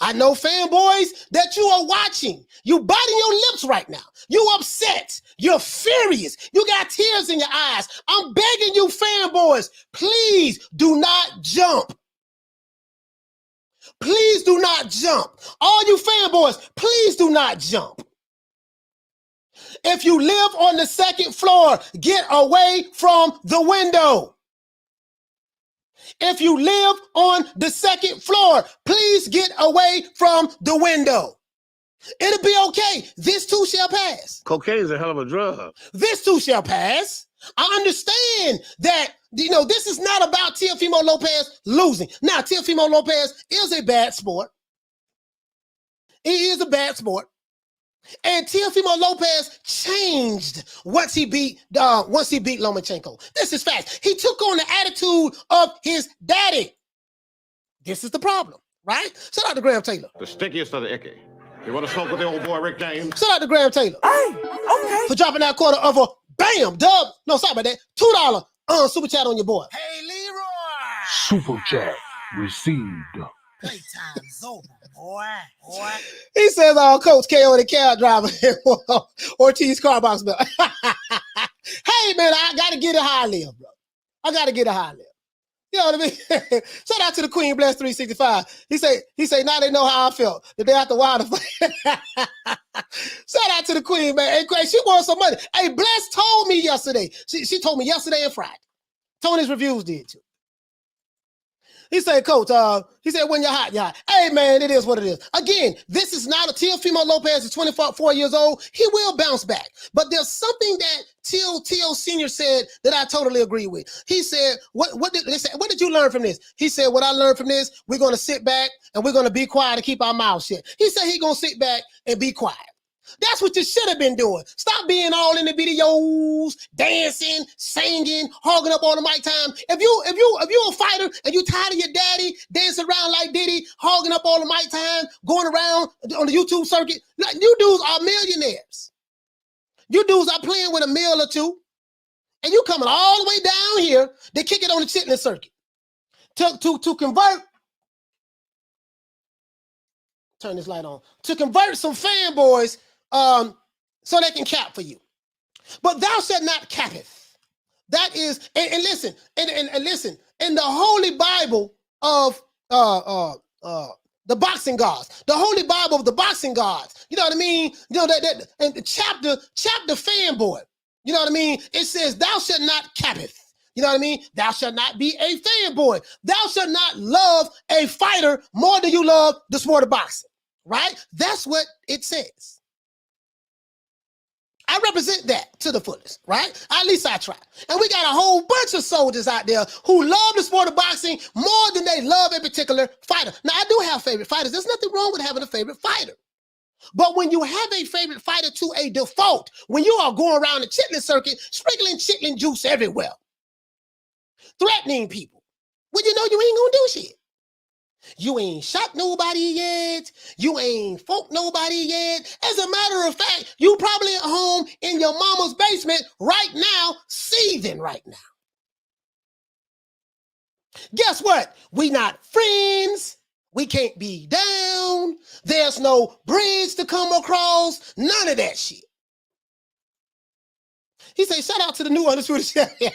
I know, fanboys, that you are watching. You biting your lips right now. You upset. You're furious. You got tears in your eyes. I'm begging you, fanboys, please do not jump. Please do not jump. All you fanboys, please do not jump. If you live on the second floor, get away from the window. If you live on the second floor, please get away from the window. It'll be okay. This too shall pass. Cocaine is a hell of a drug. This too shall pass. I understand that, this is not about Teofimo Lopez losing. Now, Teofimo Lopez is a bad sport. He is a bad sport. And Teofimo Lopez changed once he beat Lomachenko. This is fact. He took on the attitude of his daddy. This is the problem, right? Shout out to Graham Taylor. The stickiest of the icky. You want to smoke with the old boy Rick James? Shout out to Graham Taylor. Hey, okay. For dropping that quarter of a bam dub. No, sorry about that. $2 super chat on your boy. Hey, Leroy. Super chat received. Playtime's over, boy. He says, Coach KO the cab driver Ortiz car box belt. Hey, man, I got to get it how I live, bro. I got to get it how I live. You know what I mean? Shout out to the Queen Bless 365. He say, now they know how I felt the day after Wilder fight. Shout out to the Queen, man. Hey, she won some money. Hey, Bless told me yesterday. She told me yesterday and Friday. Tony's Reviews did too. He said, Coach, he said, when you're hot, you're hot. Hey, man, it is what it is. Again, this is not a Teofimo Lopez is 24 years old. He will bounce back. But there's something that Teo Sr. said that I totally agree with. He said, what did you learn from this? He said, what I learned from this, we're going to sit back and we're going to be quiet and keep our mouths shut. He said he's going to sit back and be quiet. That's what you should have been doing. Stop being all in the videos, dancing, singing, hogging up all the mic time. If you a fighter and you tired of your daddy dancing around like Diddy, hogging up all the mic time, going around on the YouTube circuit, like, you dudes are millionaires. You dudes are playing with a meal or two, and you coming all the way down here to kick it on the chitlin circuit. To convert, turn this light on, to convert some fanboys so they can cap for you. But thou shalt not cappeth. That is, and listen, and listen, in the Holy Bible of the boxing gods, the Holy Bible of the boxing gods, you know what I mean? You know, that and the chapter fanboy, you know what I mean? It says, thou shalt not cappeth. You know what I mean? Thou shalt not be a fanboy. Thou shalt not love a fighter more than you love the sport of boxing, right? That's what it says. I represent that to the fullest, right? At least I try. And we got a whole bunch of soldiers out there who love the sport of boxing more than they love a particular fighter. Now, I do have favorite fighters. There's nothing wrong with having a favorite fighter. But when you have a favorite fighter to a default, when you are going around the chitlin circuit, sprinkling chitlin juice everywhere, threatening people, well, you know you ain't gonna do shit. You ain't shot nobody yet. You ain't fought nobody yet. As a matter of fact, you probably at home in your mama's basement right now, seething right now. Guess what? We not friends. We can't be down. There's no bridge to come across. None of that shit. He said, shout out to the new Undisputed champion.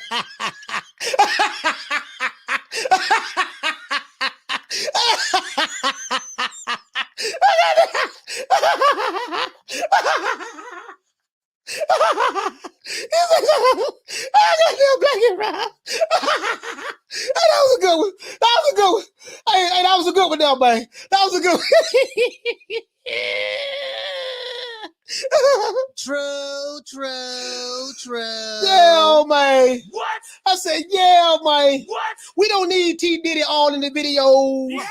That was a good one. That was a good one. Hey, that was a good one now, man. That was a good one. True. Yeah, man. What? I said, yeah, man. What? We don't need T Diddy all in the videos. Yeah.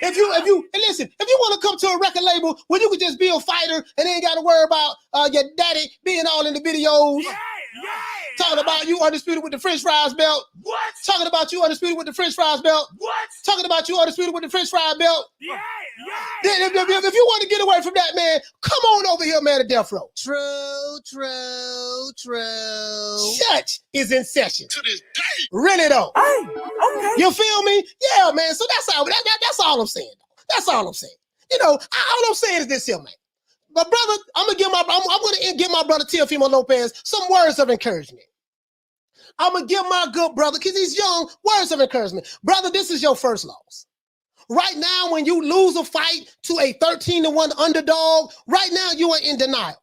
If you and listen, if you want to come to a record label where you could just be a fighter and ain't got to worry about your daddy being all in the videos. Yeah. Talking about you undisputed with the French fries belt. What? Talking about you undisputed with the French fries belt. What? Talking about you undisputed with the French fry belt. Yeah. Then if you want to get away from that, man, come on over here, man, to Death Row. True. Church is in session. To this day. Really though. Hey, okay. You feel me? Yeah, man. So that's all. That's all I'm saying. That's all I'm saying. You know, all I'm saying is this here, man. But brother, I'm gonna give my brother Teofimo Lopez some words of encouragement. I'm gonna give my good brother, because he's young, words of encouragement. Brother, this is your first loss. Right now, when you lose a fight to a 13-1 underdog, right now you are in denial.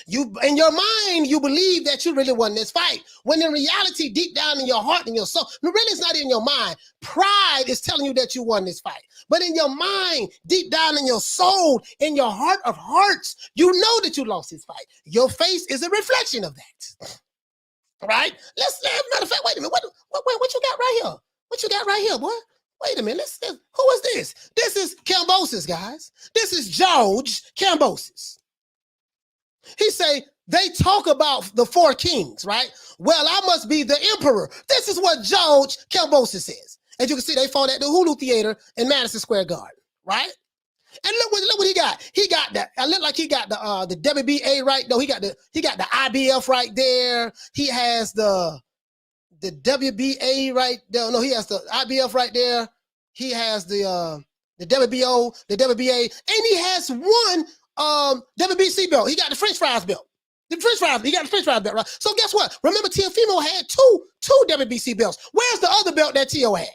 You, in your mind, you believe that you really won this fight. When in reality, deep down in your heart and your soul, really it's not in your mind. Pride is telling you that you won this fight. But in your mind, deep down in your soul, in your heart of hearts, you know that you lost this fight. Your face is a reflection of that. Right? Matter of fact, wait a minute. What you got right here? What you got right here, boy? Wait a minute. Who is this? This is Kambosos, guys. This is George Kambosos. He say, they talk about the four kings, right? Well, I must be the emperor. This is what George Kambosos says. As you can see, they fought at the Hulu Theater in Madison Square Garden, right? And look what he got. He got that. I look like he got the WBA right. No, he got the IBF right there. He has the WBA right there. No, he has the IBF right there. He has the WBO, the WBA, and he has one WBC belt. He got the French fries belt. He got the French fries belt, right? So guess what? Remember, Teofimo had two WBC belts. Where's the other belt that Teo had?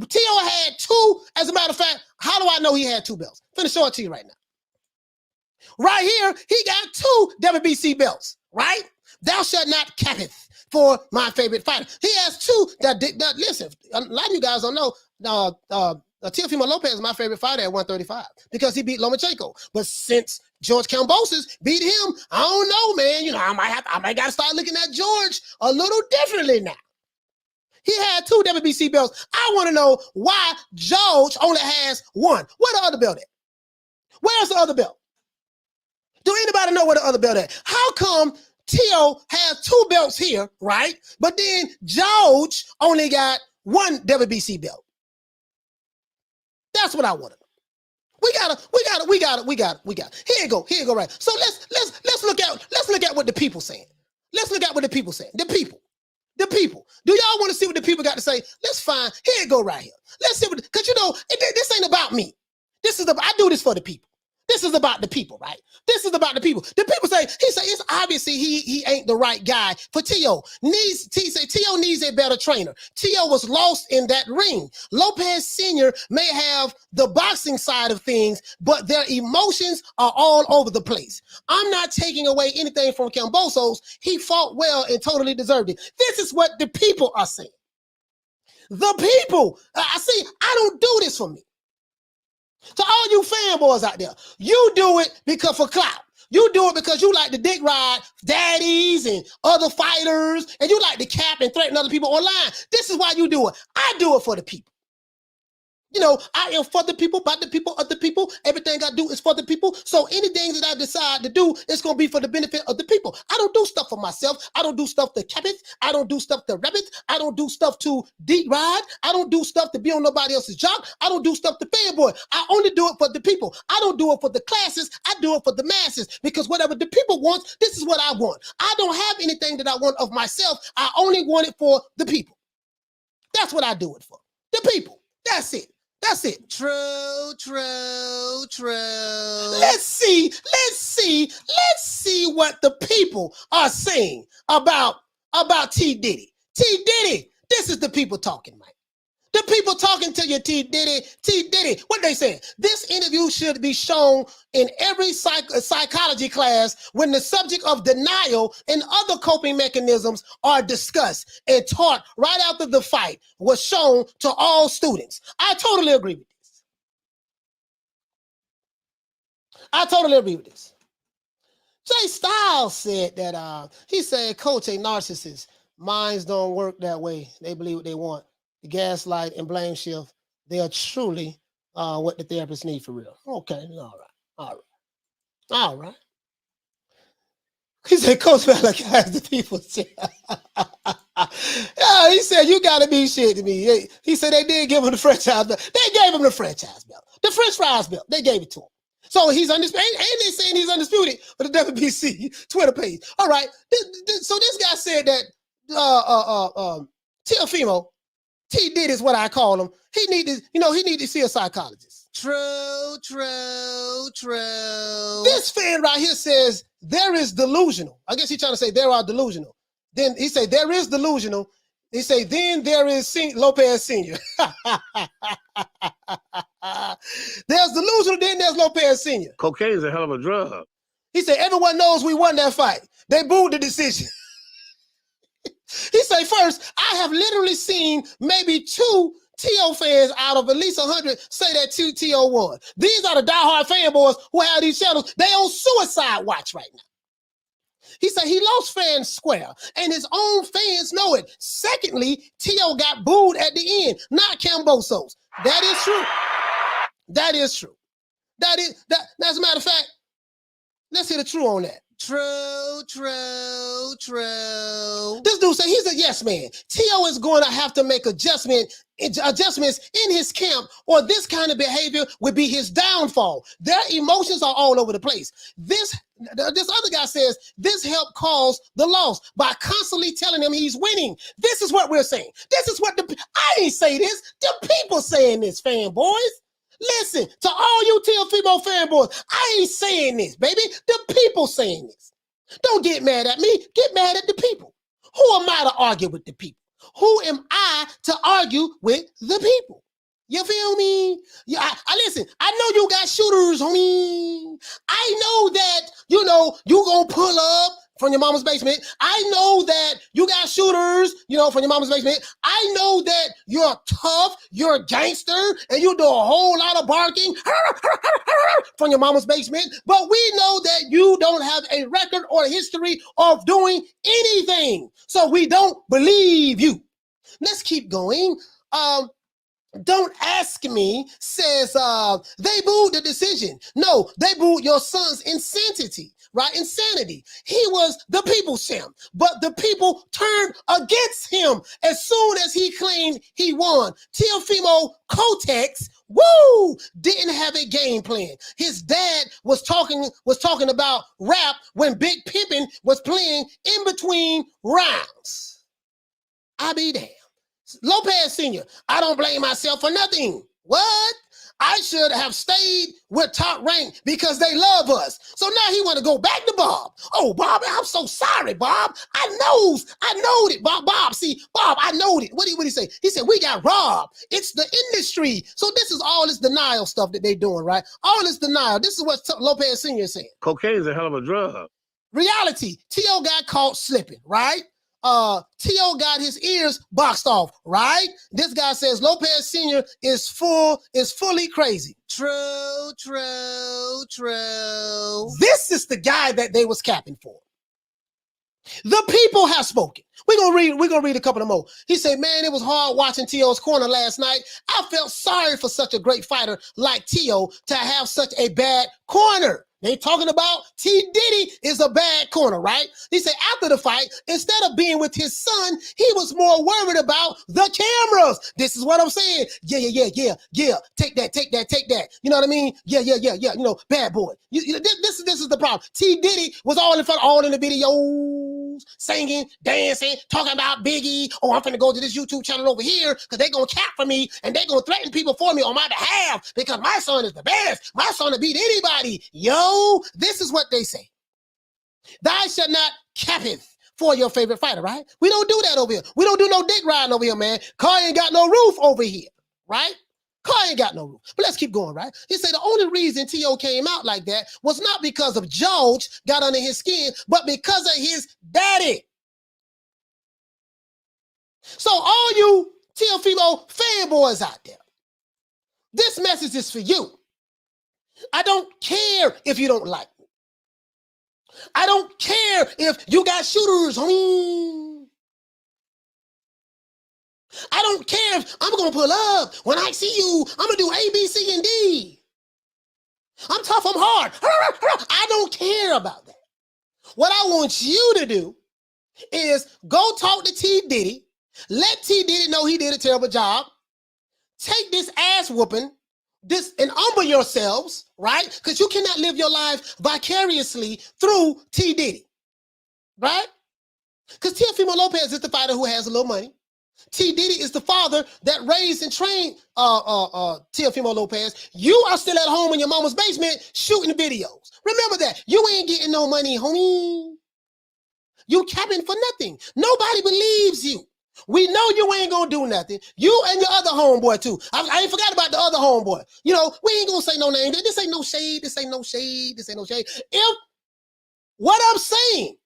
Teo had two. As a matter of fact, how do I know he had two belts? I'm gonna show it to you right now. Right here, he got two WBC belts, right? thou shalt not capeth for my favorite fighter. He has two that listen, a lot of you guys don't know, Teofimo Lopez is my favorite fighter at 135 because he beat Lomachenko. But since George Kambosos beat him, I don't know, man. You know, I might got to start looking at George a little differently now. He had 2 WBC belts. I want to know why George only has 1. Where the other belt at? Where's the other belt? Do anybody know where the other belt at? How come Teo has 2 belts here, right? But then George only got 1 WBC belt. That's what I wanted. We got it. Here you go, right. So let's look at what the people saying. Let's look at what the people saying. The people. Do y'all want to see what the people got to say? Let's find. Here you go, right here. Let's see what, because you know, this ain't about me. I do this for the people. This is about the people, right? This is about the people. The people say, it's obviously he ain't the right guy for Teo. Teo needs a better trainer. Teo was lost in that ring. Lopez Sr. may have the boxing side of things, but their emotions are all over the place. I'm not taking away anything from Kambosos. He fought well and totally deserved it. This is what the people are saying. The people. I don't do this for me. To all you fanboys out there, you do it because for clout. You do it because you like to dick ride daddies and other fighters, and you like to cap and threaten other people online. This is why you do it. I do it for the people. You know, I am for the people, by the people, of the people. Everything I do is for the people. So anything that I decide to do is going to be for the benefit of the people. I don't do stuff for myself. I don't do stuff to cap it. I don't do stuff to rep it. I don't do stuff to deep ride. I don't do stuff to be on nobody else's job. I don't do stuff to fanboy. I only do it for the people. I don't do it for the classes. I do it for the masses, because whatever the people want, this is what I want. I don't have anything that I want of myself. I only want it for the people. That's what I do it for. The people. That's it. That's it. True. Let's see what the people are saying about T. Diddy. T. Diddy, this is the people talking, Mike. The people talking to you, T. Diddy, what they saying? This interview should be shown in every psychology class when the subject of denial and other coping mechanisms are discussed and taught right after the fight was shown to all students. I totally agree with this. Jay Styles said that he said, Coach, a narcissist. Minds don't work that way. They believe what they want. The gaslight and blame shift, they are truly what the therapists need for real. Okay, all right. He said, Coach felt like as the people said. Yeah, he said, you gotta be shit to me. He said they did give him the franchise belt. They gave him the franchise belt. The French fries belt. They gave it to him. So he's undisputed. Ain't they saying he's undisputed for the WBC Twitter page? All right. So this guy said that Teofimo, T Diddy is what I call him. He need to see a psychologist. True. This fan right here says there is delusional. I guess he's trying to say there are delusional. Then he say there is delusional. He say then there is Lopez Sr. There's delusional, then there's Lopez Sr. Cocaine's a hell of a drug. He said everyone knows we won that fight. They booed the decision. He say first, I have literally seen maybe 2 Teo fans out of at least 100 say that Teo won. These are the diehard fanboys who have these channels. They on suicide watch right now. He said he lost fans square, and his own fans know it. Secondly, Teo got booed at the end, not Kambosos. That is true. As a matter of fact, let's hear the true on that. True. This dude said he's a yes man. Teo is going to have to make adjustments in his camp, or this kind of behavior would be his downfall. Their emotions are all over the place. This other guy says this helped cause the loss by constantly telling him he's winning. This is what we're saying. This is what I ain't say this. The people saying this, fanboys. Listen, to all you Teofimo fanboys, I ain't saying this, baby. The people saying this. Don't get mad at me. Get mad at the people. Who am I to argue with the people? Who am I to argue with the people? You feel me? Yeah, I listen. I know you got shooters, homie. I know that, you gonna pull up from your mama's basement. I know that you got shooters, you know, from your mama's basement. I know that you're tough, you're a gangster, and you do a whole lot of barking from your mama's basement. But we know that you don't have a record or a history of doing anything. So we don't believe you. Let's keep going. Don't ask me says they booed the decision. No, they booed your son's insanity, right? Insanity. He was the people's champ, but the people turned against him as soon as he claimed he won. Teofimo Kotex, woo, didn't have a game plan. His dad was talking about rap when Big Pimpin' was playing in between rounds. I be damned. Lopez Sr., I don't blame myself for nothing. What? I should have stayed with Top Rank because they love us. So now he want to go back to Bob. Oh, Bob, I'm so sorry, Bob. I knowed it, Bob. See, Bob, I knowed it. What did he say? He said, we got robbed. It's the industry. So this is all this denial stuff that they doing, right? All this denial. This is what Lopez Sr. is saying. Cocaine is a hell of a drug. Reality, Teo got caught slipping, right? Teo got his ears boxed off, right? This guy says Lopez Sr. is fully crazy. True. This is the guy that they was capping for. The people have spoken. We're gonna read a couple of more. He said, man, it was hard watching Teo's corner last night. I felt sorry for such a great fighter like Teo to have such a bad corner. They talking about T. Diddy is a bad corner, right? He said after the fight, instead of being with his son, he was more worried about the cameras. This is what I'm saying. Yeah. Take that. You know what I mean? Yeah. You know, bad boy. This is the problem. T. Diddy was all in the videos, singing, dancing, talking about Biggie. Oh, I'm finna go to this YouTube channel over here because they're gonna cap for me and they're gonna threaten people for me on my behalf because my son is the best. My son will beat anybody. Yo, this is what they say. Thou shalt not cappeth for your favorite fighter, right? We don't do that over here. We don't do no dick riding over here, man. Car ain't got no roof over here, right? Car ain't got no roof. But let's keep going, right? He said the only reason Teo came out like that was not because of George got under his skin, but because of his daddy. So all you Teofimo fanboys out there, this message is for you. I don't care if you don't like me. I don't care if you got shooters. I don't care if I'm going to pull up. When I see you, I'm going to do A, B, C, and D. I'm tough, I'm hard. I don't care about that. What I want you to do is go talk to T. Diddy. Let T. Diddy know he did a terrible job. Take this ass whooping and humble yourselves, right? Because you cannot live your life vicariously through T. Diddy, right? Because Teofimo Lopez is the fighter who has a little money. T. Diddy is the father that raised and trained Teofimo Lopez. You are still at home in your mama's basement shooting videos. Remember that. You ain't getting no money, homie. You capping for nothing. Nobody believes you. We know you ain't gonna do nothing. You and your other homeboy too. I ain't forgot about the other homeboy. You know, we ain't gonna say no name. This ain't no shade. This ain't no shade. If what I'm saying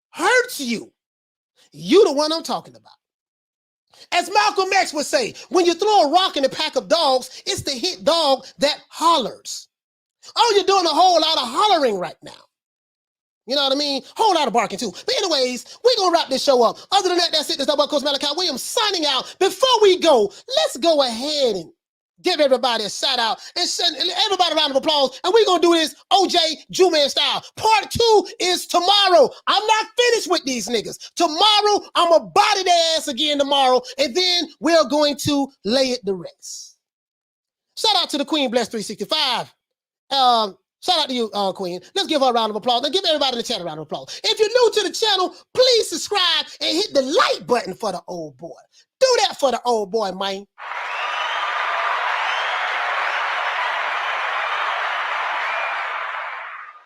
hurts you, you the one I'm talking about. As Malcolm X would say, when you throw a rock in a pack of dogs, it's the hit dog that hollers. Oh, you're doing a whole lot of hollering right now. You know what I mean? Whole lot of barking too. But anyways, we're going to wrap this show up. Other than that, that's it. This is Coach Malachi Williams signing out. Before we go, let's go ahead and give everybody a shout out and send everybody a round of applause. And we're going to do this OJ Juman style. Part 2 is tomorrow. I'm not finished with these niggas. Tomorrow, I'm going to body their ass again tomorrow. And then we're going to lay it to rest. Shout out to the Queen Bless 365. Shout out to you, Queen. Let's give her a round of applause. Let's give everybody in the chat a round of applause. If you're new to the channel, please subscribe and hit the like button for the old boy. Do that for the old boy, man.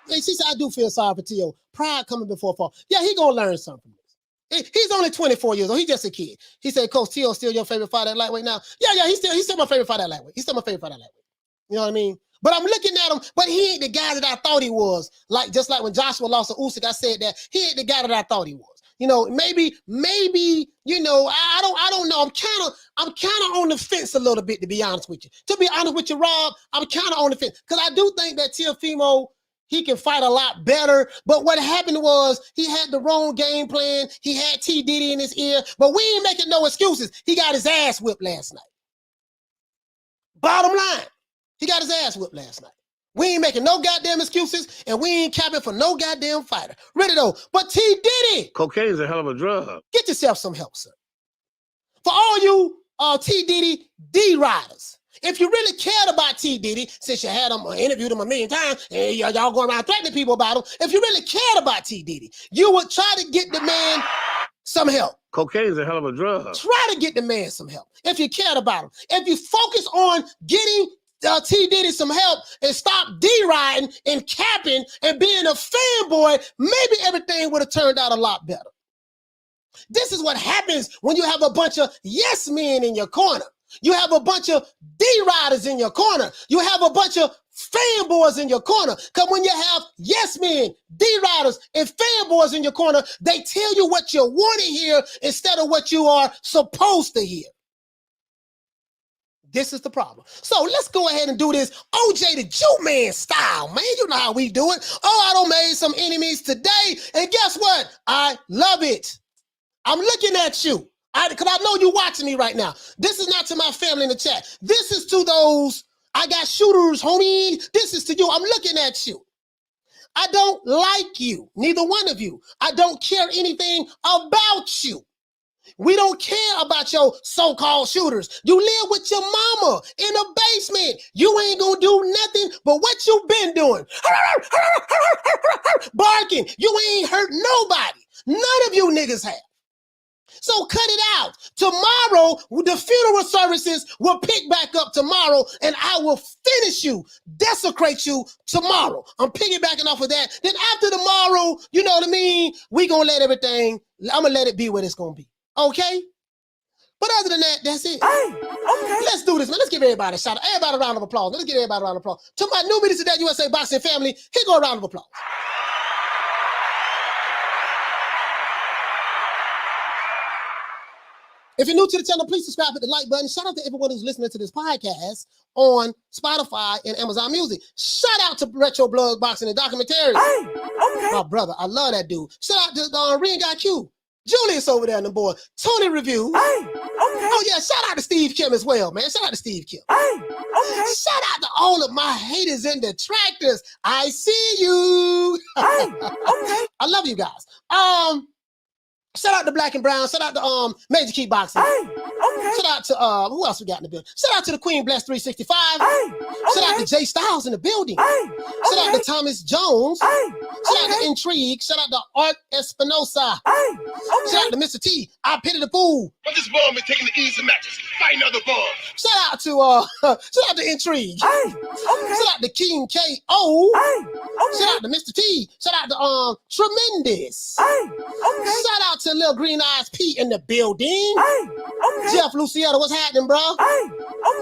Hey, she said, I do feel sorry for Teo. Pride coming before fall. Yeah, he gonna learn something from this. He's only 24 years old. He's just a kid. He said, Coach, Teo still your favorite fighter at lightweight now? Yeah, he's still my favorite fighter at lightweight. He's still my favorite fighter at lightweight. You know what I mean? But I'm looking at him, but he ain't the guy that I thought he was. Like just like when Joshua lost to Usyk, I said that he ain't the guy that I thought he was. You know, maybe, you know, I don't know. I'm kind of on the fence a little bit, to be honest with you. To be honest with you, Rob, I'm kind of on the fence because I do think that Teofimo, he can fight a lot better. But what happened was he had the wrong game plan. He had T. Diddy in his ear, but we ain't making no excuses. He got his ass whipped last night. Bottom line, he got his ass whipped last night. We ain't making no goddamn excuses, and we ain't capping for no goddamn fighter. Ready though, but T. Diddy. Cocaine's a hell of a drug. Get yourself some help, sir. For all you T. Diddy D-riders, if you really cared about T. Diddy, since you had him interviewed him a million times, and y'all going around threatening people about him, if you really cared about T. Diddy, you would try to get the man some help. Cocaine's a hell of a drug. Try to get the man some help if you cared about him. If you focus on getting T. Diddy some help and stop D-riding and capping and being a fanboy, maybe everything would have turned out a lot better. This is what happens when you have a bunch of yes men in your corner. You have a bunch of D-riders in your corner. You have a bunch of fanboys in your corner. Because when you have yes men, D-riders, and fanboys in your corner, they tell you what you want to hear instead of what you are supposed to hear. This is the problem. So let's go ahead and do this OJ the Jew Man style, man. You know how we do it. Oh, I done made some enemies today. And guess what? I love it. I'm looking at you. Because I know you're watching me right now. This is not to my family in the chat. This is to those, I got shooters, homie. This is to you. I'm looking at you. I don't like you, neither one of you. I don't care anything about you. We don't care about your so-called shooters. You live with your mama in a basement. You ain't gonna do nothing but what you been doing. Barking. You ain't hurt nobody. None of you niggas have. So cut it out. Tomorrow, the funeral services will pick back up tomorrow, and I will finish you, desecrate you tomorrow. I'm piggybacking off of that. Then after tomorrow, you know what I mean? We gonna let everything, I'm gonna let it be what it's gonna be. Okay? But other than that, that's it. Okay. Let's do this, man. Let's give everybody a shout out. Everybody a round of applause. Let's give everybody a round of applause. To my newbies to that USA Boxing family, here go a round of applause. If you're new to the channel, please subscribe, hit the like button. Shout out to everyone who's listening to this podcast on Spotify and Amazon Music. Shout out to Retro Blood Boxing and Documentaries. Okay. My brother, I love that dude. Shout out to Ring Got Q. Julius over there on the board. Tony Review. Okay. Oh yeah, shout out to Steve Kim as well, man. Shout out to Steve Kim. Okay. Shout out to all of my haters and detractors. I see you. Okay. I love you guys. Shout out to Black and Brown. Shout out to Major Key Boxing. Okay. Shout out to who else we got in the building? Shout out to the Queen Bless 365. Shout out to Jay Styles in the building. Shout out to Thomas Jones. Shout out to Intrigue. Shout out to Art Espinosa. Shout out to Mr. T. I pity the fool. But this bum is taking the easy matches. Fight another bum. Shout out to Intrigue. Shout out to King K.O. Shout out to Mr. T. Shout out to Tremendous. Shout out to Lil Green Eyes P in the building. Jeff Lucietta, what's happening, bro?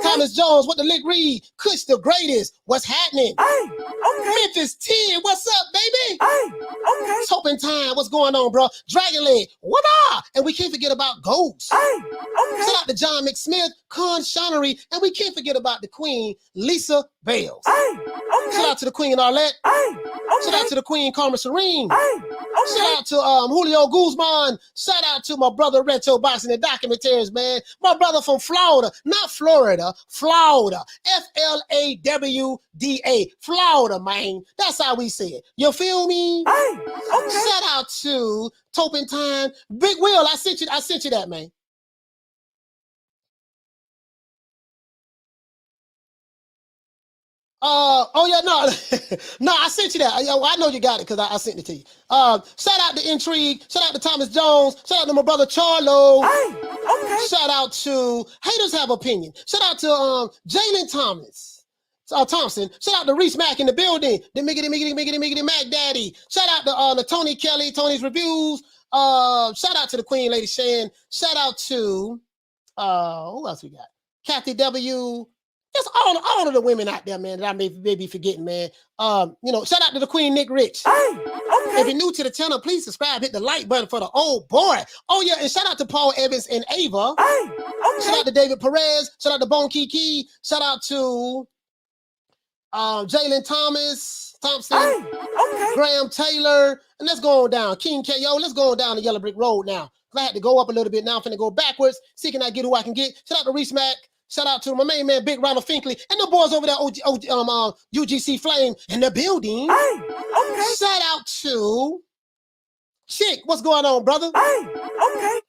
Thomas Jones, what the lick read? Kush the greatest, what's happening? Memphis 10, what's up, baby? It's Hoping Time, what's going on, bro? Dragonleg, what up? And we can't forget about Ghost. Shout out to John McSmith, Con Shonery, and we can't forget about the Queen, Lisa Bales. Shout out to the Queen Arlette. Shout out to the Queen Karma Serene. Shout out to Julio Guzman. Shout out to my brother Retro Boxing and Documentaries, man. My brother from Florida, not Florida, Florida. Flawda. Florida, man. That's how we say it. You feel me? Shout out to Topin Time. Big Will, I sent you that, man. Oh yeah, no, I sent you that. I know you got it because I sent it to you. Shout out to Intrigue. Shout out to Thomas Jones. Shout out to my brother Charlo. Shout out to Haters Have Opinion. Shout out to Jalen Thompson. Shout out to Reese Mack in the building. The Miggity Mac Daddy. Shout out to Tony Kelly, Tony's Reviews. Shout out to the Queen Lady Shan. Shout out to who else we got? Kathy W. Just all of the women out there, man, that I may be forgetting, man. Shout out to the Queen Nick Rich. Hey, okay. If you're new to the channel, please subscribe, hit the like button for the old boy. Oh yeah, and shout out to Paul Evans and Ava. Hey, okay. Shout out to David Perez. Shout out to Bone Kiki. Shout out to Jalen Thompson. Hey, okay. Graham Taylor. And let's go on down. King KO. Let's go on down the Yellow Brick Road now. I had to go up a little bit. Now I'm finna go backwards. See can I get who I can get. Shout out to Reese Mack. Shout out to my main man, Big Ronald Finkley, and the boys over there, UGC Flame in the building. Hey, okay. Shout out to Chick. What's going on, brother? Hey, okay.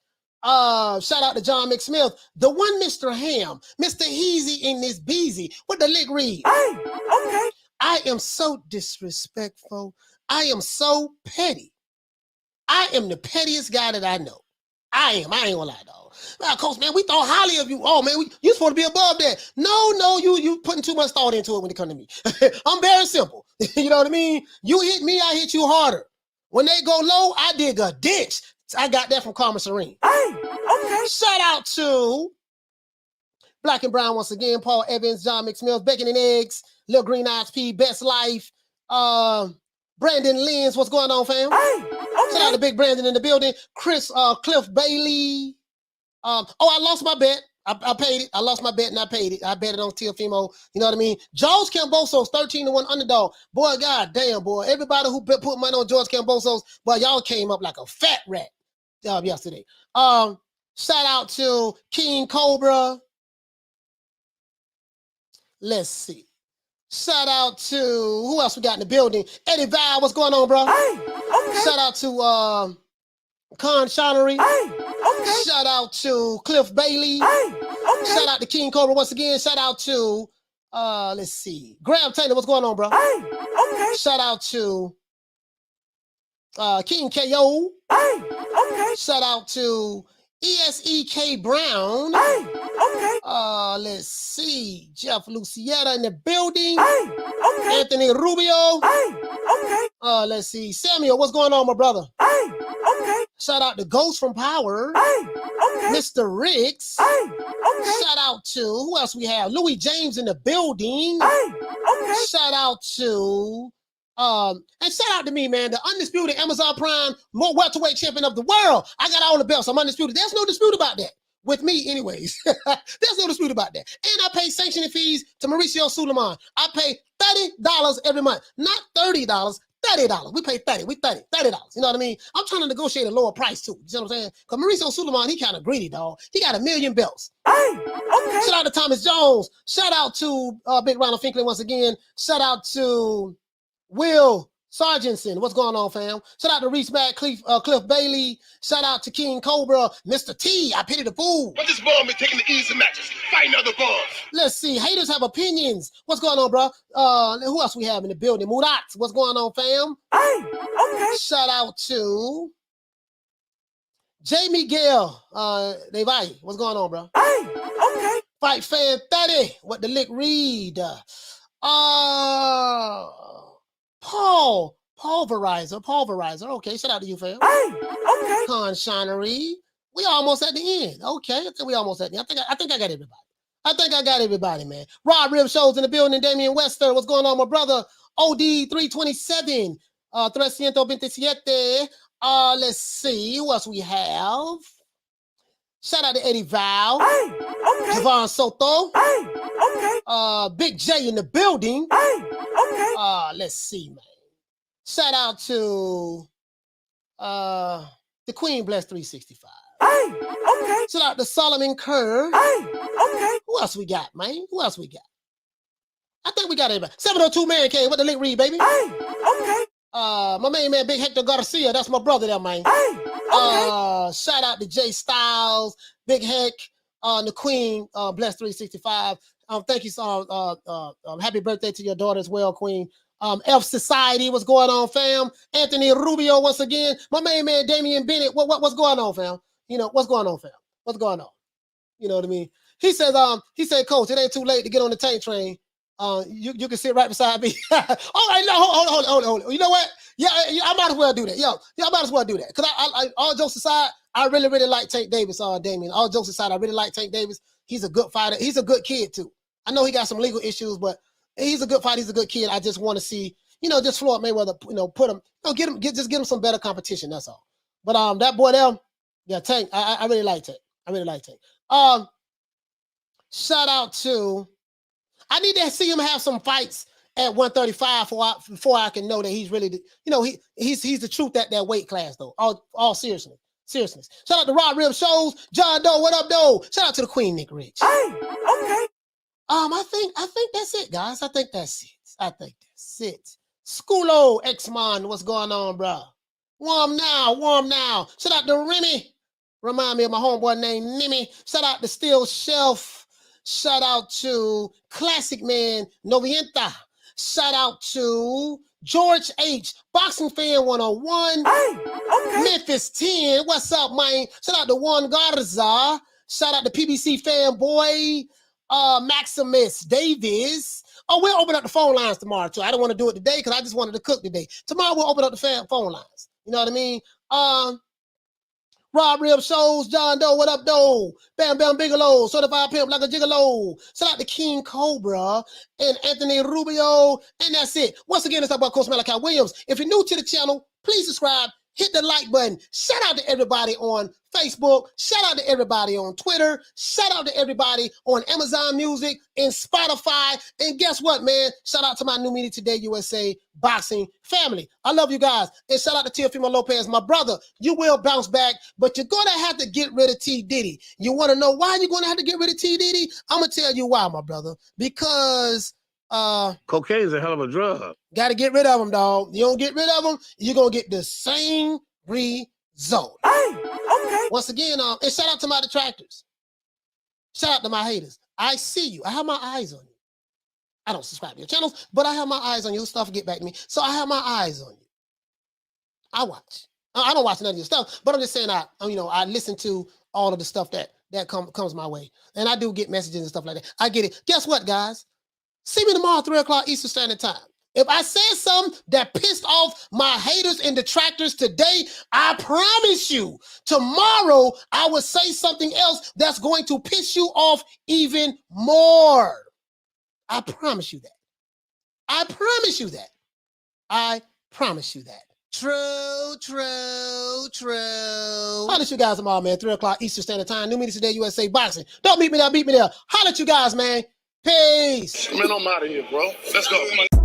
Shout out to John McSmith, the one Mr. Ham, Mr. Heezy in this Beezy with the lick read. Hey, okay. I am so disrespectful. I am so petty. I am the pettiest guy that I know. I ain't gonna lie, dog. Now, Coach, man, we thought highly of you. Oh, man, you supposed to be above that. No, you putting too much thought into it when it comes to me. I'm very simple. You know what I mean? You hit me, I hit you harder. When they go low, I dig a ditch. I got that from Karma Serene. Hey, okay. Shout out to Black and Brown once again, Paul Evans, John McSmith, Bacon and Eggs, Lil Green Eyes P, Best Life, Brandon Lins, what's going on, fam? Hey, okay. Shout out to Big Brandon in the building. Cliff Bailey. I lost my bet. I paid it. I lost my bet and I paid it. I bet it on Teofimo. You know what I mean? George Kambosos, 13-1 underdog. Boy, god damn, boy. Everybody who put money on George Kambosos, boy, y'all came up like a fat rat yesterday. Shout out to King Cobra. Let's see. Shout out to who else we got in the building? Eddie Val, what's going on, bro? Hey, okay. Shout out to Con Shonery. Hey, okay. Shout out to Cliff Bailey. Hey, okay. Shout out to King Cobra once again. Shout out to let's see, Graham Taylor, what's going on, bro? Hey, okay. Shout out to King KO. Hey, okay. Shout out to ESEK Brown. Hey, okay. Let's see, Jeff Lucietta in the building. Hey, okay. Anthony Rubio. Hey, okay. Let's see, Samuel, what's going on, my brother? Hey, okay. Shout out to Ghost from Power. Hey, okay. Mr. Riggs. Hey, okay. Shout out to who else we have? Louis James in the building. Hey, okay. Shout out to and shout out to me, man, the undisputed Amazon Prime more welterweight champion of the world. I got all the belts. I'm undisputed. There's no dispute about that. With me, anyways. There's no dispute about that. And I pay sanctioning fees to Mauricio Suleiman. I pay $30 every month. Not $30, $30. We pay $30. We $30. $30. You know what I mean? I'm trying to negotiate a lower price too. You know what I'm saying? Because Mauricio Suleiman, he kind of greedy, dog. He got 1 million belts. Hey, okay. Shout out to Thomas Jones. Shout out to Big Ronald Finkley once again. Shout out to Will Sargentson, what's going on, fam? Shout out to Reese Mack, Cliff Bailey. Shout out to King Cobra, Mr. T. I pity the fool. But this ball been taking the easy matches, fighting other balls. Let's see. Haters have opinions. What's going on, bro? Who else we have in the building? Murat, what's going on, fam? Hey, okay. Shout out to J. Miguel Levi. What's going on, bro? Hey, okay. Fight Fan 30. What the lick read? Paul Okay, shout out to you, fam. Hey, okay. Con Shonery. We almost at the end. Okay, I think we almost at the end. I think I got everybody. I think I got everybody, man. Rob Rib Shows in the building. Damian Wester. What's going on, my brother? OD 327. 327. Let's see. Who else we have? Shout out to Eddie Val. Hey, okay. Javon Soto. Hey, okay. Big J in the building. Hey, okay. Let's see, man. Shout out to the Queen Bless 365. Hey, okay. Shout out to Solomon Kerr. Hey, okay. Who else we got, man? Who else we got? I think we got everybody. 702 Man Cave. What the link read, baby? Hey, okay. My main man, Big Hector Garcia. That's my brother there, man. Hey, okay. Shout out to Jay Styles, Big Heck, the Queen, Bless 365. Thank you so happy birthday to your daughter as well, Queen. Elf Society, what's going on, fam? Anthony Rubio once again. My main man, Damian Bennett. What's going on, fam? You know, what's going on, fam? What's going on? You know what I mean? He said, Coach, it ain't too late to get on the tank train. You can sit right beside me. All right, no, hold on. You know what? Yeah, I might as well do that. I might as well do that. Because I all jokes aside, I really like Tank Davis, Damien. All jokes aside, I really like Tank Davis. He's a good fighter. He's a good kid, too. I know he got some legal issues, but he's a good fighter. He's a good kid. I just want to see, just Floyd Mayweather, put him, get him some better competition. That's all. But that boy there, yeah, Tank. I really like Tank. I really like Tank. Shout out to. I need to see him have some fights at 135 before I can know that he's really, he's the truth at that weight class though. All seriousness. Shout out to Rod Rib Shows, John Doe. What up, Doe? Shout out to the Queen, Nick Rich. Hey, okay. I think that's it, guys. I think that's it. Schoolo X-Man, what's going on, bro? Warm now. Shout out to Remy. Remind me of my homeboy named Nimi. Shout out to Steel Shelf. Shout out to Classic Man Novienta. Shout out to George H. Boxing Fan 101. Hey, okay. Memphis 10. What's up, man? Shout out to Juan Garza. Shout out to PBC Fanboy. Maximus Davis. Oh, we'll open up the phone lines tomorrow, too. I don't want to do it today because I just wanted to cook today. Tomorrow, we'll open up the phone lines. You know what I mean? Rob Rib Shows, John Doe, what up, Doe? Bam Bam Bigelow, certified pimp like a gigolo. Shout out to King Cobra and Anthony Rubio. And that's it. Once again, it's about Coach Malachi Williams. If you're new to the channel, please subscribe. Hit the like button. Shout out to everybody on Facebook. Shout out to everybody on Twitter. Shout out to everybody on Amazon Music and Spotify. And guess what, man? Shout out to my New Media Today USA boxing family. I love you guys. And shout out to Teofimo Lopez, my brother. You will bounce back, but you're going to have to get rid of T. Diddy. You want to know why you're going to have to get rid of T. Diddy? I'm going to tell you why, my brother. Because cocaine's a hell of a drug. got to get rid of them, dog. You don't get rid of them, you're going to get the same result. Hey, okay. Once again, and shout out to my detractors. Shout out to my haters. I see you. I have my eyes on you. I don't subscribe to your channels, but I have my eyes on you. Stuff get back to me. So I have my eyes on you. I watch. I don't watch none of your stuff, but I'm just saying I listen to all of the stuff that comes my way. And I do get messages and stuff like that. I get it. Guess what, guys? See me tomorrow, 3 o'clock Eastern Standard Time. If I said something that pissed off my haters and detractors today, I promise you, tomorrow I will say something else that's going to piss you off even more. I promise you that. I promise you that. I promise you that. True. Holla at you guys tomorrow, man. 3 o'clock Eastern Standard Time. New Media Today USA Boxing. Don't beat me there. Beat me there. Holla at you guys, man. Peace. Man, I'm out of here, bro. Let's go.